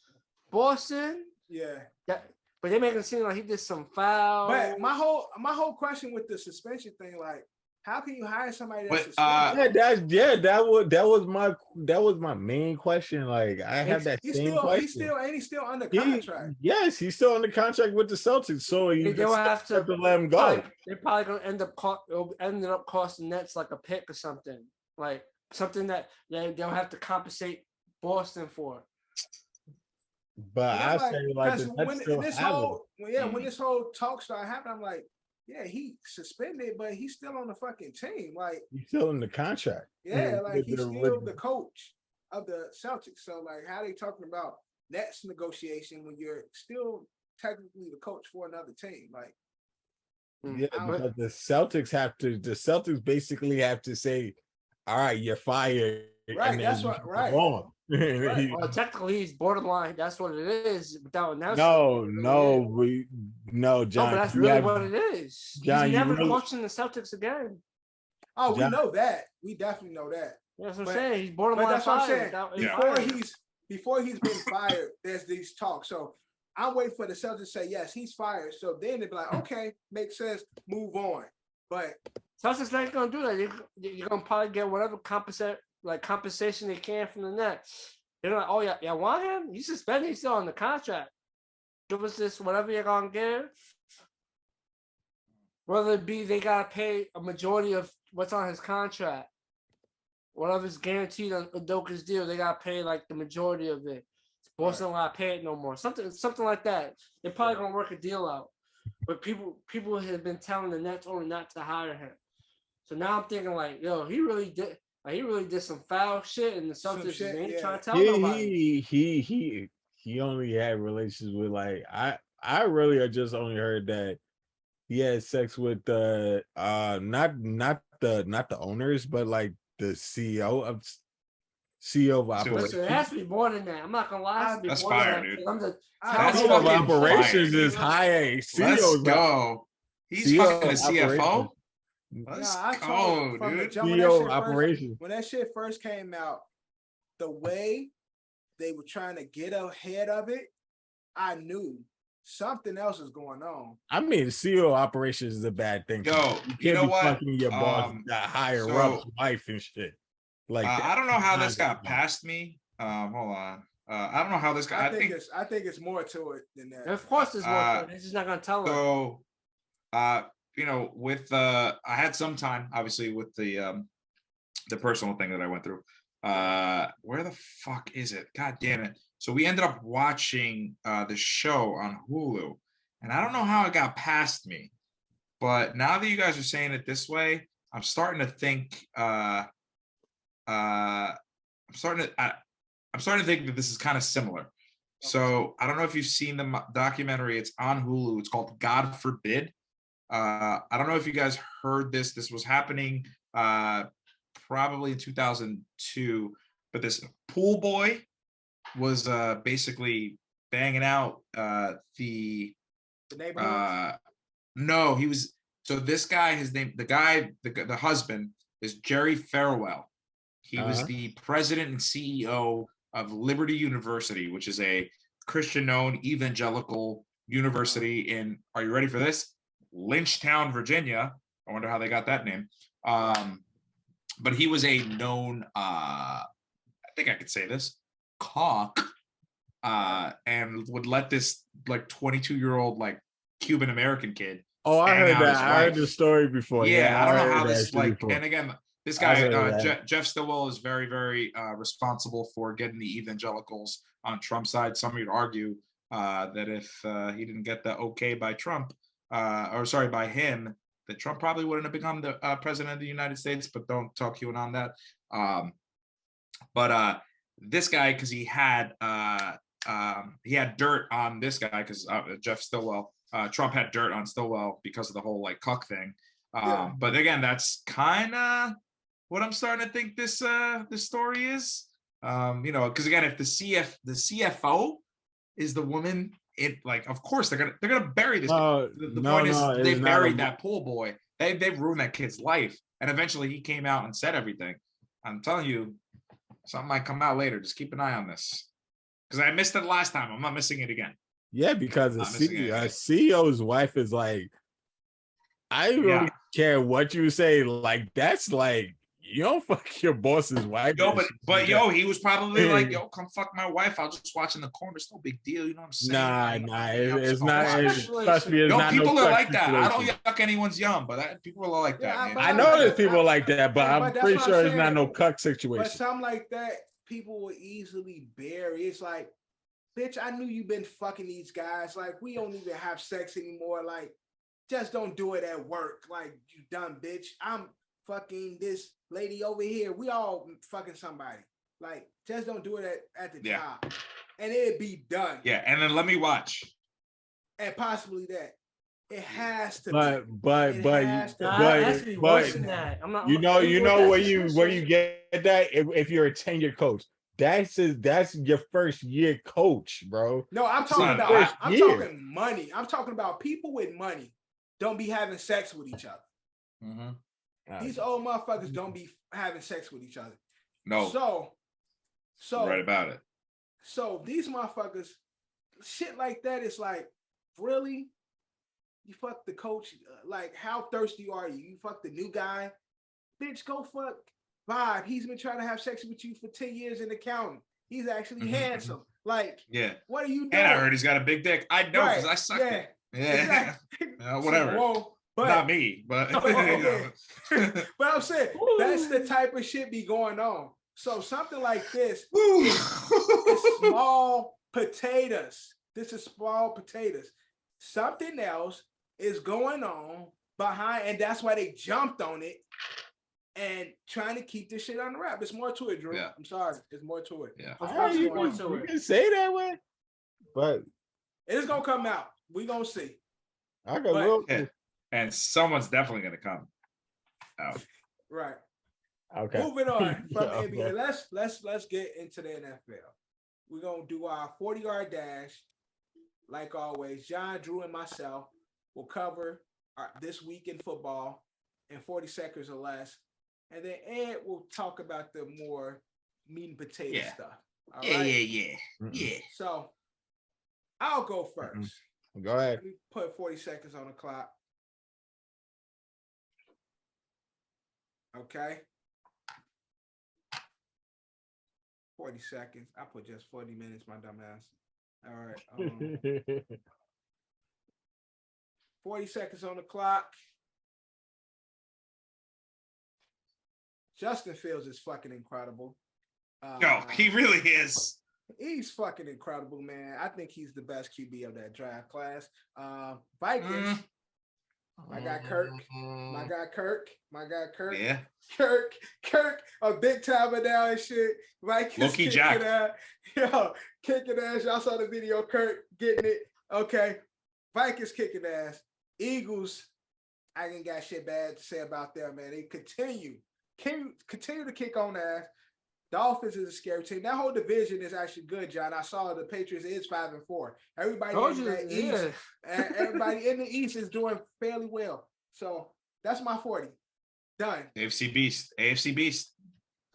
S4: Boston.
S2: Yeah.
S4: But they make it seem like he did some foul.
S2: But my whole question with the suspension thing, like, how can you hire somebody that's suspended?
S6: That was my main question. Like, I had that same question.
S2: He's still under contract.
S6: Yes, he's still under contract with the Celtics, so
S4: they will have to
S6: let him go.
S4: They're probably going to end up costing Nets like a pick or something, like something that they'll have to compensate Boston for.
S6: But I say like
S2: when this whole talk started happening, I'm like, yeah, he suspended, but he's still on the fucking team. Like,
S6: he's still in the contract.
S2: Yeah, like he's still the coach of the Celtics. So like, how are they talking about Nets negotiation when you're still technically the coach for another team? Like,
S6: yeah, but the Celtics basically have to say, all right, you're fired.
S2: Right, that's what. Right.
S4: Well, technically, he's borderline. That's what it is. Without announcing.
S6: No, John.
S4: But that's really what it is. John, he's never coaching the Celtics again.
S2: Oh, we know that. We definitely know that.
S4: That's what I'm saying. He's borderline.
S2: But that's what I'm saying.
S4: Fired.
S2: Before he's been fired, there's these talks. So I'm waiting for the Celtics to say yes, he's fired. So then they'd be like, okay, makes sense, move on. But
S4: Celtics not gonna do that. You're gonna probably get whatever compensation they can from the Nets. They're like, oh yeah, want him? He's suspended. He's still on the contract. Give us this, whatever you're gonna give. Whether it be they gotta pay a majority of what's on his contract, whatever's guaranteed on Udoka's deal, they gotta pay like the majority of it. Boston not pay it no more. Something like that. They're probably gonna work a deal out. But people have been telling the Nets only not to hire him. So now I'm thinking like, yo, he really did some foul shit, and the Celtics ain't trying to tell nobody.
S6: He only had relations with like I really just only heard that he had sex with the not the owners, but like the CEO of operations.
S4: Listen, it has to be more than that. I'm not gonna lie.
S7: That's fire, dude.
S6: CEO of operations is high.
S7: Let's go. He's fucking a CFO. Let's go, dude.
S6: CEO operations.
S2: When that shit first came out, the way they were trying to get ahead of it, I knew something else is going on.
S6: I mean, CEO operations is a bad thing.
S7: Yo, you know what?
S6: Fucking your boss, that higher up wife and shit. Like
S7: I don't know how this got past me. Hold on. I don't know how this got.
S2: I think it's more to it than that.
S4: Of course, there's more to it. He's just not gonna tell
S7: them. So, with I had some time, obviously, with the personal thing that I went through. Where the fuck is it? God damn it. So we ended up watching the show on Hulu, and I don't know how it got past me, but now that you guys are saying it this way, I'm starting to think I'm starting to think that this is kind of similar. So I don't know if you've seen the documentary. It's on Hulu. It's called God Forbid. I don't know if you guys heard this. This was happening probably in 2002, but this pool boy was basically banging out the neighborhood. No, he was. So this guy, his name, the husband is Jerry Farwell. He was the president and CEO of Liberty University, which is a Christian-owned evangelical university in, are you ready for this? Lynchtown, Virginia. I wonder how they got that name. But he was a known, I think I could say this, cock, and would let this like 22-year-old like Cuban American kid.
S6: Oh, I heard that. I heard the story before.
S7: Yeah, I don't know how this like. Before. And again, this guy Jeff Stillwell is very, very responsible for getting the evangelicals on Trump's side. Some would argue that if he didn't get the okay by Trump, by him, that Trump probably wouldn't have become the president of the United States. But don't talk you in on that. But this guy, because he had dirt on this guy, because Jeff Stillwell. Trump had dirt on Stillwell because of the whole like cuck thing. But again, that's kind of what I'm starting to think this story is. Because again, if the CFO is the woman, it like of course they're gonna bury this. The point is they buried that pool boy. They've ruined that kid's life, and eventually he came out and said everything. I'm telling you, something might come out later. Just keep an eye on this, because I missed it last time. I'm not missing it again.
S6: Yeah, because the CEO's wife is like, I don't really care what you say. Like, that's like, you don't fuck your boss's wife.
S7: But he was probably like, yo, come fuck my wife. I'll just watch in the corner. It's no big deal. You know what I'm saying?
S6: Nah, it's not. Trust me,
S7: people are like that. I don't yuck anyone's yum, but people are like that. Man.
S6: I know there's people like that, but I'm pretty sure it's not no cuck situation.
S2: But something like that, people will easily bury. It's like, bitch, I knew you've been fucking these guys. Like, we don't even have sex anymore. Like, just don't do it at work. Like, you dumb bitch. I'm fucking this lady over here. We all fucking somebody. Like, just don't do it at the job. And it'd be done.
S7: Yeah, and then let me watch.
S2: And possibly that. It has to
S6: but you know where you get that if you're a tenured coach. That's your first year coach, bro.
S2: No, I'm talking about talking money. I'm talking about people with money don't be having sex with each other.
S7: Mm-hmm.
S2: These old motherfuckers don't be having sex with each other.
S7: No.
S2: So
S7: you're right about it.
S2: So these motherfuckers, shit like that is like, really? You fuck the coach? Like, how thirsty are you? You fuck the new guy? Bitch, go fuck Bob. He's been trying to have sex with you for 10 years in accounting. He's actually handsome. Like, what are you doing? And
S7: I heard he's got a big dick. I know because I sucked it. Yeah. Exactly. Whatever. But not me, but
S2: but I'm saying that's the type of shit be going on. So something like this is small potatoes. This is small potatoes. Something else is going on behind, and that's why they jumped on it and trying to keep this shit on the wrap. It's more to it, Drew. I'm sorry. There's more to it.
S7: Yeah.
S6: You can say that way, but
S2: it's gonna come out. We're gonna see.
S7: And someone's definitely gonna come out.
S2: Right.
S6: Okay.
S2: Moving on from NBA. Let's get into the NFL. We're gonna do our 40-yard dash. Like always, John, Drew, and myself will cover this week in football in 40 seconds or less. And then Ed will talk about the more meat and potato stuff. All right?
S7: Yeah.
S2: So I'll go first.
S6: Go ahead.
S2: Let me put 40 seconds on the clock. Okay. 40 seconds. I put just 40 minutes, my dumb ass. All right. 40 seconds on the clock. Justin Fields is fucking incredible.
S7: No, he really is.
S2: He's fucking incredible, man. I think he's the best QB of that draft class. Vikings. My guy Kirk.
S7: Yeah.
S2: Kirk, a big timer now and shit. Vikings
S7: Low-key Jack.
S2: Kicking ass. Y'all saw the video. Kirk getting it. Okay. Vikings kicking ass. Eagles, I ain't got shit bad to say about them, man. They continue to kick on ass. Dolphins is a scary team. That whole division is actually good, John. I saw the Patriots is 5-4. Everybody in the East is doing fairly well. So that's my 40. Done.
S7: AFC Beast.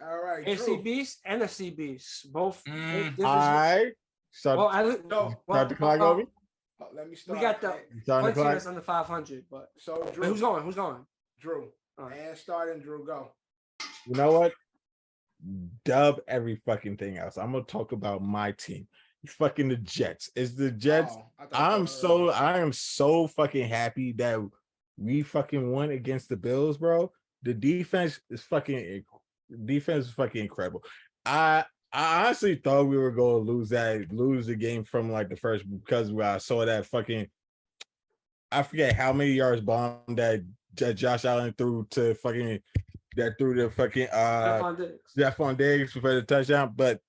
S2: All right.
S4: AFC
S2: Drew.
S4: Beast, NFC Beast. Both.
S6: All right.
S4: Start
S6: the clock over.
S2: Let me start.
S4: We got the one team that's under 500, but
S2: so Drew.
S4: Who's going?
S2: Drew.
S4: Right.
S2: And starting Drew, go.
S6: You know what? Dub every fucking thing else. I'm gonna talk about my team. Fucking the Jets. It's the Jets. I am so fucking happy that we fucking won against the Bills, bro. The defense is fucking incredible. I honestly thought we were going to lose the game from like the first, because I saw that fucking, I forget how many yards bomb that Josh Allen threw to fucking, that threw the fucking Stephon Diggs for the touchdown. But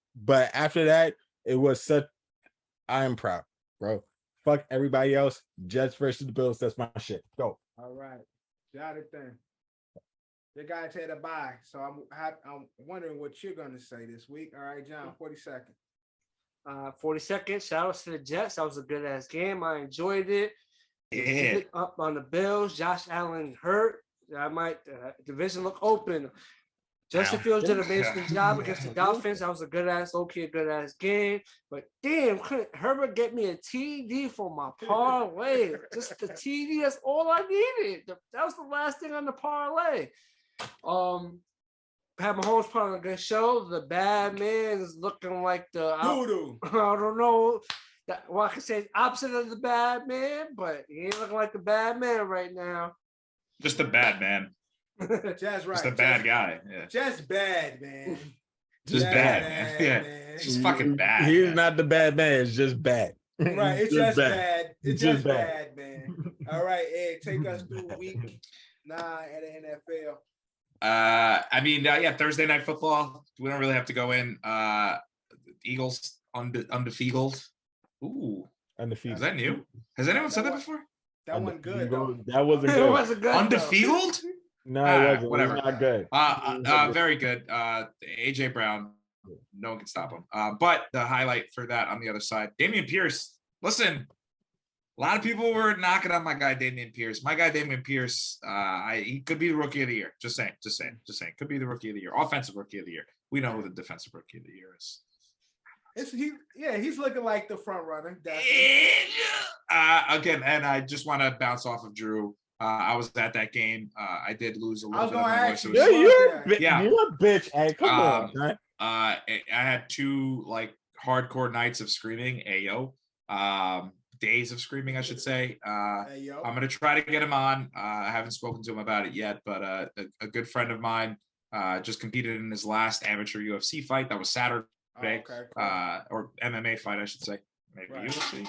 S6: after that, it was such, I am proud, bro. Fuck everybody else. Jets versus the Bills. That's my shit. Go.
S2: All right. Got it then. The guys had a bye, so I'm wondering what you're gonna say this week. All right, John, 40 seconds.
S4: 40 seconds. Shout outs to the Jets. That was a good ass game. I enjoyed it.
S7: Yeah.
S4: Up on the Bills. Josh Allen hurt. I might division look open. Justin Fields did an amazing job against the Dolphins. That was a good ass game. But damn, couldn't Herbert get me a TD for my parlay? Just the TD, that's all I needed. That was the last thing on the parlay. Pat Mahomes put on a good show. The bad man is looking like the I don't know. Well, I could say opposite of the bad man, but he ain't looking like the bad man right now.
S7: Just the bad man.
S2: Just right.
S7: Just the bad guy. Yeah.
S2: Just bad, man.
S7: Just bad, man. Yeah. It's just fucking bad.
S6: He's
S7: man.
S6: not the bad man. It's just bad.
S2: Right. It's just bad. It's just bad, man. All right, Ed, take us through week 9 at the NFL.
S7: I mean, Thursday night football. We don't really have to go in. Eagles undefeated. Ooh, undefeated. Is that new? Has anyone said that before?
S2: That one good though.
S6: That wasn't good.
S4: It wasn't good.
S7: Undefeated?
S6: No, it wasn't.
S7: Whatever.
S6: It was not good.
S7: Very good. AJ Brown. No one can stop him. But the highlight for that on the other side, Dameon Pierce. Listen, a lot of people were knocking on my guy Dameon Pierce. My guy Dameon Pierce, he could be the rookie of the year. Just saying. Could be the rookie of the year. Offensive rookie of the year. We know who the defensive rookie of the year is.
S2: He's looking like the front runner.
S7: Again, and I just want to bounce off of Drew. I was at that game. I did lose a little bit of my voice.
S6: You're a bitch. Hey, come on, man.
S7: I had 2 like hardcore nights of screaming. Ayo. Days of screaming, I should say. I'm gonna try to get him on. I haven't spoken to him about it yet, but a good friend of mine just competed in his last amateur UFC fight. That was Saturday. Or MMA fight, I should say. Maybe UFC.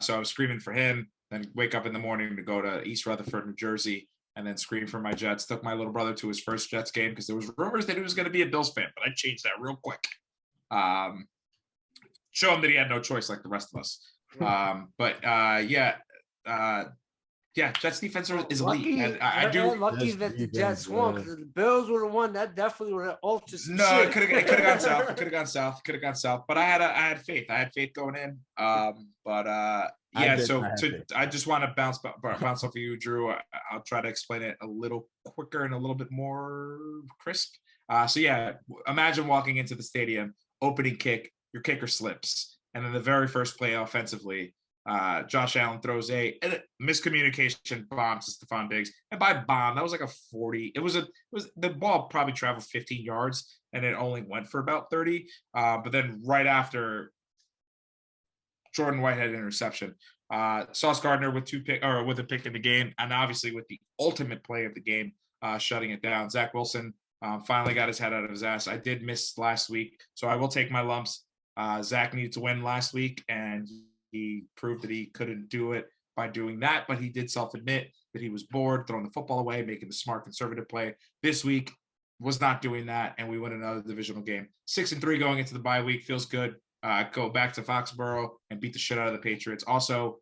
S7: So I was screaming for him, then wake up in the morning to go to East Rutherford, New Jersey, and then scream for my Jets. Took my little brother to his first Jets game because there was rumors that he was going to be a Bills fan, but I changed that real quick. Show him that he had no choice like the rest of us. Jets defense is elite. And I do
S4: lucky that the Jets won because the Bills would have won. That definitely would have altered.
S7: No, it could have gone south. It could have gone south. But I had faith. I had faith going in. I just want to bounce off of you, Drew. I'll try to explain it a little quicker and a little bit more crisp. Imagine walking into the stadium, opening kick, your kicker slips, and then the very first play offensively, Josh Allen throws a miscommunication bomb to Stephon Diggs, and by bomb, that was like a 40. It was the ball probably traveled 15 yards, and it only went for about 30. But then right after, Jordan Whitehead interception, Sauce Gardner with a pick in the game, and obviously with the ultimate play of the game, shutting it down. Zach Wilson finally got his head out of his ass. I did miss last week, so I will take my lumps. Zach needed to win last week, and he proved that he couldn't do it by doing that, but he did self-admit that he was bored, throwing the football away, making the smart conservative play. This week was not doing that, and we win another divisional game. 6-3 going into the bye week feels good. Go back to Foxborough and beat the shit out of the Patriots. Also,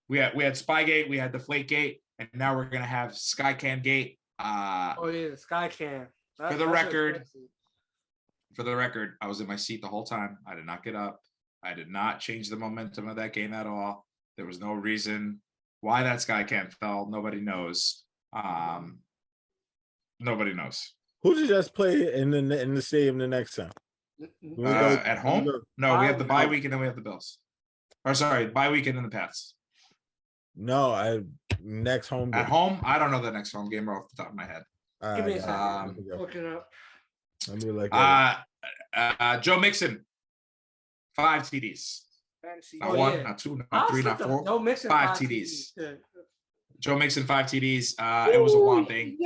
S7: we had Spygate, we had Deflategate, and now we're gonna have Skycam Gate.
S4: The Skycam.
S7: For the record, I was in my seat the whole time. I did not get up. I did not change the momentum of that game at all. There was no reason why that Skycam fell. Nobody knows. Nobody knows.
S6: Who did you just play in the stadium the next time?
S7: At home? No, we have the bye week and then we have the Bills. Or sorry, bye week and then the Pats.
S6: No, next home game.
S7: At home? I don't know the next home game off the top of my head.
S4: Give me a second. Look it up.
S6: Let me look
S7: Joe Mixon, 5 TDs. Not one, not two, not three, not four.
S4: Joe Mixon,
S7: 5 TDs. Joe Mixon, 5 TDs. It was a long thing.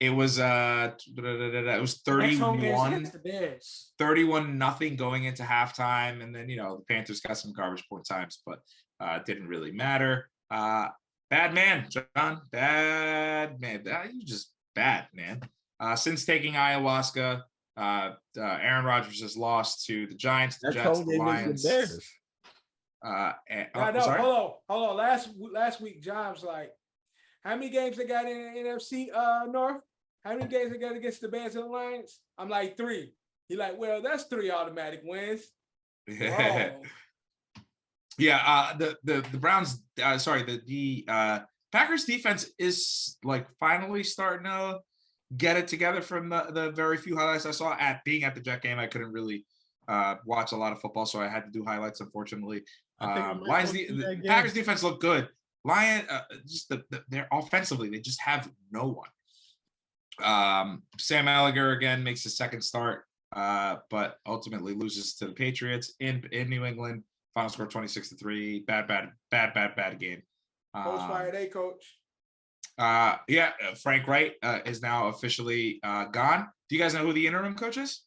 S7: It was 31-0 going into halftime, and then the Panthers got some garbage point times, but it didn't really matter. Bad man, John. Bad man. You just bad, man. Since taking ayahuasca, Aaron Rodgers has lost to the Giants, the Jets, the Lions.
S2: Hold on. Last week, John was like, How many games they got in the NFC North? How many games they got against the Bears and the Lions? I'm like 3. He like, well, that's 3 automatic wins. Wrong.
S7: Yeah, the Browns. The Packers defense is like finally starting to get it together from the very few highlights I saw being at the Jet game. I couldn't really watch a lot of football, so I had to do highlights, unfortunately. Lions, the Packers defense looked good. They're offensively, they just have no one. Sam Ellinger again makes his second start, but ultimately loses to the Patriots in New England. Final score 26-3. Bad game.
S2: Coach fired coach.
S7: Frank Wright is now officially gone. Do you guys know who the interim coach is?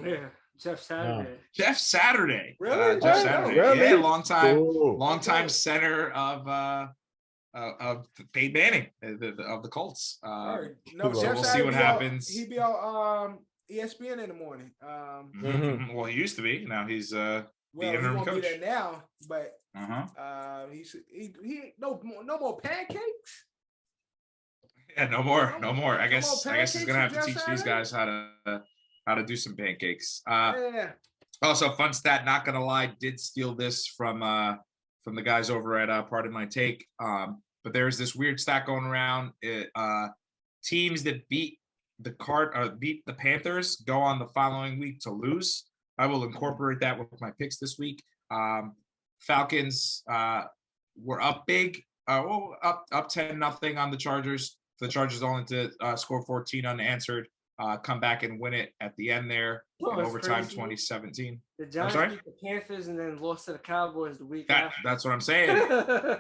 S4: Yeah, Jeff Saturday.
S7: Jeff Saturday.
S2: Really?
S7: Jeff Saturday.
S6: Really?
S7: Yeah, long-time center of Peyton Manning of the Colts.
S2: No,
S7: so we'll see what happens.
S2: He'd be on ESPN in the morning.
S7: Well, he used to be. Now he's the
S2: well,
S7: interim
S2: he won't
S7: coach.
S2: be there now, but he no more pancakes.
S7: Yeah, no more. I guess he's gonna have to
S2: Jeff
S7: teach these guys how to do some pancakes.
S2: Yeah.
S7: Also, fun stat. Not gonna lie, did steal this from the guys over at Pardon My Take. But there's this weird stat going around. Teams that beat the Panthers go on the following week to lose. I will incorporate that with my picks this week. Falcons were up big, up 10-0 on the Chargers. The Chargers only to score 14 unanswered, come back and win it at the end there in overtime, 2017.
S4: The Giants beat the Panthers and then lost to the Cowboys the week after.
S7: That's what I'm saying.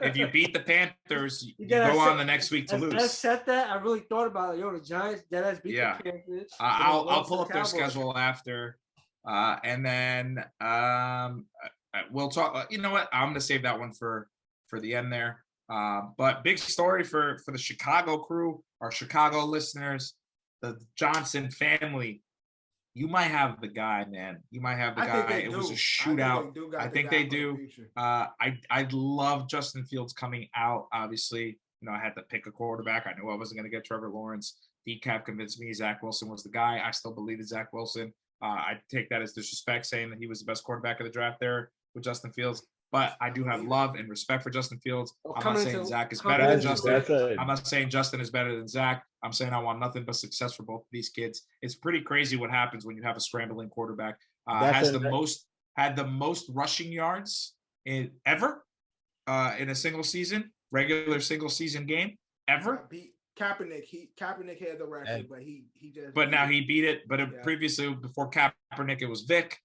S7: If you beat the Panthers, you go on the next week to lose.
S4: I said that. I really thought about it. Yo, the Giants, deadass beat the Panthers.
S7: I'll pull up their schedule after. And then we'll talk. You know what? I'm going to save that one for the end there. But big story for the Chicago crew, our Chicago listeners, the Johnson family. You might have the guy, man. You might have the guy. It was a shootout. I think they do. I love Justin Fields coming out. Obviously, I had to pick a quarterback. I knew I wasn't going to get Trevor Lawrence. DCAP convinced me Zach Wilson was the guy. I still believe in Zach Wilson. I take that as disrespect, saying that he was the best quarterback of the draft there with Justin Fields. But I do have love and respect for Justin Fields. I'm not saying Zach is better than Justin. I'm not saying Justin is better than Zach. I'm saying I want nothing but success for both of these kids. It's pretty crazy what happens when you have a scrambling quarterback. Had the most rushing yards ever in a single season, regular single season game ever.
S2: Beat Kaepernick. Kaepernick had the record, but he just.
S7: But now he beat it. But previously, before Kaepernick, it was Vic.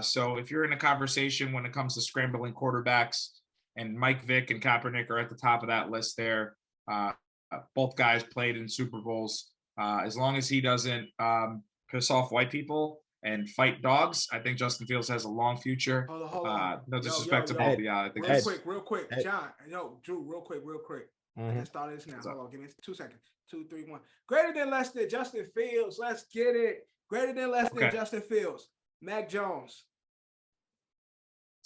S7: So if you're in a conversation when it comes to scrambling quarterbacks, and Mike Vick and Kaepernick are at the top of that list there, both guys played in Super Bowls. As long as he doesn't piss off white people and fight dogs, I think Justin Fields has a long future.
S2: Hold on.
S7: No disrespect to both of y'all. I think
S2: real quick, John. Drew, real quick. Let's start this now. Hold on, give me 2 seconds. 2, 3, 1. Greater than less than Justin Fields. Let's get it. Greater than less than Justin Fields. Mac Jones.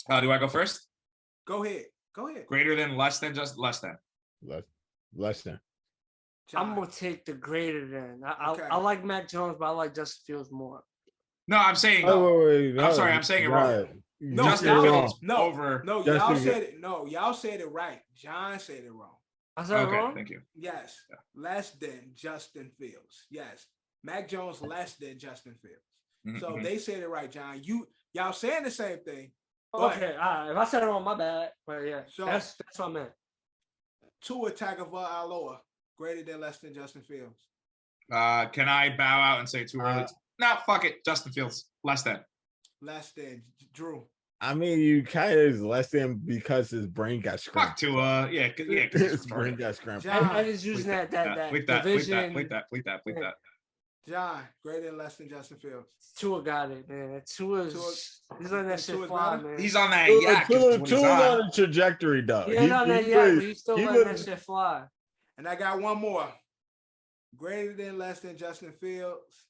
S7: Do I go first?
S2: Go ahead.
S7: Greater than, less than, just less than.
S6: Less than.
S4: I'm gonna take the greater than. I like Mac Jones, but I like Justin Fields more.
S7: No, I'm saying.
S6: No.
S7: I'm sorry. I'm saying it wrong.
S2: No,
S7: Justin Fields
S2: over. No, y'all said it. No, y'all said it right. John said it wrong.
S4: I said it wrong.
S7: Thank you.
S2: Yes, less than Justin Fields. Yes, Mac Jones less than Justin Fields.
S7: Mm-hmm.
S2: So they said it right, John. Y'all saying the same thing.
S4: Okay, all right. If I said it wrong, my bad. But yeah,
S2: so
S4: that's what I meant.
S2: Tua Tagovailoa, greater than less than Justin Fields.
S7: Can I bow out and say too early? No, fuck it. Justin Fields, less than.
S2: Less than Drew.
S6: I mean, you kind of is less than because his brain got scrambled.
S7: Fuck Tua, yeah,
S6: his brain got scrambled.
S4: I was using that division.
S7: Wait that.
S2: John, greater than less than Justin Fields.
S4: Tua got it, man. Tua's he's on that shit fly, man.
S7: He's on that yak.
S6: Tua's on a trajectory, though.
S4: He's on that yak, but he's still letting that shit fly.
S2: And I got one more. Greater than less than Justin Fields.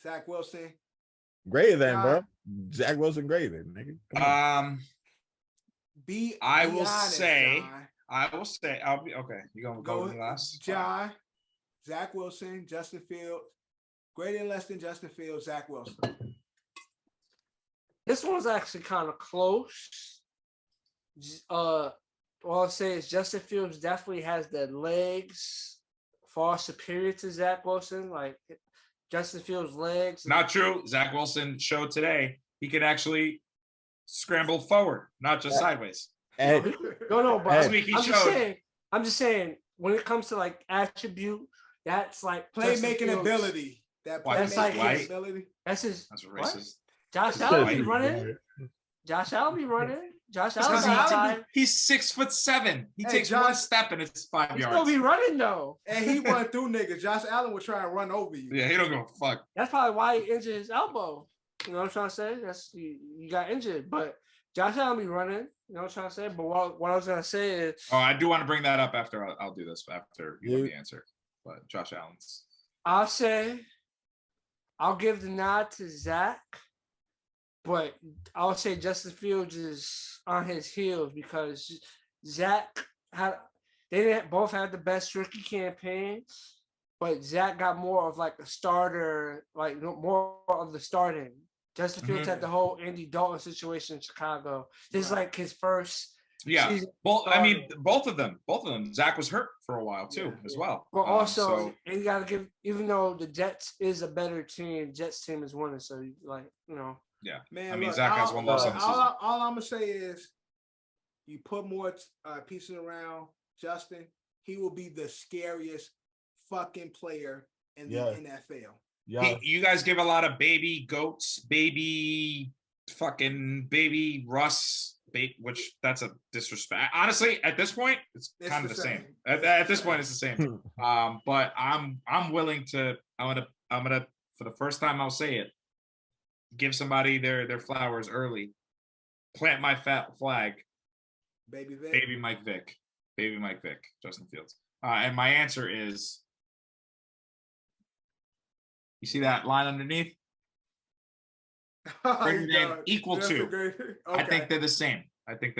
S2: Zach Wilson.
S6: Greater than, bro. Zach Wilson greater than, nigga.
S7: I will say I will say I'll be okay. You gonna go with me last?
S2: Jai, Zach Wilson, Justin Fields. Greater and less than Justin Fields, Zach Wilson.
S4: This one's actually kind of close. All I'll say is Justin Fields definitely has the legs far superior to Zach Wilson. Like Justin Fields' legs.
S7: Not true. Zach Wilson showed today he can actually scramble forward, not just sideways.
S4: No, but
S7: Last week he showed.
S4: I'm just saying, when it comes to like attribute, that's like
S2: playmaking ability. That playmaking ability.
S4: That's his.
S7: That's racist.
S4: Josh Allen be running. Josh Allen be running. Josh Allen.
S7: He's 6'7". He takes one step and it's 5 yards.
S4: He's gonna be running though.
S2: And he run through niggas. Josh Allen would try and run over you.
S7: Yeah, he don't give a fuck.
S4: That's probably why he injured his elbow. You know what I'm trying to say? That's you got injured, but Josh Allen be running. You know what I'm trying to say? But what I was gonna say is,
S7: I do want to bring that up after I'll do this after you know the answer. But Josh Allen's.
S4: I'll say, I'll give the nod to Zach, but I'll say Justin Fields is on his heels because Zach both had the best rookie campaigns, but Zach got more of like a starter, like more of the starting. Justin Fields had the whole Andy Dalton situation in Chicago. This is like his first.
S7: Yeah, well, I mean, both of them. Zach was hurt for a while too, as well.
S4: But also, and you gotta give, even though the Jets is a better team, Jets team is winning. So, like, you know.
S7: Yeah,
S2: man.
S7: I mean,
S2: look,
S7: Zach has one loss on the season.
S2: All I'm gonna say is, you put more pieces around Justin, he will be the scariest fucking player in the NFL.
S7: Yeah, you guys give a lot of baby goats, baby Russ. Which that's a disrespect. Honestly, at this point, it's kind of the same. At this point, it's the same. But I'm willing to. I'm gonna for the first time I'll say it. Give somebody their flowers early. Plant my flag. Baby Mike Vick, Justin Fields. And my answer is. You see that line underneath? Greater than, equal to. Okay. I think they're the same. I think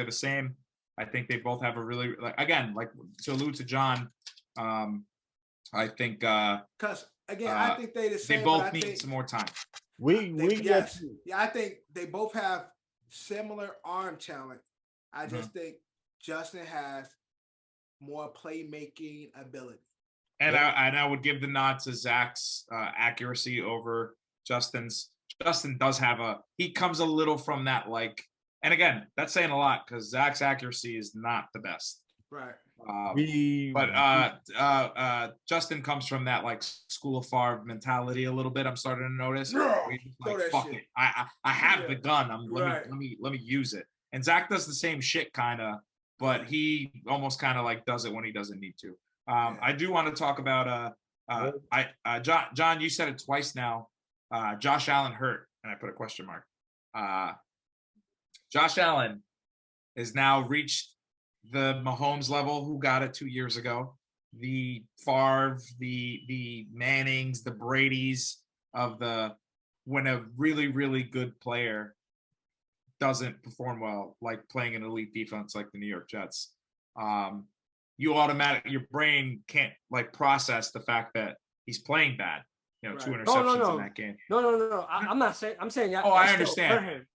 S7: they both have a really like to allude to John. I think
S2: because again, I think they're the same.
S7: They both need some more time.
S2: Yeah, I think they both have similar arm talent. I just think Justin has more playmaking ability.
S7: And I would give the nod to Zach's accuracy over Justin's. Justin does have he comes a little from that, like, and again, that's saying a lot because Zach's accuracy is not the best.
S2: Right.
S7: Justin comes from that like school of Favre mentality a little bit. I'm starting to notice. Like, fuck it. I have the gun. Let me use it. And Zach does the same shit kind of, but he almost kind of like does it when he doesn't need to. I do want to talk about John, you said it twice now. Josh Allen hurt, and I put a question mark. Josh Allen has now reached the Mahomes level, who got it 2 years ago. The Favre, the Mannings, the Bradys of when a really, really good player doesn't perform well, like playing an elite defense like the New York Jets. Your brain can't like process the fact that he's playing bad. You know, 2 interceptions in that game.
S4: No. I'm not saying. I'm saying.
S7: I understand.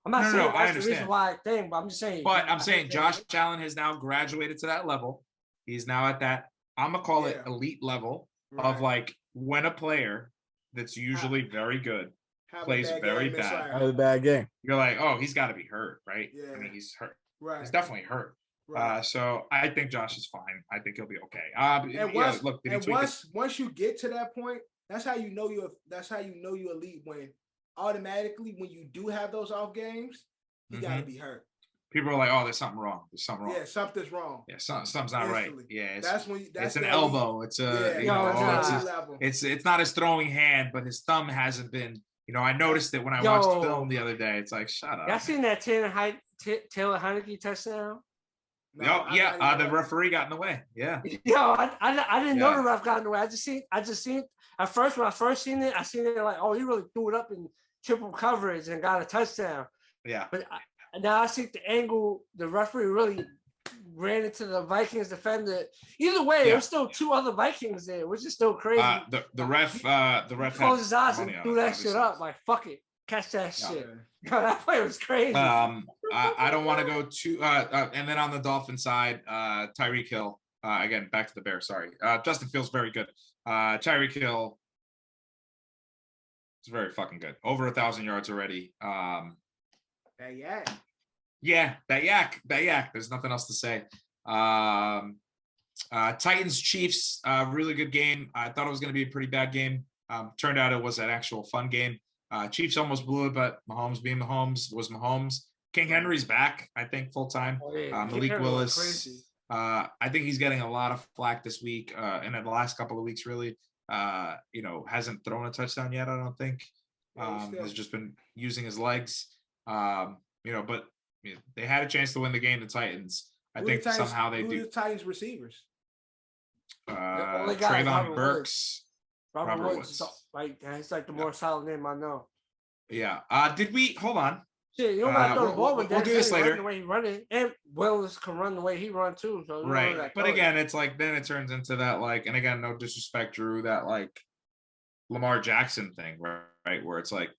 S4: I'm not saying that's the
S7: reason
S4: reason why I think, but I'm just saying.
S7: But I'm saying Josh Allen has now graduated to that level. He's now at that. I'm gonna call it elite level of like when a player that's usually very good plays very bad.
S6: Had a bad game.
S7: You're like, oh, he's got to be hurt, right?
S2: Yeah.
S7: I mean, he's hurt.
S2: Right.
S7: He's definitely hurt.
S2: Right.
S7: So I think Josh is fine. I think he'll be okay.
S2: Once you get to that point, that's how you know you're elite. When automatically when you do have those off games, you gotta be hurt.
S7: People are like, oh, there's something wrong.
S2: Yeah, something's wrong.
S7: Yeah, something's not right. Yeah, it's an
S2: elbow.
S7: elbow. It's it's not his throwing hand, but his thumb hasn't been. You know, I noticed it when I watched the film the other day. It's like, shut up.
S4: Y'all seen that Taylor Heineke touchdown?
S7: No, the referee got in the way. Yeah.
S4: Yo, I didn't know the ref got in the way. I just seen at first when I first seen it, I seen it like, oh, he really threw it up in triple coverage and got a touchdown.
S7: Yeah.
S4: But now I see the angle. The referee really ran into the Vikings defender. Either way,
S7: Yeah.
S4: there's still 2 other Vikings there, which is still crazy.
S7: The ref had
S4: Closed his eyes
S7: money
S4: and
S7: on
S4: threw
S7: it,
S4: that
S7: obviously.
S4: shit up. Like, fuck it. Catch that
S7: Yeah.
S4: shit. God, that play was crazy.
S7: I don't want to go too and then on the Dolphin side, Tyreek Hill. Again, back to the Bears. Sorry. Justin Fields very good. Tyreek Hill is very fucking good. Over 1,000 yards already.
S2: That yak.
S7: Yeah, that yak. There's nothing else to say. Titans Chiefs, really good game. I thought it was going to be a pretty bad game. Turned out it was an actual fun game. Chiefs almost blew it, but Mahomes being Mahomes was Mahomes. King Henry's back, I think, full time. Malik Willis. I think he's getting a lot of flack this week, and in the last couple of weeks, really. Hasn't thrown a touchdown yet, I don't think. Has just been using his legs. But they had a chance to win the game, the Titans. I think somehow they do.
S2: The Titans receivers?
S7: Traylon Burks.
S4: Robert Woods. It's like the more solid name I know.
S7: Yeah. Did we hold on?
S4: Shit, you don't got to throw the ball with
S7: we'll do this later.
S4: The way he running, and Willis can run the way he run too. So
S7: right, but again, it's like then it turns into that and again, no disrespect, Drew, that Lamar Jackson thing, right? Where it's like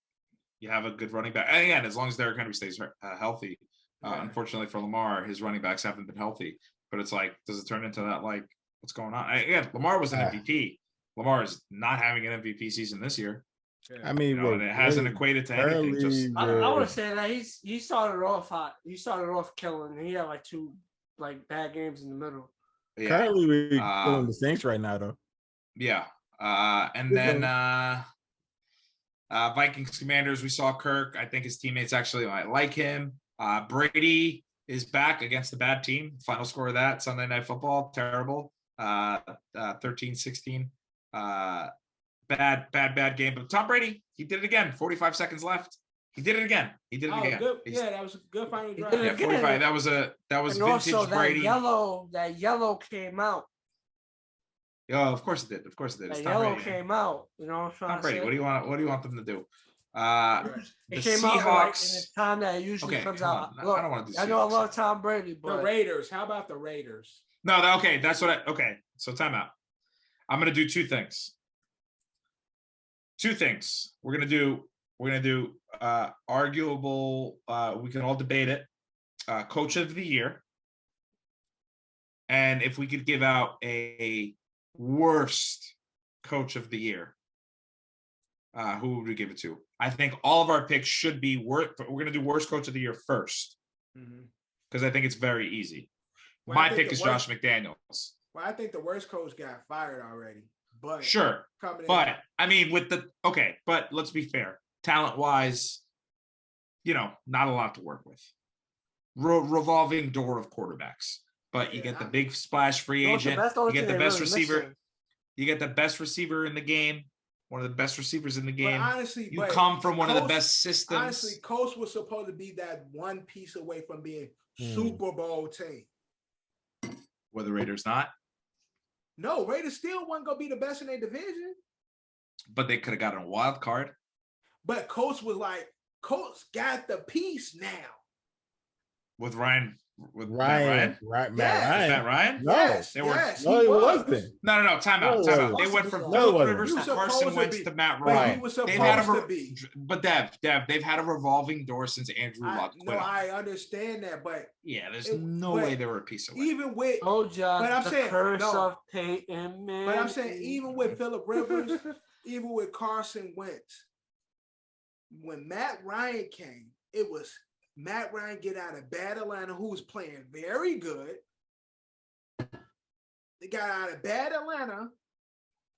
S7: you have a good running back, and again, as long as Derrick Henry stays healthy. Unfortunately for Lamar, his running backs haven't been healthy. But it's like, does it turn into that? What's going on? Again, Lamar was an MVP. Lamar is not having an MVP season this year.
S6: I mean,
S7: and it hasn't equated to anything.
S4: I want to say that he started off hot. He started off killing. He had 2 bad games in the middle.
S6: Yeah. Currently, we're killing the Saints right now, though.
S7: Yeah, and then Vikings Commanders. We saw Kirk. I think his teammates actually might like him. Brady is back against the bad team. Final score of that Sunday Night Football, terrible. 13-16. Bad game. But Tom Brady, he did it again. 45 seconds left. He did it again.
S2: Good. Yeah, that was a good final drive.
S7: Yeah, 45. That was
S4: and
S7: vintage
S4: also
S7: Brady.
S4: That yellow came out.
S7: Oh, of course it did. Of course it did.
S4: That yellow came out. You know what I'm trying
S7: Tom Brady.
S4: to say?
S7: What do you want them to do?
S4: It came out in the time that it usually comes out. Look, I don't want to do. I know I love Tom Brady, but
S2: the Raiders. How about the Raiders?
S7: No, that's what okay. So time out. I'm gonna do 2 things. 2 things. We're gonna do arguable. We can all debate it. Coach of the year, and if we could give out a worst coach of the year, who would we give it to? I think all of our picks should be worst. We're gonna do worst coach of the year first, because I think it's very easy.
S2: Well,
S7: my pick is Josh McDaniels.
S2: Well, I think the worst coach got fired already. But
S7: sure, but I mean, but let's be fair. Talent-wise, not a lot to work with. Revolving door of quarterbacks, but you get the big splash free agent. You get the best receiver. You get the best receiver in the game. One of the best receivers in the game.
S2: But honestly,
S7: you come from one of the best systems.
S2: Honestly, Coach was supposed to be that one piece away from being Super Bowl team.
S7: Were the Raiders not?
S2: No, Raiders still wasn't gonna be the best in their division.
S7: But they could have gotten a wild card.
S2: But Coach was like, Coach got the piece now.
S7: With Ryan.
S6: Matt Ryan.
S7: Is that Ryan?
S6: No,
S2: he
S6: wasn't.
S7: No. Time out. They went from Philip Rivers to Carson Wentz to Matt Ryan.
S2: He was supposed to be.
S7: But Dev, they've had a revolving door since Andrew Luck quit.
S2: No, I understand that, but
S7: there's no way they were a piece away.
S2: Even with
S4: but I'm saying curse of Peyton, man.
S2: But I'm saying even with Philip Rivers, even with Carson Wentz, when Matt Ryan came, it was Matt Ryan get out of bad Atlanta, who was playing very good. They got out of bad Atlanta,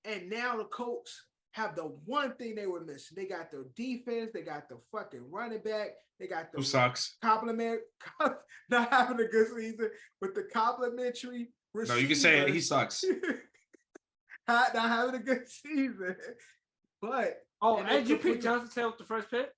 S2: and now the Colts have the one thing they were missing. They got their defense. They got the fucking running back. They got the
S7: who sucks.
S2: Compliment, not having a good season, but the complimentary receiver.
S7: No, you can say it. He sucks.
S2: Not having a good season, but
S4: did you pick Jonathan Taylor with the first pick?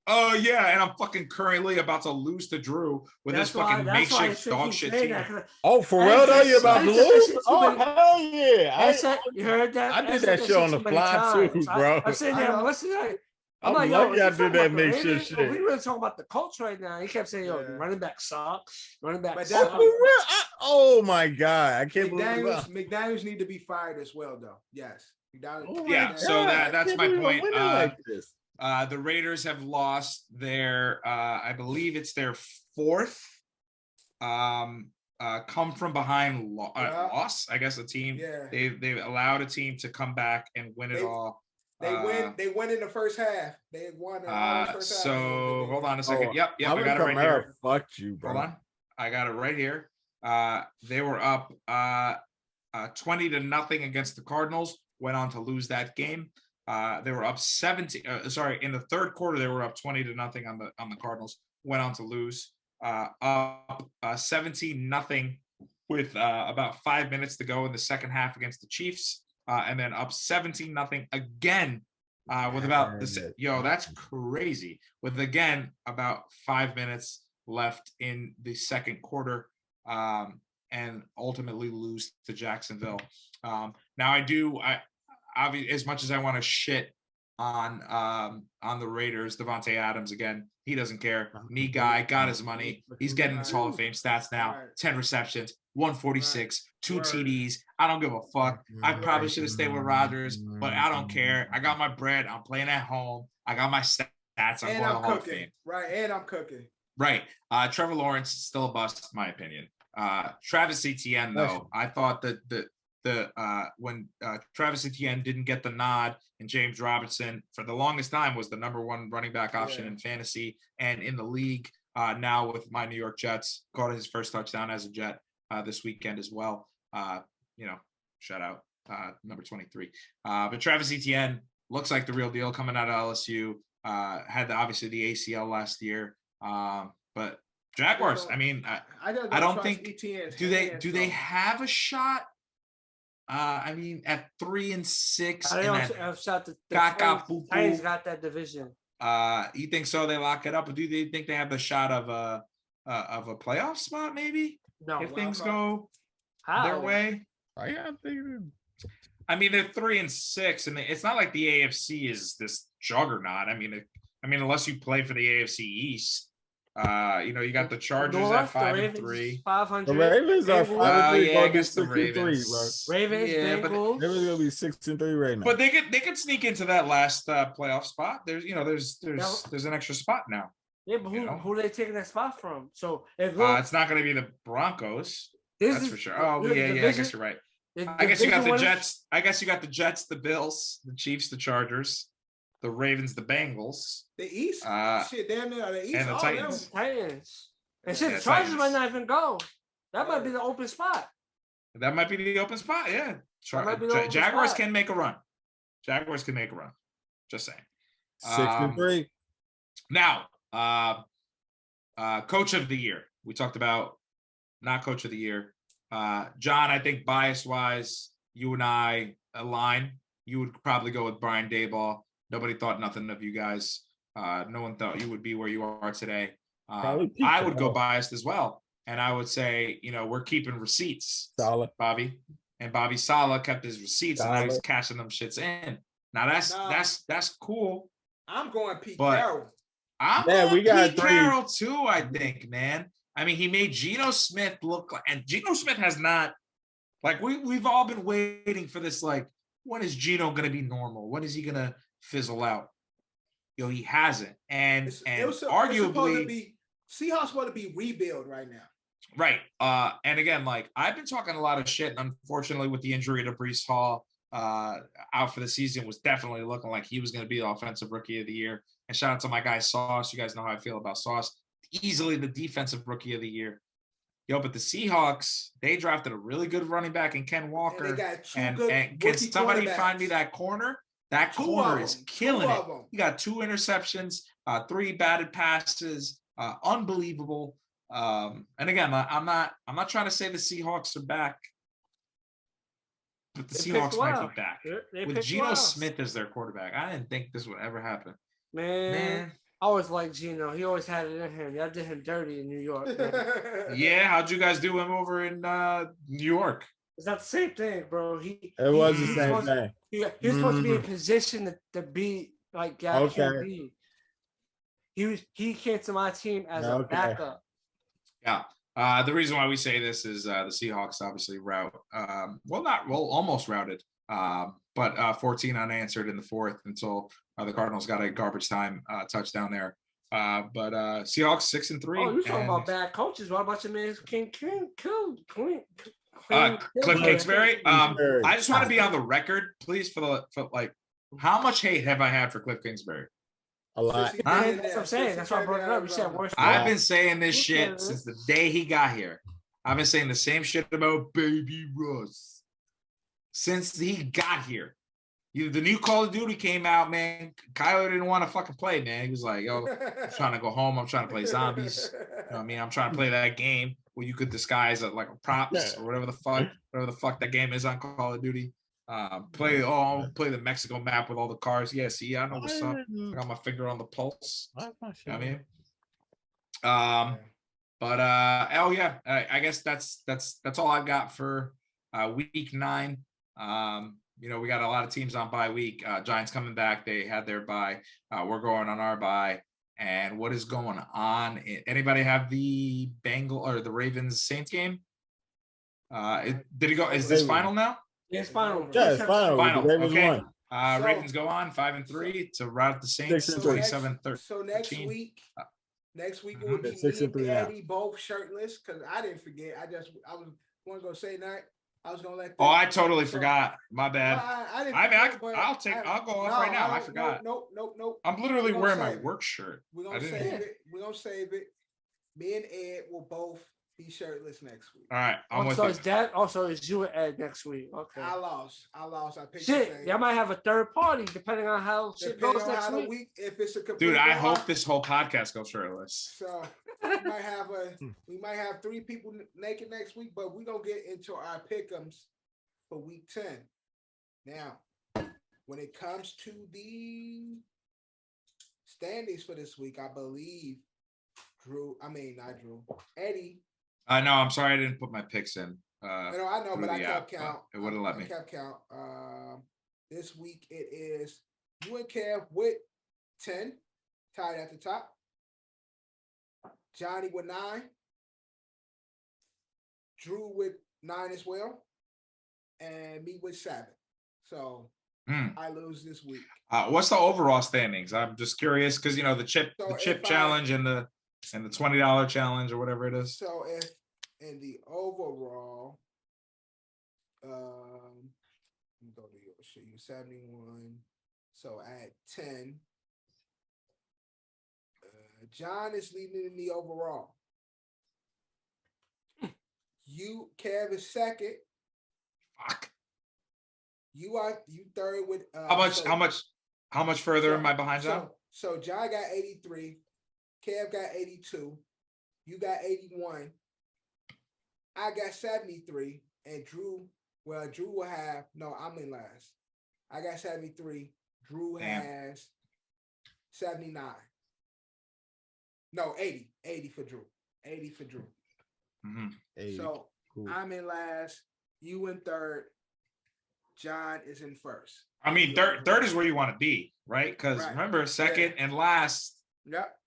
S7: Oh yeah, and I'm fucking currently about to lose to Drew with his fucking makeshift dog shit team.
S6: Oh, for real though, you're about to lose? Oh hell yeah!
S4: You heard that?
S6: I did that shit on the fly too, bro.
S4: I'm sitting there listening. I'm
S6: I'm
S4: like, yo,
S6: lucky
S4: is
S6: I
S4: he
S6: did
S4: talking
S6: that
S4: about the
S6: makeshift
S4: Raiders? Or we
S6: shit.
S4: really talking about the Colts right now. He kept saying, yo,
S2: Yeah.
S4: running back sucks. Running back
S2: But
S6: Oh,
S4: sucks.
S6: for real? Oh my god, I can't believe
S2: McDaniels need to be fired as well, though. Yes.
S6: Oh my
S7: Yeah, so
S6: God,
S7: that's
S6: I can't
S7: my
S6: believe I'm
S7: point.
S6: winning like this.
S7: The Raiders have lost their, I believe it's their fourth come from behind loss. I guess a team.
S2: Yeah.
S7: They've allowed a team to come back and win it all.
S2: They win in the first half. They won in all the first half.
S7: So hold on a second. Yep, I
S6: Alvin
S7: got it right
S6: Kamara
S7: here.
S6: fucked you, bro.
S7: Hold on. I got it right here. They were up 20-0 against the Cardinals, went on to lose that game. They were up 17. In the third quarter, they were up 20-0 on the Cardinals, went on to lose. Up 17-0 with about 5 minutes to go in the second half against the Chiefs, and then up 17-0 again with about this. Yo, that's crazy. With again about 5 minutes left in the second quarter, and ultimately lose to Jacksonville. Now I as much as I want to shit on the Raiders, Devontae Adams again, he doesn't care. Knee guy, got his money. He's getting his Hall of Fame stats now. 10 receptions, 146, 2 TDs. I don't give a fuck. I probably should have stayed with Rodgers, but I don't care. I got my bread. I'm playing at home. I got my stats. I'm going to Hall of Fame.
S2: Right, and I'm cooking.
S7: Right. Trevor Lawrence is still a bust, in my opinion. Travis Etienne, though, I thought that when Travis Etienne didn't get the nod and James Robinson for the longest time was the number one running back option in fantasy and in the league. Now with my New York Jets, caught his first touchdown as a Jet this weekend as well. Shout out number 23. But Travis Etienne looks like the real deal coming out of LSU. Had obviously the ACL last year. But Jaguars, I mean, I don't think do they have a shot? I mean, at 3-6,
S4: I don't have shot. The Titans got that division.
S7: You think so? They lock it up, or do they think they have the shot of a playoff spot? Maybe if things go their way. I mean, they're 3-6, and it's not like the AFC is this juggernaut. I mean, unless you play for the AFC East. You got the Chargers at 5-3.
S4: 500.
S6: The Ravens are 5-3.
S7: I guess the Ravens.
S4: Ravens,
S7: Bengals.
S6: They're gonna be 6-3 right now.
S7: But they could sneak into that last playoff spot. There's an extra spot now.
S4: Yeah, but who are they taking that spot from? So
S7: it's not going to be the Broncos. That's for sure. Oh yeah, I guess you're right. I guess you got the Jets. I guess you got the Jets, the Bills, the Chiefs, the Chargers, the Ravens, the Bengals,
S2: the East, damn near the East,
S7: and the Titans.
S4: And the Chargers might not even go. That might be the open spot.
S7: That might be the open spot. Yeah, Jaguars can make a run. Jaguars can make a run. Just saying.
S6: 6-3.
S7: Now, coach of the year. We talked about not coach of the year. John, I think bias-wise, you and I align. You would probably go with Brian Daboll. Nobody thought nothing of you guys. No one thought you would be where you are today. I would go biased as well. And I would say, we're keeping receipts, Bobby. And Bobby Saleh kept his receipts and he's cashing them shits in. Now that's cool.
S2: I'm going Pete Carroll.
S7: I'm going Pete Carroll too, I think, man. I mean, he made Geno Smith look like, and Geno Smith has not, like, we've all been waiting for this, like, when is Geno going to be normal? When is he going to fizzle out? He hasn't. And arguably,
S2: Seahawks want to be rebuild right now.
S7: Right. And again, like, I've been talking a lot of shit, and unfortunately with the injury to Breece Hall out for the season, was definitely looking like he was going to be the offensive rookie of the year. And shout out to my guy Sauce. You guys know how I feel about Sauce. Easily the defensive rookie of the year. But the Seahawks, they drafted a really good running back in Ken Walker.
S2: And they got
S7: and can somebody find me that corner? That corner is killing it. He got 2 interceptions, 3 batted passes, unbelievable. And again, I'm not trying to say the Seahawks are back, but the Seahawks might be back with Geno Smith as their quarterback. I didn't think this would ever happen.
S4: Man. I always liked Geno. He always had it in him. Y'all did him dirty in New York.
S7: Yeah, how'd you guys do him over in New York?
S4: It's not the same thing, bro.
S6: It was the same thing.
S4: He was supposed to be in position to be like yeah,
S6: Okay.
S4: QB. He came to my team as a
S6: Okay.
S4: backup.
S7: Yeah. The reason why we say this is the Seahawks obviously almost routed. But 14 unanswered in the fourth until the Cardinals got a garbage time touchdown there. But Seahawks 6-3.
S4: Oh, you talking about bad coaches? What about your man Cliff
S7: Kingsbury? I just want to be on the record, please, for like, how much hate have I had for Cliff Kingsbury?
S6: A lot.
S4: That's what I'm saying. That's why I brought it up. You said worse.
S7: I've been saying this shit since the day he got here. I've been saying the same shit about Baby Russ since he got here. The new Call of Duty came out, man. Kyler didn't want to fucking play, man. He was like, "Yo, I'm trying to go home. I'm trying to play zombies. You know what I mean? I'm trying to play that game where you could disguise like a props or whatever the fuck that game is on Call of Duty. Play the Mexico map with all the cars. Yeah, see, I know what's up. I got my finger on the pulse. You know what I mean? I guess that's all I've got for week 9. We got a lot of teams on bye week. Giants coming back. They had their bye. We're going on our bye. And what is going on? Anybody have the Ravens Saints game? Did it go? Is this final now?
S4: Yeah, it's final.
S6: Yeah, it's final.
S7: Final.
S6: The Ravens
S7: Okay.
S6: won.
S7: Ravens go on 5-3 to rout the Saints 27-13.
S2: So next week it will be
S6: 6
S2: me
S6: and 3
S2: and
S6: now.
S2: Eddie both shirtless because I didn't forget. I was gonna say that. I was gonna let.
S7: Oh, I totally forgot. My bad.
S2: I didn't.
S7: I'll go off right now. I forgot.
S2: Nope.
S7: I'm literally wearing my work shirt.
S2: We're gonna save it. We're gonna save it. Me and Ed will both be shirtless next week.
S7: All right. I'm with
S4: so
S7: you.
S4: is that also is you and Ed next week? Okay.
S2: I lost. I picked
S4: Shit, y'all might have a third party depending on how shit goes next week.
S2: If it's a complete
S7: dude, I hope this whole podcast goes shirtless.
S2: So we might have 3 people naked next week, but we're gonna get into our pick'ems for week 10. Now, when it comes to the standings for this week, I believe Eddie.
S7: No, I'm sorry I didn't put my picks in.
S2: I know, but I kept count.
S7: It wouldn't let me.
S2: I kept count. This week it is you and Kev with 10, tied at the top. Johnny with 9. Drew with 9 as well. And me with 7. So I lose this week.
S7: What's the overall standings? I'm just curious because the chip challenge and the $20 challenge or whatever it is.
S2: So if in the overall, let me go to show you 71. So at 10, John is leading in the overall. Kev is second.
S7: Fuck.
S2: You third with
S7: how much further am I behind John?
S2: So John got 83, Kev got 82, you got 81, I got 73, and Drew will have I'm in last. I got 73, Drew has 79. No, 80 for Drew. 80 for Drew.
S7: Mm-hmm.
S6: 80.
S2: So cool. I'm in last, you in third, John is in first.
S7: I mean, third is where you want to be, right? Because remember, second and last,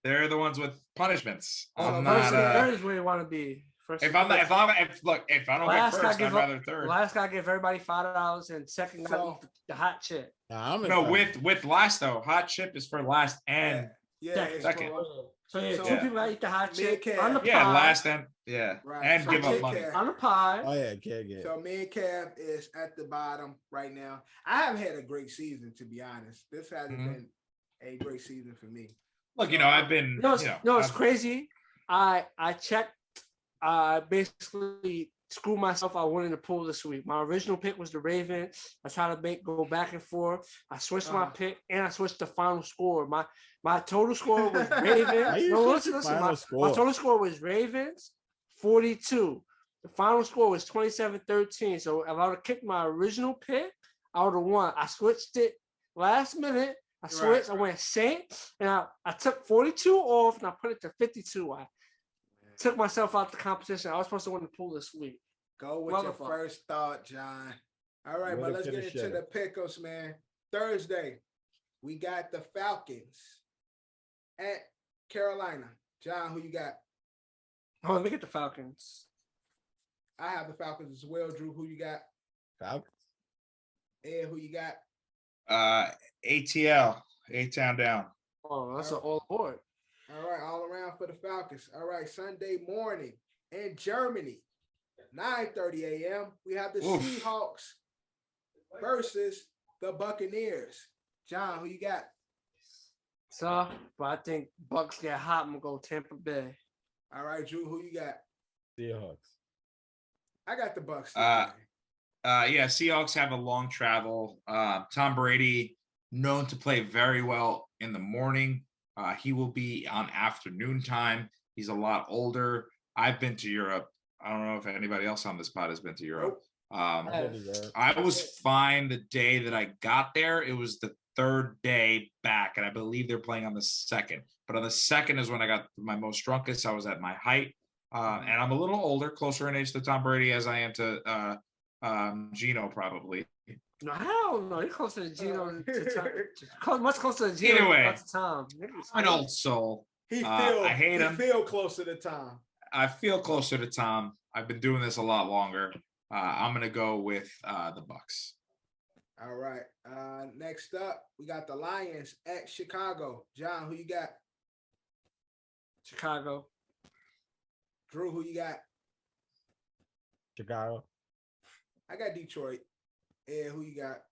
S7: they're the ones with punishments.
S4: Third is where you want to be.
S7: If I don't get first, I'd rather third.
S4: Last guy give everybody $5 and second guy eat the hot chip.
S7: With last though, hot chip is for last and second.
S4: So two people gotta eat the hot chip on the pie.
S7: Yeah, last and and give up money
S4: on the pie.
S6: Oh yeah, can't get.
S2: So me and Kev is at the bottom right now. I haven't had a great season, to be honest. This hasn't been a great season for me.
S7: Look, I've been.
S4: It's crazy. I checked. I basically screwed myself. I went in the pool this week. My original pick was the Ravens. I tried to go back and forth. I switched my pick and I switched the final score. My total score was Ravens. Listen. My total score was Ravens 42. The final score was 27-13. So if I would have kicked my original pick, I would have won. I switched it last minute. I switched. I went Saints, and I took 42 off, and I put it to 52. I took myself out the competition. I was supposed to win the pool this week.
S2: Go with your first thought, John. All right, but let's get into the pick'ems, man. Thursday, we got the Falcons at Carolina. John, who you got?
S4: Oh, let me get the Falcons.
S2: I have the Falcons as well. Drew, who you got?
S6: Falcons.
S2: Ed, who you got?
S7: ATL, A-Town down.
S4: Oh, that's an all aboard.
S2: All right, all around for the Falcons. All right, Sunday morning in Germany, 9:30 a.m. We have the Seahawks versus the Buccaneers. John, who you got?
S4: So, but I think Bucks get hot. I'm gonna go Tampa Bay.
S2: All right, Drew, who you got?
S6: Seahawks.
S2: I got the Bucks.
S7: Yeah, Seahawks have a long travel. Tom Brady, known to play very well in the morning. He will be on afternoon time. He's a lot older. I've been to Europe. I don't know if anybody else on this pod has been to Europe. I was fine the day that I got there. It was the third day back, and I believe they're playing on the second. But on the second is when I got my most drunkest. I was at my height, and I'm a little older, closer in age to Tom Brady as I am to Gino, probably.
S4: No, hell no. You're closer to Gino. Much closer to Gino
S7: Anyway,
S4: than Tom.
S7: An old soul.
S2: I
S7: hate him.
S2: Feel closer to Tom.
S7: I feel closer to Tom. I've been doing this a lot longer. I'm gonna go with the Bucks.
S2: All right. Next up, we got the Lions at Chicago. John, who you got?
S4: Chicago.
S2: Drew, who you got?
S6: Chicago.
S2: I got Detroit. Ed, who you got?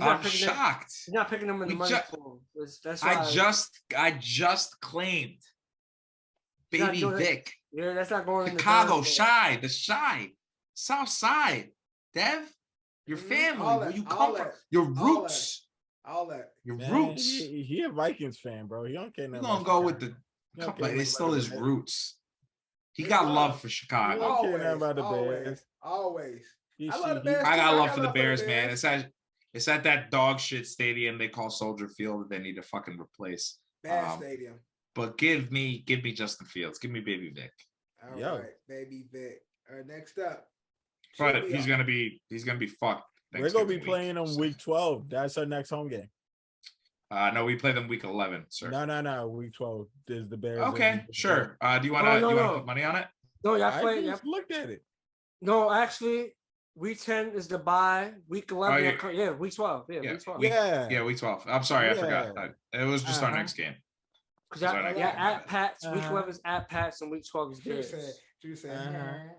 S7: I'm shocked.
S4: He's not picking them in the money pool. That's why
S7: I just claimed Baby Vic.
S4: Yeah, that's not going
S7: Chicago,
S4: in
S7: the shy, South Side. Dev, your family, where you come from, your roots.
S2: All that.
S7: Your roots.
S6: He a Vikings fan, bro. He don't care nothing.
S7: You're gonna go with the company. It's still his roots. He got love for Chicago.
S2: Always.
S7: I got love for the Bears, man. It's at that dog shit stadium they call Soldier Field that they need to fucking replace.
S2: Bad stadium.
S7: But give me Justin Fields. Give me Baby Vic.
S2: All right, Baby Vic. All right, next up.
S7: But he's gonna be fucked.
S6: We're gonna be playing them week 12. That's our next home game.
S7: No, we play them week 11, sir.
S6: No. Week 12 is the Bears.
S7: Okay, sure. Do you want to put money on it?
S4: No,
S6: I just looked at it.
S4: No, actually, week 10 is the bye. Week 11, week 12. Yeah, week 12.
S7: Week 12. I'm sorry, I forgot. It was just our next game.
S4: Because at Pats, week 11 is at Pats, and week 12 is Bears.
S2: Drew said,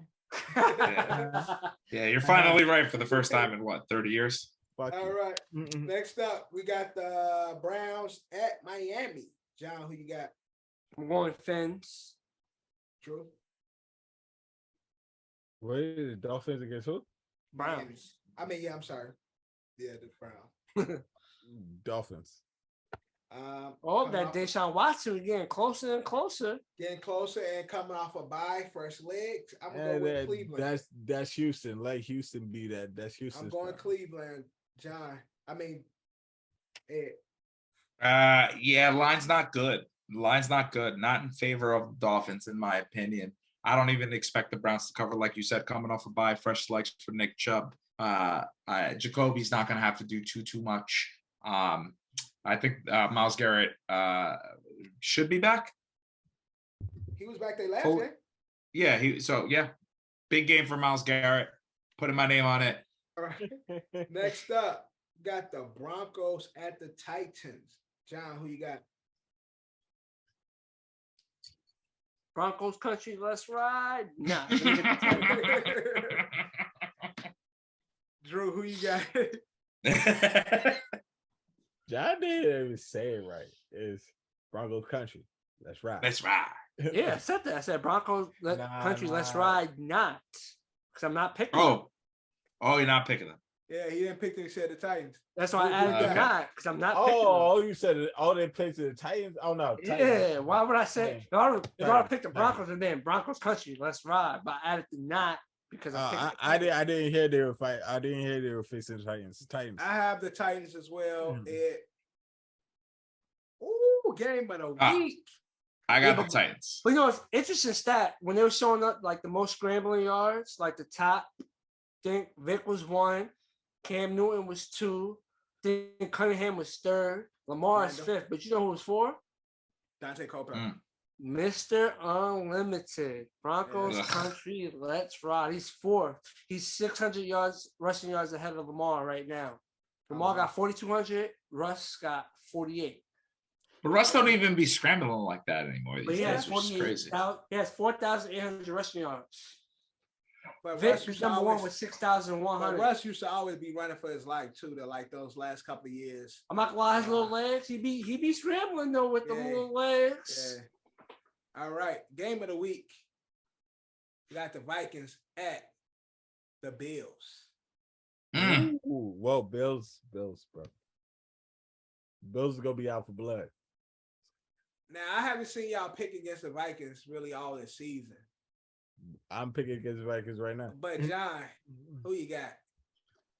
S7: Yeah, you're finally right for the first time in 30 years?
S2: All right. Next up, we got the Browns at Miami. John, who you got?
S4: I'm going Fins.
S2: Drew.
S6: Wait, the Dolphins against who?
S4: Browns.
S2: I'm sorry. Yeah, the Browns.
S6: Dolphins.
S4: That Deshaun Watson getting closer and closer.
S2: Getting closer and coming off a bye, first legs. I'm gonna go with Cleveland.
S6: That's Houston. Let Houston be that. That's Houston.
S2: I'm going Cleveland, John. Ed.
S7: Line's not good. Not in favor of the Dolphins, in my opinion. I don't even expect the Browns to cover, like you said, coming off a bye, fresh legs for Nick Chubb. Jacoby's not going to have to do too much. I think Myles Garrett should be back.
S2: He was back there last game.
S7: Yeah, big game for Myles Garrett. Putting my name on it.
S2: All right. Next up, got the Broncos at the Titans. John, who you got?
S4: Broncos country, let's ride. Nah.
S2: Drew, who you got?
S6: John didn't even say it right. It's Broncos country. Let's ride.
S7: Let's ride.
S4: Yeah, I said that. I said Broncos country, let's ride. Not. Because I'm not picking them.
S7: Oh, you're not picking them.
S2: Yeah, he didn't pick them. He said the Titans.
S4: That's why I added the not, because I'm not picking them.
S6: Oh, you said it. They played to the Titans? Oh, no. Titans.
S4: Yeah, why would I say? If I picked the Broncos and then Broncos country, let's ride. But I added the not because
S6: I didn't hear they were fighting. I didn't hear they were facing the Titans.
S2: I have the Titans as well. Game of the week.
S7: I got the Titans.
S4: But it's interesting stat when they were showing up like the most scrambling yards, like the top. I think Vic was 1, Cam Newton was 2, Then Cunningham was third. Lamar is
S2: Randall.
S4: fifth. But you know who was fourth?
S2: Dante Culpepper.
S4: Mr. Unlimited. Broncos
S7: Ugh.
S4: country. Let's ride. He's fourth. He's 600 yards, rushing yards ahead of Lamar right now. Lamar got 4,200. Russ got 48.
S7: But Russ don't even be scrambling like that anymore.
S4: But
S7: These
S4: he has
S7: days, which is
S4: 48.
S7: crazy.
S4: He has 4,800 rushing yards.
S2: But
S4: Vic
S2: Russ
S4: is
S2: used
S4: number
S2: to
S4: one
S2: always,
S4: with
S2: but
S4: 6,100.
S2: Russ used to always be running for his life too. To like those last couple of years.
S4: I'm not gonna lie, his little legs. He be scrambling though with the
S2: Yeah.
S4: little legs.
S2: Yeah. All right. Game of the week. We got the Vikings at the Bills.
S7: Mm.
S6: Ooh, well, Bills, bro. Bills are gonna be out for blood.
S2: Now I haven't seen y'all pick against the Vikings really all this season.
S6: I'm picking against the Vikings right now.
S2: But John, who you got?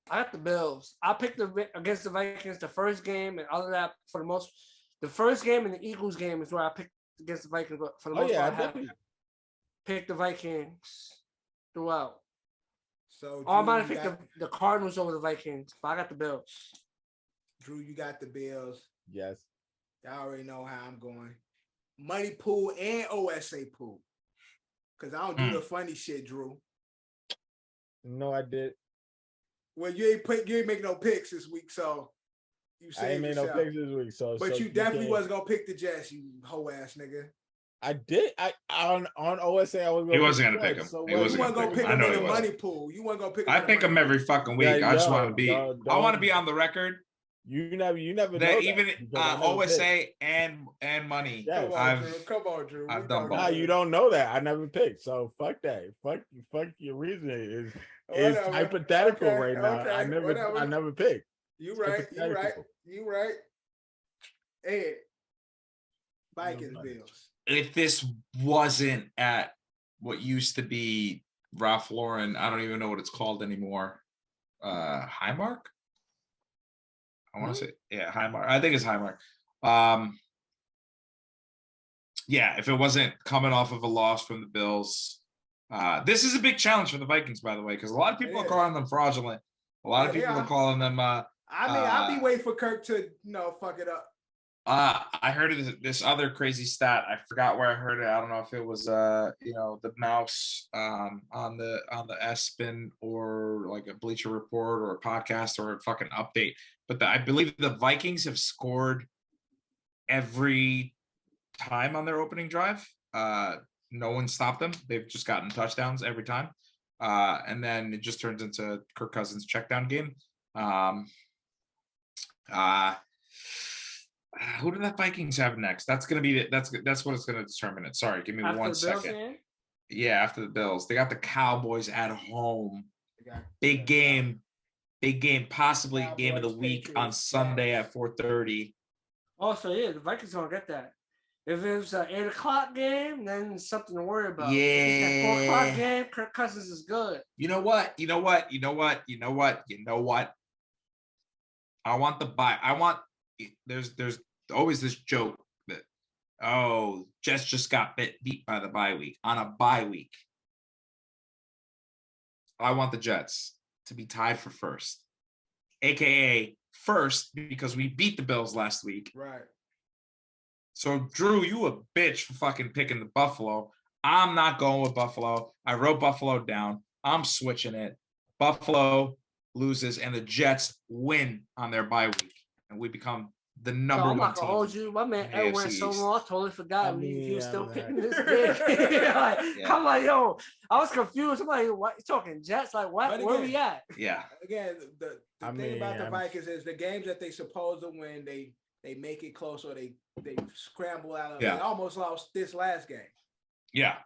S4: I got the Bills. I picked against the Vikings the first game, and other than that, for the most, the first game and the Eagles game is where I picked against the Vikings. But for the most part, I have picked the Vikings throughout.
S2: So
S4: I might have picked the Cardinals over the Vikings, but I got the Bills.
S2: Drew, you got the Bills.
S6: Yes.
S2: Y'all already know how I'm going. Money pool and OSA pool. Because I don't do the funny shit, Drew.
S6: No, I did.
S2: Well, you ain't make no picks this week, so you
S6: I ain't made no picks this week,
S2: But you definitely wasn't gonna pick the Jets, you hoe ass nigga.
S6: I did. I on OSA. I was.
S7: He wasn't gonna pick him.
S2: So you wasn't gonna pick him in the money pool. You wasn't gonna pick him.
S7: I pick him every fucking week. I just want to be. I want to be on the record.
S6: You never
S7: that
S6: know
S7: even OSA and money.
S6: Yes.
S2: Come on, Drew.
S7: I've done both.
S6: Nah, you don't know that. I never picked. So fuck that. Fuck your reasoning is hypothetical right now. I never picked.
S2: You right. Ed. Vikings Bills.
S7: If this wasn't at what used to be Ralph Lauren, I don't even know what it's called anymore. Highmark? I want to say, yeah, Highmark. I think it's Highmark. Yeah, if it wasn't coming off of a loss from the Bills, this is a big challenge for the Vikings, by the way, because a lot of people are calling them fraudulent. A lot of people are calling them.
S2: I'll be waiting for Kirk to fuck it up.
S7: I heard this other crazy stat. I forgot where I heard it. I don't know if it was the Mouse on the ESPN or like a Bleacher Report or a podcast or a fucking update. But I believe the Vikings have scored every time on their opening drive. No one stopped them. They've just gotten touchdowns every time. And then it just turns into Kirk Cousins' checkdown game. Who do the Vikings have next? That's gonna be that's what it's gonna determine it. Sorry, give me
S4: After
S7: 1 second. Yeah, after the Bills, they got the Cowboys at home. Big game, possibly
S2: Cowboys,
S7: game of the week
S2: Patriots,
S7: on Sunday at 4:30.
S4: Oh, so yeah, the Vikings don't get that. If it was an 8 o'clock game, then it's something to worry about.
S7: Yeah.
S4: If it's a 4 o'clock game, Kirk Cousins is good.
S7: You know what? I want the bye. There's always this joke that, Jets just got beat by the bye week. On a bye week, I want the Jets to be tied for first, aka first because we beat the Bills last week.
S2: Right.
S7: So Drew, you a bitch for fucking picking the Buffalo. I'm not going with Buffalo. I wrote Buffalo down. I'm switching it. Buffalo loses and the Jets win on their bye week, and we become the number
S4: I'm
S7: one
S4: not gonna
S7: team.
S4: hold you. My man Ed went so long. I totally forgot he was still picking this game. I'm like, yo, I was confused. I'm like, what? You talking Jets? Like, what?
S2: Again,
S4: where we at?
S7: Yeah.
S2: Again, the thing about the Vikings is the games that they supposed to win, they make it close or they scramble out of it. They almost lost this last game.
S7: Yeah.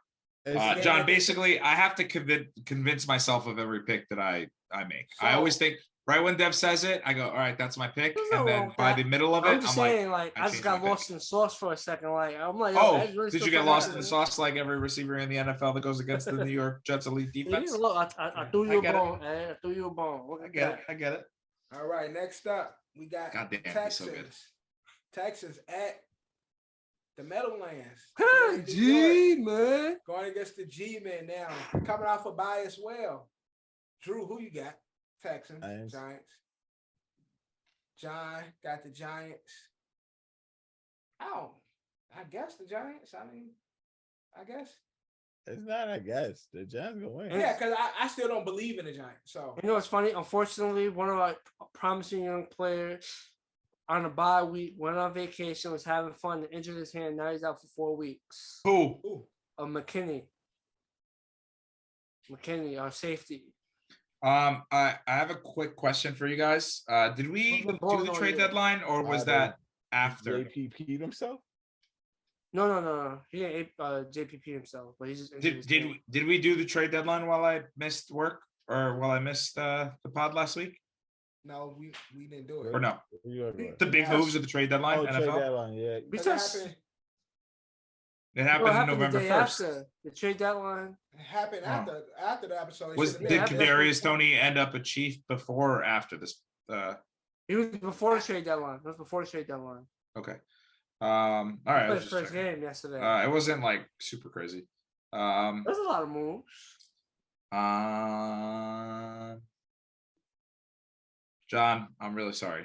S7: John, basically, I have to convince myself of every pick that I make. So, I always think right when Dev says it, I go, all right, that's my pick. And then by the middle of it,
S4: I'm just saying, like, I just got lost in sauce for a second. Like, I'm like,
S7: really did you get lost in the sauce like every receiver in the NFL that goes against the New York Jets elite defense?
S4: Yeah, look, I threw you a bone. I threw you a bone.
S7: I get it.
S2: All right, next up, we got Texans. So good. Texans at the Meadowlands.
S4: G man.
S2: Going against the G men now. Coming off a bye as well. Drew, who you got? Texans, Giants. John got the Giants. Oh, I guess the Giants. I mean, I guess.
S6: It's not, I guess. The Giants gonna win.
S2: Yeah, because I still don't believe in the Giants. So
S4: You know what's funny? Unfortunately, one of our promising young players on a bye week went on vacation, was having fun, and injured his hand. Now he's out for 4 weeks.
S7: Who?
S4: McKinney. McKinney, our safety.
S7: I have a quick question for you guys. Did we
S4: Wasn't
S7: do
S4: blown
S7: the
S4: all
S7: trade
S4: year.
S7: deadline, or was that after?
S6: JPP'd himself?
S4: No. He didn't JPP himself, but he just injured his hand.
S7: Did we do the trade deadline while I missed work, or while I missed the pod last week,
S2: no, we didn't do it.
S7: or no?
S6: Yeah,
S7: The big moves of the trade deadline,
S6: oh,
S7: NFL.
S6: trade deadline, yeah.
S4: We
S2: It
S4: just
S2: happened,
S7: It happened
S4: what
S7: on November
S4: the day
S7: 1st.
S4: after the trade deadline.
S2: it happened after the episode. It
S7: Was
S2: should've
S7: did
S2: been-
S7: Kadarius Toney end up a Chief before or after this?
S4: He was before the trade deadline. It was before the trade deadline.
S7: Okay. All right. I
S4: He
S7: was
S4: played his
S7: just
S4: first
S7: checking.
S4: game yesterday.
S7: It wasn't like super crazy.
S4: There's a lot of moves.
S7: John, I'm really sorry.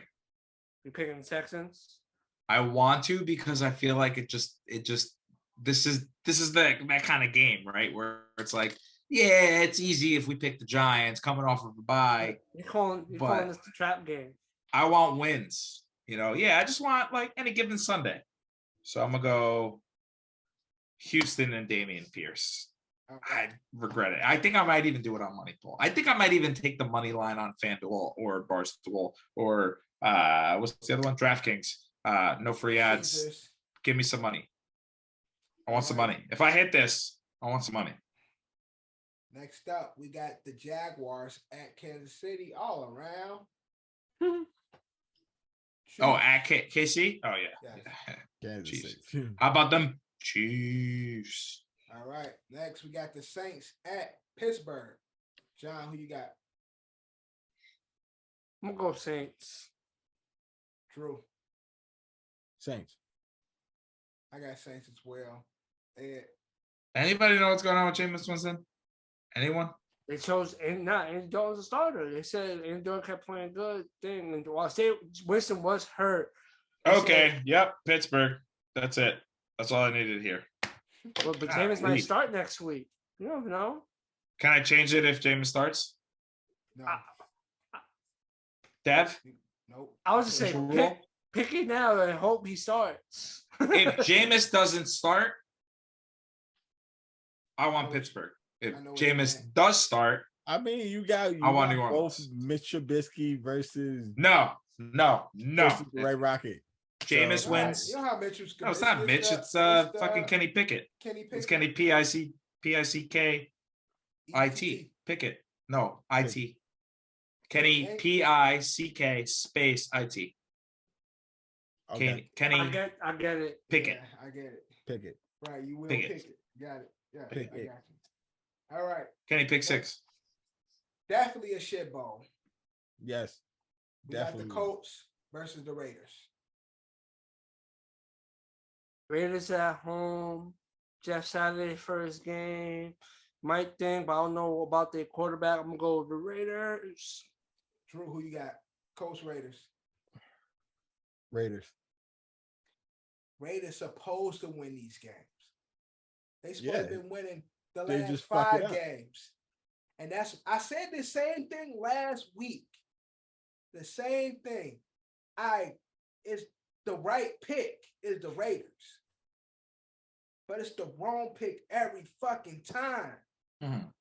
S4: You picking the Texans?
S7: I want to, because I feel like this is that kind of game, right? Where it's like, yeah, it's easy if we pick the Giants coming off of a bye.
S4: You're calling this the trap game.
S7: I want wins. I just want like any given Sunday. So I'm gonna go Houston and Dameon Pierce. I regret it. I think I might even do it on Moneypool. I think I might even take the money line on FanDuel or Barstool or what's the other one? DraftKings. No free ads.
S2: Jesus.
S7: Give me some money. I want some money. If I hit this, I want some money.
S2: Next up, we got the Jaguars at Kansas City all around.
S7: Oh, at KC? Oh yeah.
S2: Yes.
S6: Kansas
S7: Chiefs.
S6: City.
S7: How about them Chiefs?
S2: All right. Next, we got the Saints at Pittsburgh. John, who you got?
S4: I'm gonna go Saints.
S2: Drew.
S6: Saints.
S2: I got Saints as well. Ed.
S7: Anybody know what's going on with Jameis Winston? Anyone?
S4: They chose Andy Dalton's a starter. They said Andy Dalton kept playing good thing, and while Winston was hurt.
S7: Okay. Yep. Pittsburgh. That's it. That's all I needed here.
S4: But Jameis might start next week. You don't know.
S7: Can I change it if Jameis starts?
S2: No.
S7: Dev?
S2: Nope.
S4: I was just saying, pick it now and hope he starts.
S7: If Jameis doesn't start, I want Pittsburgh. If
S2: I know what
S7: Jameis
S2: you're
S7: does start,
S6: I mean, you got
S7: I want New
S6: both
S7: Orleans.
S6: Mitch Trubisky versus
S7: no.
S6: versus the Ray Rocket.
S7: Jameis
S6: So,
S7: wins.
S2: You know how Mitch was.
S7: No, it's not Mitch. It's fucking Kenny Pickett.
S2: Kenny Pickett.
S7: It's Kenny Pickett. Pickett. No, IT. Kenny Pick space IT.
S6: Okay.
S7: Kenny
S4: I get it.
S7: Pickett.
S2: Yeah, I get it.
S6: Pick it.
S2: Right, you will
S7: Pickett.
S2: pick it. Got it. Yeah,
S6: Pick
S2: I
S6: it.
S2: got you. All right.
S7: Kenny Pick six.
S2: Definitely a shit bowl.
S6: Yes.
S2: We got
S6: Definitely.
S2: the Colts versus the Raiders.
S4: Raiders at home. Jeff Saturday first game. Might think, but I don't know about their quarterback. I'm gonna go with the Raiders.
S2: Drew, who you got? Colts, Raiders.
S6: Raiders.
S2: Raiders supposed to win these games. They supposed to
S6: Yeah.
S2: been winning the
S6: They
S2: last
S6: just fuck it
S2: 5
S6: up.
S2: games. And I said the same thing last week. The same thing. It's the right pick is the Raiders. But it's the wrong pick every fucking time.
S7: Mhm.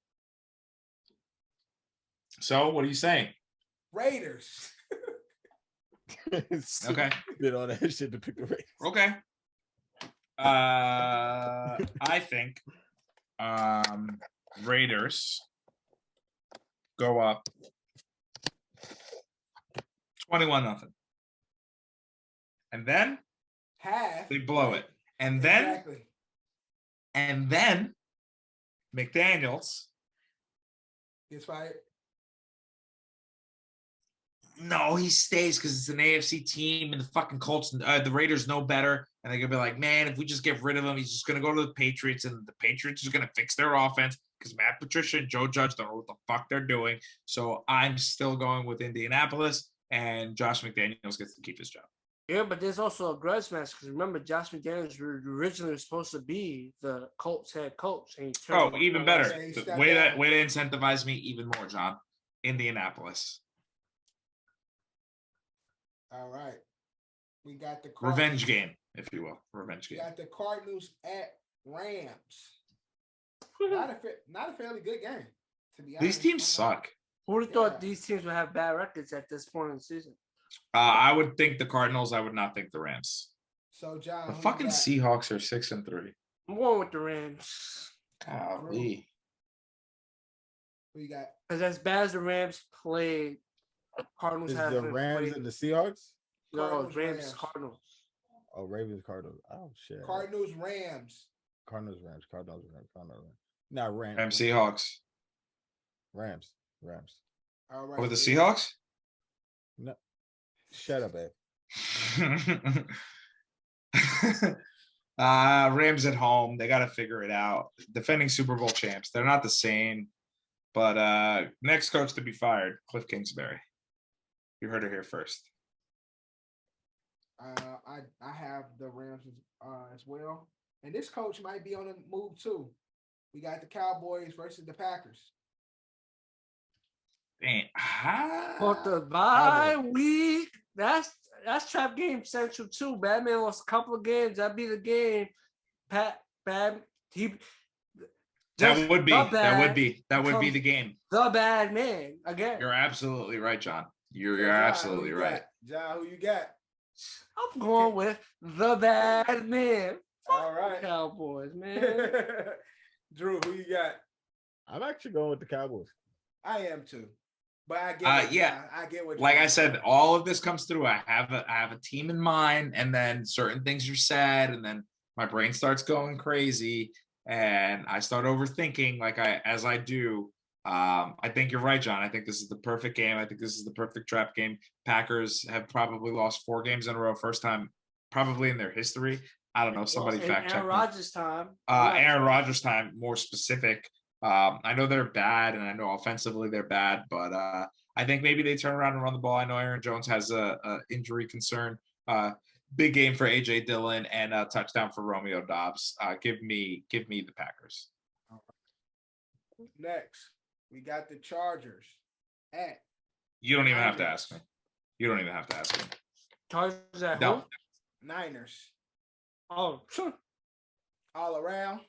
S7: So what are you saying?
S2: Raiders.
S7: Okay.
S6: Did all that shit to pick the Raiders.
S7: Okay. I think Raiders go up 21-0. And then
S2: Half.
S7: they blow it. And then McDaniels.
S2: Gets fired.
S7: No, he stays because it's an AFC team and the fucking Colts, the Raiders know better. And they're going to be like, man, if we just get rid of him, he's just going to go to the Patriots and the Patriots are going to fix their offense because Matt Patricia and Joe Judge don't know what the fuck they're doing. So I'm still going with Indianapolis. and Josh McDaniels gets to keep his job.
S4: Yeah, but there's also a grudge match because remember, Josh McDaniels originally was supposed to be the Colts head coach, and he turned.
S7: Even better.
S2: Yeah, he
S7: The
S2: stepped
S7: way
S2: down.
S7: to incentivize me even more, John. Indianapolis.
S2: All right. We got the Cardinals.
S7: Revenge game, if you will. Revenge
S2: We
S7: game.
S2: got the Cardinals at Rams. Not a fairly good game, to be honest.
S7: These teams suck.
S4: Who would have thought
S2: Yeah.
S4: these teams would have bad records at this point in the season?
S7: I would think the Cardinals. I would not think the Rams.
S2: So, John,
S7: The
S2: who you
S7: fucking
S2: got?
S7: Seahawks are 6-3.
S4: I'm going with the Rams.
S7: Golly.
S2: Who you got?
S4: Because as bad as the Rams played, Cardinals
S6: Is
S4: have
S6: the Rams and the Seahawks?
S4: No,
S2: Cardinals,
S4: Rams,
S2: Rams.
S4: Cardinals.
S6: Oh, Ravens, Cardinals. Oh shit.
S2: Cardinals, Rams.
S6: Cardinals, Rams, Cardinals, Rams, Cardinals, Rams. Not Rams.
S7: Rams, Seahawks.
S6: Rams.
S2: All right.
S7: Over the
S2: yeah.
S7: Seahawks?
S6: No. Shut up, Ed.
S7: Rams at home. They got to figure it out. Defending Super Bowl champs. They're not the same. But next coach to be fired, Cliff Kingsbury. You heard it here first.
S2: I have the Rams as well, and this coach might be on the move too. We got the Cowboys versus the Packers.
S7: Dang.
S4: But the bye week, that's trap game central too. Batman lost a couple of games. That'd be the game. That would be
S7: the game.
S4: The bad man again.
S7: You're absolutely right, John. You're
S2: John,
S7: absolutely
S2: who you
S7: right.
S2: got? John, who you got?
S4: I'm going with the bad man.
S2: All right.
S4: Cowboys, man.
S2: Drew, who you got?
S6: I'm actually going with the Cowboys.
S2: I am too, but I get I get what.
S7: Like I said, all of this comes through. I have a team in mind, and then certain things are said, and then my brain starts going crazy, and I start overthinking, as I do. I think you're right, John. I think this is the perfect game. I think this is the perfect trap game. Packers have probably lost 4 games in a row, first time probably in their history. I don't know. Somebody fact check.
S4: Aaron Rodgers time.
S7: Aaron Rodgers time, more specific. I know they're bad, and I know offensively they're bad, but I think maybe they turn around and run the ball. I know Aaron Jones has a injury concern. Big game for AJ Dillon and a touchdown for Romeo Dobbs. Give me the Packers.
S2: Next, we got the Chargers at.
S7: You don't even have to ask me. You don't even have to ask me.
S4: Chargers at
S7: No.
S4: home?
S2: Niners.
S4: Oh, sure.
S2: All around.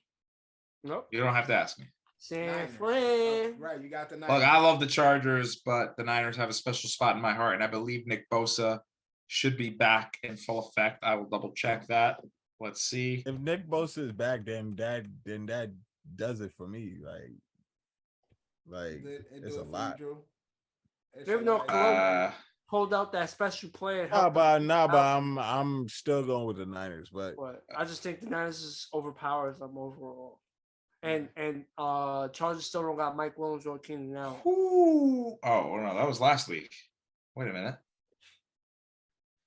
S4: Nope.
S7: You don't have to ask me.
S4: San
S2: Niners.
S4: Fran.
S2: Right, you got the Niners.
S7: Look, I love the Chargers, but the Niners have a special spot in my heart, and I believe Nick Bosa should be back in full effect. I will double check that. Let's see.
S6: If Nick Bosa is back, then that does it for me. It's a lot.
S4: There's no clue. Pulled out that special play. And helped them out.
S6: I'm still going with the Niners, but
S4: I just think the Niners is overpowers them overall. And Chargers still don't got Mike Williams or Keenan now.
S7: Oh no, that was last week. Wait a minute.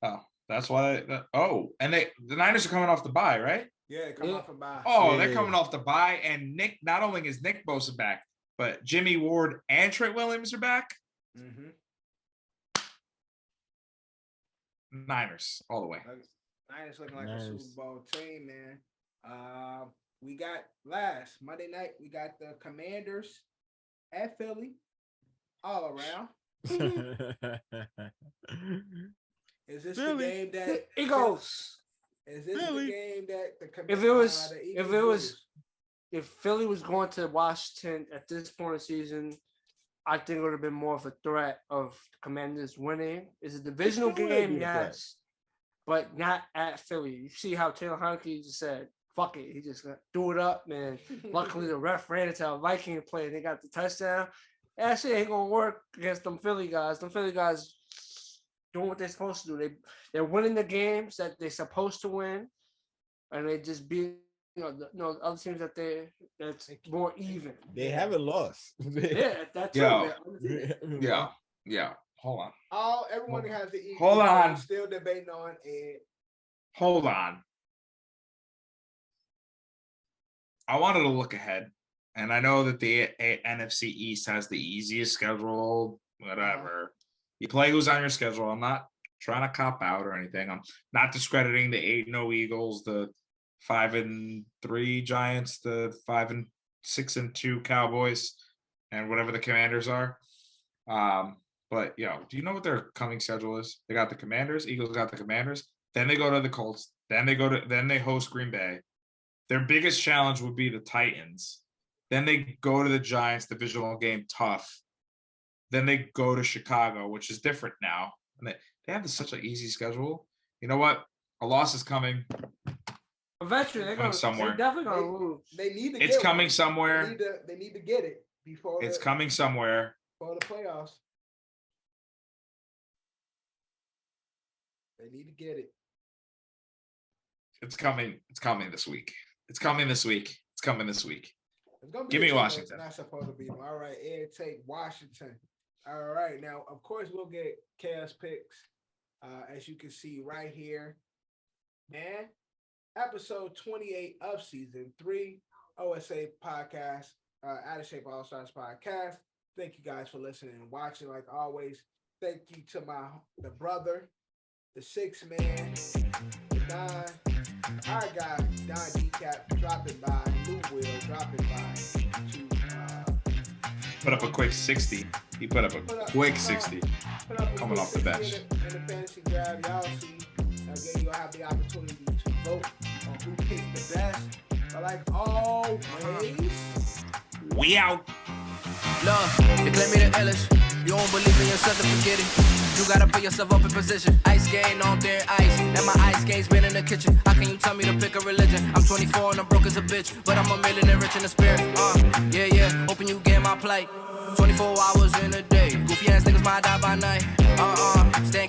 S7: Oh, that's why. And the Niners are coming off the bye, right?
S2: Yeah, come off a bye.
S7: Oh, they're coming off the bye, and not only is Nick Bosa back, but Jimmy Ward and Trent Williams are back.
S2: Mm-hmm.
S7: Niners all the way.
S2: Niners looking like a Super Bowl team, man. We got last Monday night. We got the Commanders at Philly, all around. Is this the game that
S4: Eagles?
S2: Is this the game that the
S4: if Philly was going to Washington at this point of the season, I think it would have been more of a threat of the Commanders winning. It's a divisional game, yes, but not at Philly. You see how Taylor Heineke just said, fuck it. He just threw it up, man. Luckily, the ref ran into a Viking play and they got the touchdown. That shit ain't going to work against them Philly guys. Them Philly guys doing what they're supposed to do. They're winning the games that they're supposed to win, and they just beat the other teams that's more even.
S6: They haven't lost.
S4: Yeah, that's
S7: Yeah. Hold on.
S2: Everyone has the Eagles.
S7: Hold on.
S2: Still debating on it.
S7: Hold on. I wanted to look ahead, and I know that the NFC East has the easiest schedule, whatever. You play who's on your schedule. I'm not trying to cop out or anything. I'm not discrediting the 8-0 Eagles, the 5-3 Giants, the 5-6-2 Cowboys, and whatever the Commanders are. But do you know what their coming schedule is? They got the Commanders. Eagles got the Commanders. Then they go to the Colts. Then they host Green Bay. Their biggest challenge would be the Titans. Then they go to the Giants, divisional game, tough. Then they go to Chicago, which is different now. And they have such an easy schedule. You know what? A loss is coming.
S4: Eventually, they're definitely gonna lose.
S2: They need to.
S7: It's coming somewhere.
S2: They need to get it before.
S7: It's coming somewhere.
S2: For the playoffs. They need to get it.
S7: It's coming. It's coming this week. It's coming this week. It's coming this week. Give me Washington.
S2: Not supposed to be. All right, Ed, take Washington. All right, now of course we'll get chaos picks, as you can see right here. Man, episode 28 of season 3 OSA podcast, Out of Shape All Stars podcast. Thank you guys for listening and watching. Like always, thank you to the brother, the 6 man, the 9. Our guy, Don Decap, dropping by. Lou Will dropping by to
S7: put up a quick 60. He put up a quick 60 coming off the bench.
S2: In the fantasy draft, y'all see, again, you'll have the opportunity to vote on who picked the best. But like always,
S7: we out.
S5: Love, you claim me the illest. You don't believe in yourself, then forget it. You gotta put yourself up in position. Ice skating on thin ice, and my ice skates been in the kitchen. How can you tell me to pick a religion? I'm 24 and I'm broke as a bitch, but I'm a millionaire rich in the spirit. Yeah, hoping you get my plight. 24 hours in a day. Goofy ass niggas might die by night. Stand